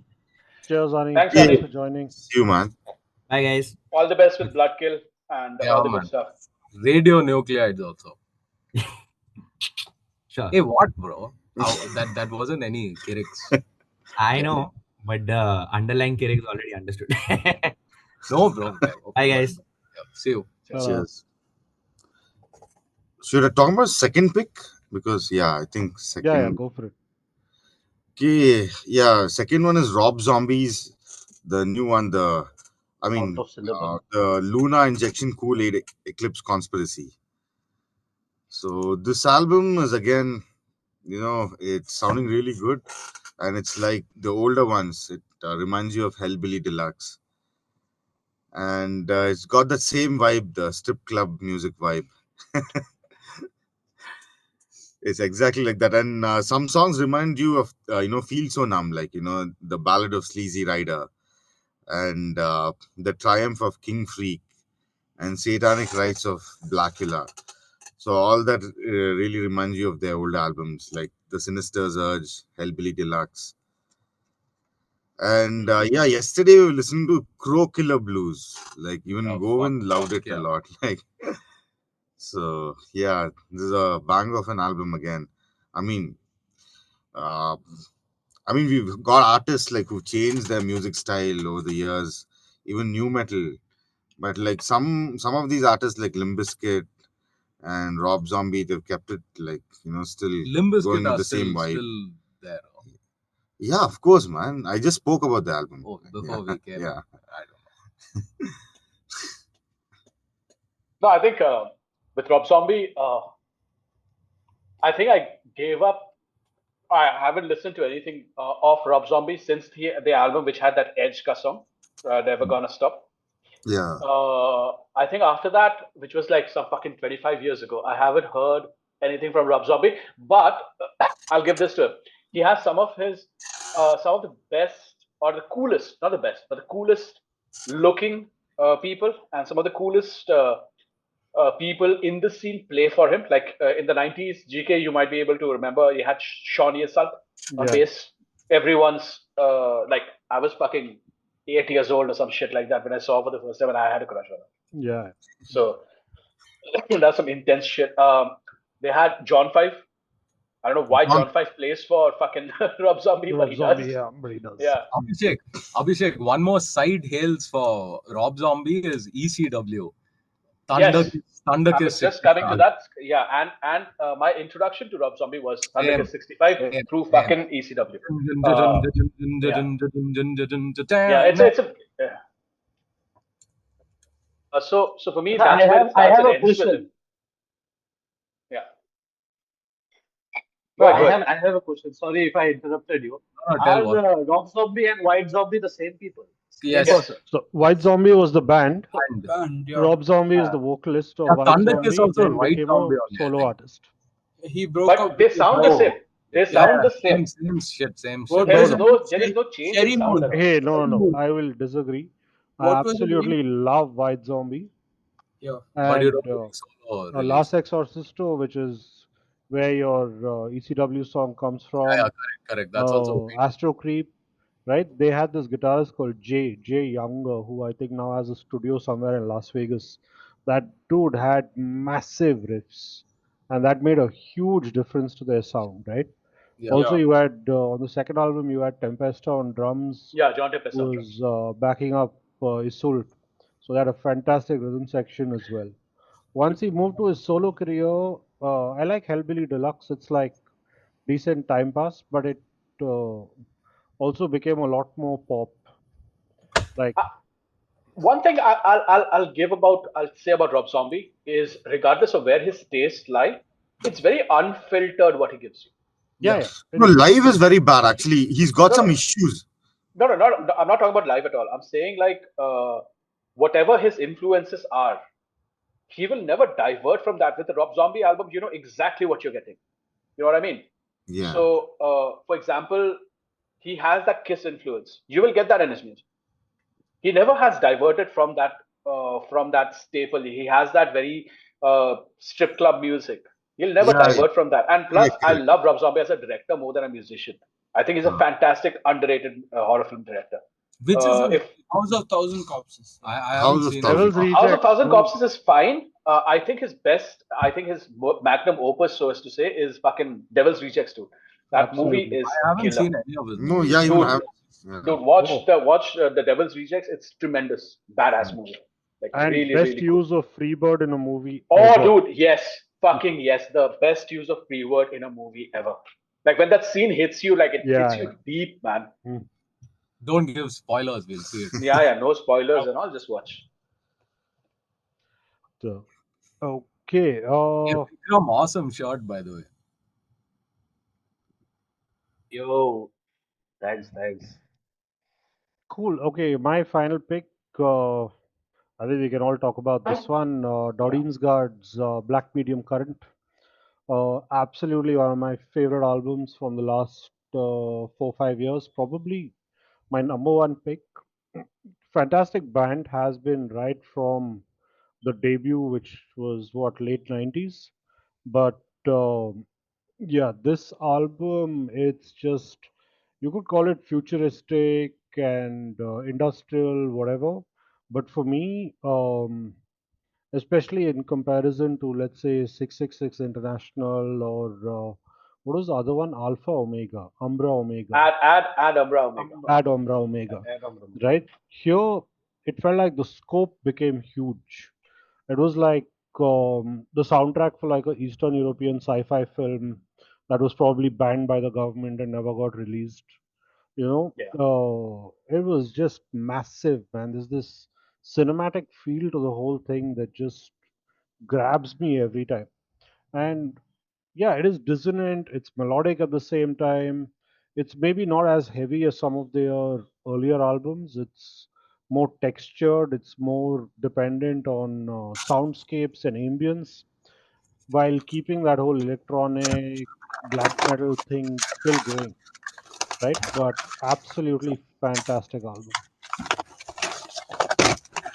Speaker 1: Cheers, Ani.
Speaker 3: Thanks,
Speaker 1: Thanks
Speaker 3: Ani.
Speaker 1: for joining.
Speaker 8: See you, man.
Speaker 2: Bye guys.
Speaker 3: All the best with Bloodkill and
Speaker 9: Yeah,
Speaker 3: all the
Speaker 9: man.
Speaker 3: good stuff.
Speaker 9: radionuclides also.
Speaker 2: Sure.
Speaker 9: Hey, what, bro? That wasn't any Kiriks.
Speaker 2: I know, but the underlying Kirik is already understood.
Speaker 9: No, bro.
Speaker 2: Bye guys.
Speaker 9: Yeah, see you.
Speaker 8: Cheers. Should I talk about second pick? Because I think second.
Speaker 1: Yeah, go for it.
Speaker 8: Okay, second one is Rob Zombies, the new one. The Luna Injection Kool-Aid Eclipse Conspiracy. So this album is again, it's sounding really good, and it's like the older ones. It reminds you of Hellbilly Deluxe, and it's got that same vibe, the strip club music vibe. It's exactly like that, and some songs remind you of Feel So Numb, like the Ballad of Sleazy Rider, and the Triumph of King Freak, and Satanic Rites of Blackula. So all that really reminds you of their old albums, like The Sinister Urge, Hellbilly Deluxe. And yesterday we were listening to Crow Killer Blues. Like even Govind loved it a lot. Like, so this is a bang of an album again. I mean, we've got artists like who changed their music style over the years, even new metal. But like some of these artists like Limp Bizkit and Rob Zombie, they've kept it like still
Speaker 9: Limp Bizkit
Speaker 8: going with
Speaker 9: are
Speaker 8: the same vibe.
Speaker 9: still there.
Speaker 8: Yeah, of course, man. I just spoke about the album.
Speaker 9: Oh, before we came.
Speaker 8: Yeah.
Speaker 9: I don't know.
Speaker 3: No, I think with Rob Zombie, I think I gave up. I haven't listened to anything of Rob Zombie since the album which had that Edge ka song, Never Gonna Stop.
Speaker 8: Yeah.
Speaker 3: I think after that, which was like some fucking 25 years ago, I haven't heard anything from Rob Zombie. But I'll give this to him. He has some of the best, or the coolest, not the best, but the coolest looking people, and some of the coolest people in the scene play for him. Like in the 90s, GK, you might be able to remember, he had Shawnee Assault on bass. Everyone's like, I was fucking 8 years old or some shit like that when I saw for the first time, and I had a crush on him.
Speaker 1: Yeah.
Speaker 3: So that's some intense shit. They had John 5. I don't know why
Speaker 8: John-
Speaker 3: John 5 plays for fucking Rob Zombie, but
Speaker 1: Rob
Speaker 3: he
Speaker 1: Zombie,
Speaker 3: does.
Speaker 1: yeah, but he does.
Speaker 3: Yeah.
Speaker 9: Abhishek, one more side hails for Rob Zombie is ECW.
Speaker 3: Yes.
Speaker 9: Thunder
Speaker 3: I
Speaker 9: Kiss
Speaker 3: was just
Speaker 9: 65.
Speaker 3: coming to that. Yeah, and my introduction to Rob Zombie was Thunder Kiss 65 through fucking ECW. Yeah, it's a. Yeah. So for me, that's where it starts and ends with him. Yeah. Go ahead.
Speaker 7: I have a question. Sorry if I interrupted you.
Speaker 9: tell what.
Speaker 7: Are Rob Zombie and White Zombie the same people?
Speaker 9: Yes.
Speaker 3: Yes.
Speaker 1: So White Zombie was the band.
Speaker 9: And
Speaker 1: Rob Zombie is the vocalist of
Speaker 9: Yeah,
Speaker 1: White
Speaker 9: Thunder
Speaker 1: Zombie,
Speaker 9: Kiss also
Speaker 1: then
Speaker 9: White
Speaker 1: became
Speaker 9: Zombie
Speaker 1: a
Speaker 9: only, I
Speaker 1: solo
Speaker 9: think.
Speaker 1: artist.
Speaker 10: He broke
Speaker 3: But
Speaker 10: up.
Speaker 3: they sound the same. They sound the same.
Speaker 9: Same shit.
Speaker 10: What
Speaker 3: There
Speaker 10: was
Speaker 3: is
Speaker 10: it?
Speaker 3: no change
Speaker 10: Cherry
Speaker 3: in sound
Speaker 10: Moon.
Speaker 3: at all.
Speaker 1: Hey, no,
Speaker 10: Cherry Moon.
Speaker 1: I will disagree. I
Speaker 10: What was the
Speaker 1: absolutely love White Zombie.
Speaker 10: Yeah.
Speaker 9: But you
Speaker 1: And
Speaker 9: don't think solo release.
Speaker 1: Last Exorcisto, which is where your ECW song comes from.
Speaker 9: Yeah, correct. That's also
Speaker 1: Astro Creep, right? They had this guitarist called Jay Younger, who I think now has a studio somewhere in Las Vegas. That dude had massive riffs, and that made a huge difference to their sound, right?
Speaker 9: Yeah.
Speaker 1: Also, you had on the second album, you had Tempesta on drums,
Speaker 3: Yeah, John Tempest on
Speaker 1: who
Speaker 3: drums.
Speaker 1: was backing up Isolde. So they had a fantastic rhythm section as well. Once he moved to his solo career, I like Hellbilly Deluxe. It's like decent time pass, but it also became a lot more pop. Like
Speaker 3: One thing I'll say about Rob Zombie is, regardless of where his tastes lie, it's very unfiltered what he gives you.
Speaker 1: yeah.
Speaker 8: No, live is very bad. Actually, he's got some issues.
Speaker 3: No, I'm not talking about live at all. I'm saying like whatever his influences are, he will never divert from that. With the Rob Zombie album, you know exactly what you're getting. You know what I mean?
Speaker 8: Yeah.
Speaker 3: So, for example, he has that Kiss influence. You will get that in his music. He never has diverted from that staple. He has that very strip club music. He'll never divert from that. And plus, I love Rob Zombie as a director more than a musician. I think he's a fantastic, underrated horror film director.
Speaker 10: Which is House of Thousand Corpses.
Speaker 9: I haven't seen
Speaker 1: Devil's
Speaker 9: it.
Speaker 1: Rejects.
Speaker 3: House of Thousand Corpses is fine. I think his magnum opus, so as to say, is fucking Devil's Rejects too. That
Speaker 1: Absolutely.
Speaker 3: movie is
Speaker 9: I haven't
Speaker 3: killer.
Speaker 9: seen any of it.
Speaker 8: No, yeah, you have.
Speaker 3: Dude, watch the Devil's Rejects. It's tremendous, badass movie. Like
Speaker 1: And
Speaker 3: really,
Speaker 1: best
Speaker 3: really
Speaker 1: use of Freebird in a movie.
Speaker 3: Oh,
Speaker 1: ever.
Speaker 3: dude, yes, fucking yes, the best use of pre-word in a movie ever. Like when that scene hits you, like it hits you deep, man.
Speaker 9: Don't give spoilers. We'll see it.
Speaker 3: Yeah, no spoilers and all. Just watch.
Speaker 1: So, okay.
Speaker 9: Vikram, awesome shot, by the way.
Speaker 7: Yo, thanks.
Speaker 1: Cool. Okay, my final pick. I think we can all talk about this one. Dodine's Guard's Black Medium Current. Absolutely one of my favorite albums from the last 4-5 years. Probably my number one pick. Fantastic band, has been right from the debut, which was what, late 90s. But yeah, this album, it's just, you could call it futuristic and industrial, whatever. But for me, especially in comparison to, let's say, 666 International, or what was the other one? Alpha Omega, Umbra Omega.
Speaker 3: Add Umbra Omega.
Speaker 1: Add Umbra Omega. Right? Here, it felt like the scope became huge. It was like the soundtrack for like an Eastern European sci-fi film that was probably banned by the government and never got released. You know, it was just massive, man. There's this cinematic feel to the whole thing that just grabs me every time. And yeah, it is dissonant, it's melodic at the same time. It's maybe not as heavy as some of their earlier albums. It's more textured, it's more dependent on soundscapes and ambience, while keeping that whole electronic black metal thing still going, right? But absolutely fantastic album.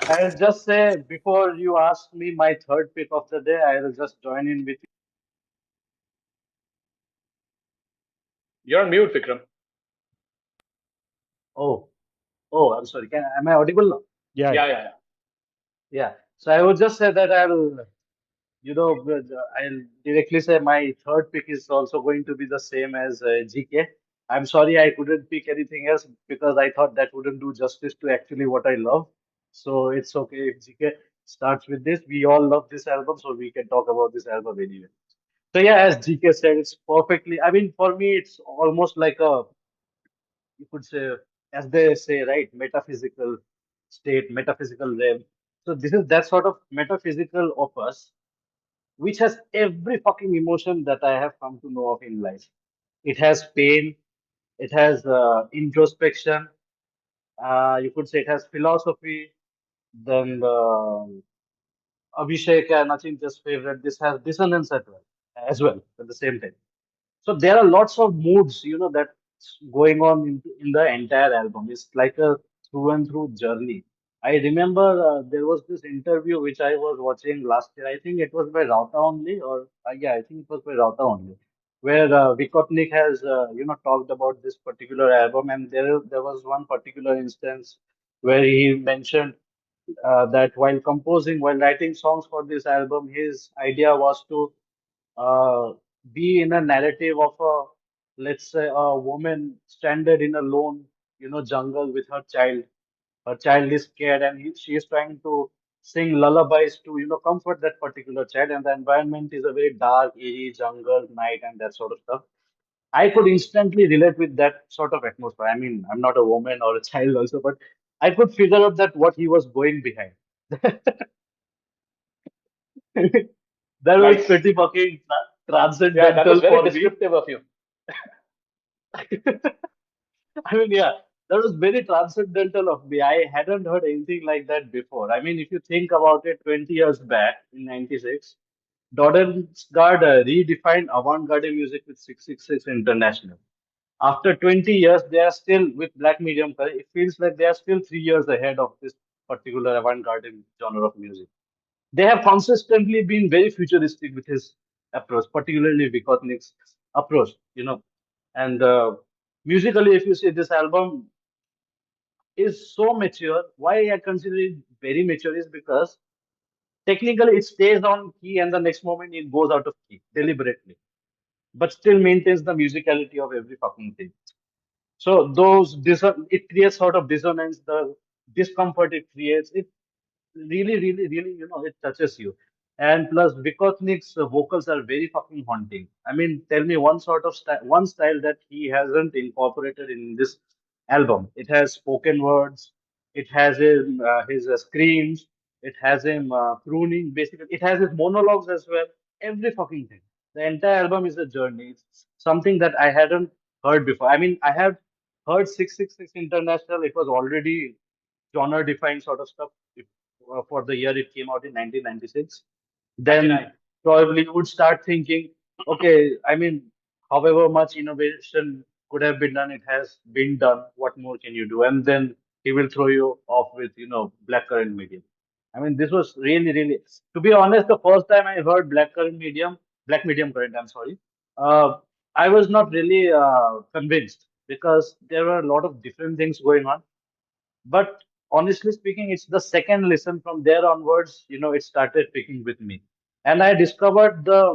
Speaker 7: I'll just say, before you ask me my third pick of the day, I will just join in with you.
Speaker 3: You're on mute, Vikram.
Speaker 7: Oh, I'm sorry. Am I audible now?
Speaker 1: Yeah.
Speaker 7: Yeah. So I would just say that I'll I'll directly say my third pick is also going to be the same as GK. I'm sorry I couldn't pick anything else because I thought that wouldn't do justice to actually what I love. So it's okay if GK starts with this. We all love this album, so we can talk about this album anyway. So yeah, as GK said, it's perfectly. I mean, for me, it's almost like a, you could say, as they say, right, metaphysical state, metaphysical realm. So this is that sort of metaphysical opus which has every fucking emotion that I have come to know of in life. It has pain, it has introspection, you could say it has philosophy, then Abhishek and Achin just favorite, this has dissonance as well at the same time. So there are lots of moods, that's going on in the entire album. It's like a through and through journey. I remember there was this interview which I was watching last year. I think it was by Rauta only, or yeah, I think it was by Rauta only, where Vikotnik has talked about this particular album, and there was one particular instance where he mentioned that while writing songs for this album, his idea was to uh, be in a narrative of a, let's say, a woman stranded in a lone, jungle with her child. Her child is scared, and she is trying to sing lullabies to, comfort that particular child. And the environment is a very dark, eerie jungle, night, and that sort of stuff. I could instantly relate with that sort of atmosphere. I mean, I'm not a woman or a child also, but I could figure out that what he was going behind. That was
Speaker 3: Nice.
Speaker 7: pretty fucking
Speaker 3: Yeah, that was
Speaker 7: transcendental
Speaker 3: very
Speaker 7: for me.
Speaker 3: descriptive of you.
Speaker 7: I mean, yeah, that was very transcendental of me. I hadn't heard anything like that before. I mean, if you think about it, 20 years back in '96, Dodensgaard redefined avant-garde music with 666 International. After 20 years, they are still with Black Medium Curry. It feels like they are still 3 years ahead of this particular avant-garde genre of music. They have consistently been very futuristic with his approach, particularly Vikotnik's approach, And musically, if you see this album is so mature, why I consider it very mature is because technically it stays on key and the next moment it goes out of key deliberately, but still maintains the musicality of every fucking thing. So it creates sort of dissonance, the discomfort it creates. It really, really, really, it touches you. And plus, Vikotnik's vocals are very fucking haunting. I mean, tell me one style that he hasn't incorporated in this album. It has spoken words. It has his screams. It has him crooning. Basically, it has his monologues as well. Every fucking thing. The entire album is a journey. It's something that I hadn't heard before. I mean, I have heard 666 International. It was already genre defined sort of stuff for the year it came out in 1996. Then
Speaker 3: 99.
Speaker 7: probably you would start thinking, okay, I mean, however much innovation could have been done, it has been done. What more can you do? And then he will throw you off with, blackcurrant medium. I mean, this was really, really, to be honest, the first time I heard black medium current, I'm sorry, uh, I was not really convinced because there were a lot of different things going on. But honestly speaking, it's the second listen from there onwards, it started picking with me. And I discovered the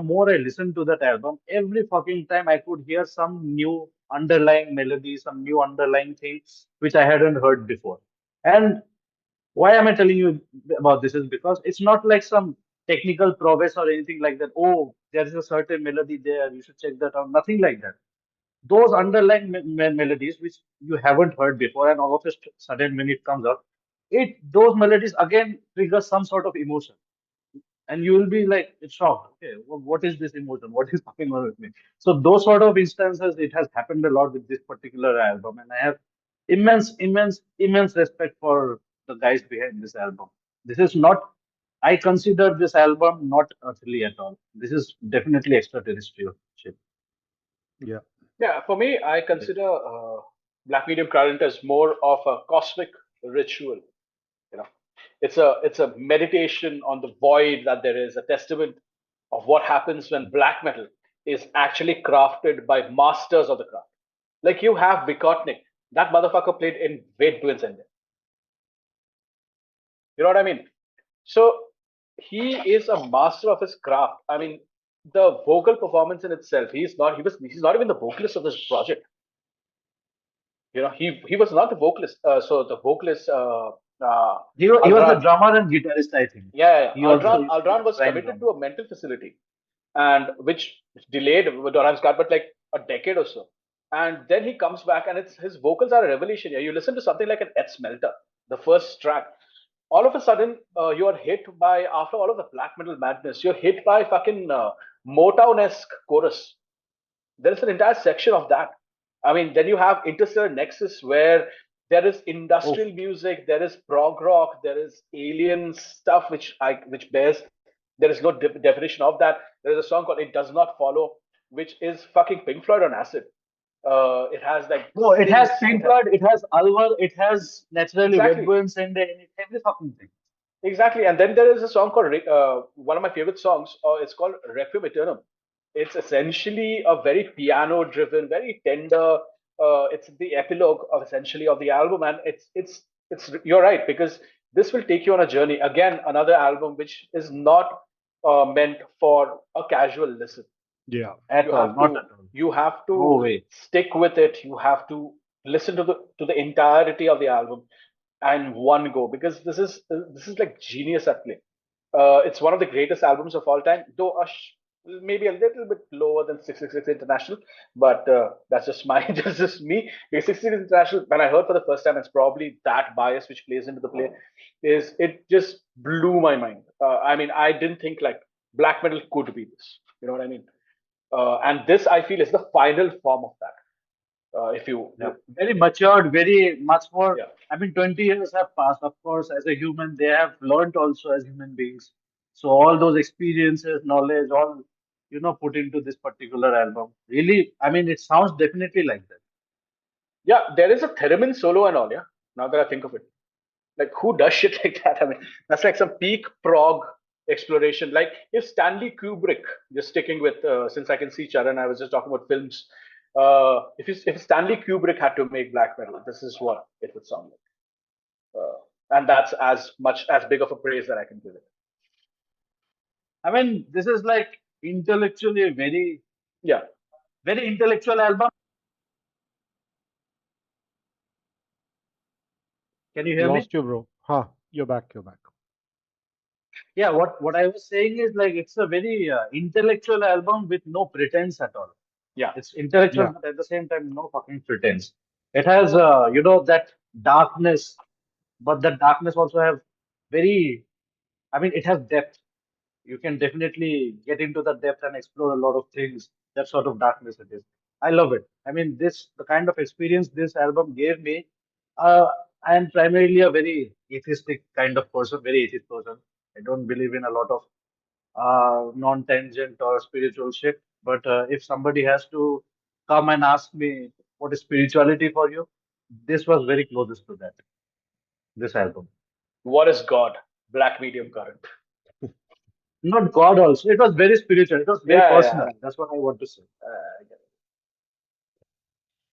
Speaker 7: more I listened to that album, every fucking time I could hear some new underlying melody, some new underlying things which I hadn't heard before. And why am I telling you about this is because it's not like some technical prowess or anything like that. Oh, there is a certain melody there. You should check that out. Nothing like that. Those underlying melodies which you haven't heard before, and all of a sudden when it comes out, those melodies again trigger some sort of emotion, and you will be like it's shocked. Okay, what is this emotion? What is going on with me? So those sort of instances, it has happened a lot with this particular album, and I have immense respect for the guys behind this album. This is not. I consider this album not earthly at all. This is definitely extraterrestrial shit.
Speaker 1: Yeah.
Speaker 3: Yeah, for me, I consider Black Medium Current as more of a cosmic ritual. You know, it's a meditation on the void that there is, a testament of what happens when black metal is actually crafted by masters of the craft. Like you have Vikotnik, that motherfucker played in Ved Twins Ended. You know what I mean? So he is a master of his craft. I mean, the vocal performance in itself, he's not even the vocalist of this project. He was not the vocalist. So the vocalist,
Speaker 7: He was the
Speaker 3: Aldran.
Speaker 7: drummer and guitarist, I think.
Speaker 3: Yeah.
Speaker 7: He also used to
Speaker 3: Aldran
Speaker 7: be
Speaker 3: was
Speaker 7: prime
Speaker 3: committed
Speaker 7: drummer.
Speaker 3: to a mental facility, and which delayed Dorham's cut, but like a decade or so. And then he comes back, and his vocals are a revelation. Yeah, you listen to something like an Ed Melter, the first track. All of a sudden, you are hit by, after all of the black metal madness, you're hit by fucking Motown-esque chorus. There is an entire section of that. I mean, then you have Interstellar Nexus, where there is industrial music, there is prog rock, there is alien stuff which bears. There is no definition of that. There is a song called "It Does Not Follow," which is fucking Pink Floyd on acid. It has like
Speaker 7: it has Pink Floyd, it has Alvar, it has naturally
Speaker 3: Exactly.
Speaker 7: Webbo and Sende, every fucking thing.
Speaker 3: Exactly, and then there is a song called one of my favorite songs. It's called Requiem Aeternam. It's essentially a very piano-driven, very tender. It's the epilogue of essentially of the album, and it's you're right, because this will take you on a journey. Again, another album which is not meant for a casual listen.
Speaker 1: Yeah.
Speaker 7: At all, not at all.
Speaker 3: You have to
Speaker 7: No way.
Speaker 3: stick with it. You have to listen to the entirety of the album and one go, because this is like genius at play. It's one of the greatest albums of all time, though maybe a little bit lower than 666 International, but that's just just me. Because 666 International, when I heard for the first time, it's probably that bias which plays into the play. It just blew my mind. I mean, I didn't think like black metal could be this. You know what I mean? And this, I feel, is the final form of that.
Speaker 7: Very matured, very much more.
Speaker 3: Yeah.
Speaker 7: I mean, 20 years have passed. Of course, as a human, they have learned also as human beings. So all those experiences, knowledge, all put into this particular album. Really, I mean, it sounds definitely like that.
Speaker 3: Yeah, there is a theremin solo and all. Yeah, now that I think of it, like who does shit like that? I mean, that's like some peak prog exploration. Like if Stanley Kubrick, just sticking with since I can see Charan, I was just talking about films. If Stanley Kubrick had to make black metal, this is what it would sound like. And that's as big of a praise that I can give it.
Speaker 7: I mean, this is like intellectually a very intellectual album. Can you hear me?
Speaker 1: Lost you, bro. Huh, you're back.
Speaker 7: Yeah, what I was saying is like it's a very intellectual album with no pretense at all.
Speaker 3: Yeah,
Speaker 7: it's intellectual, but at the same time, no fucking pretense. It has that darkness, but that darkness also have it has depth. You can definitely get into the depth and explore a lot of things. That sort of darkness it is. I love it. I mean, the kind of experience this album gave me. I am primarily a very atheistic kind of person, very atheist person. I don't believe in a lot of non-tangent or spiritual shit. But if somebody has to come and ask me what is spirituality for you, this was very closest to that. This album.
Speaker 3: What is God? Black medium current.
Speaker 7: Not God also. It was very spiritual. It was very personal. That's what I want to say.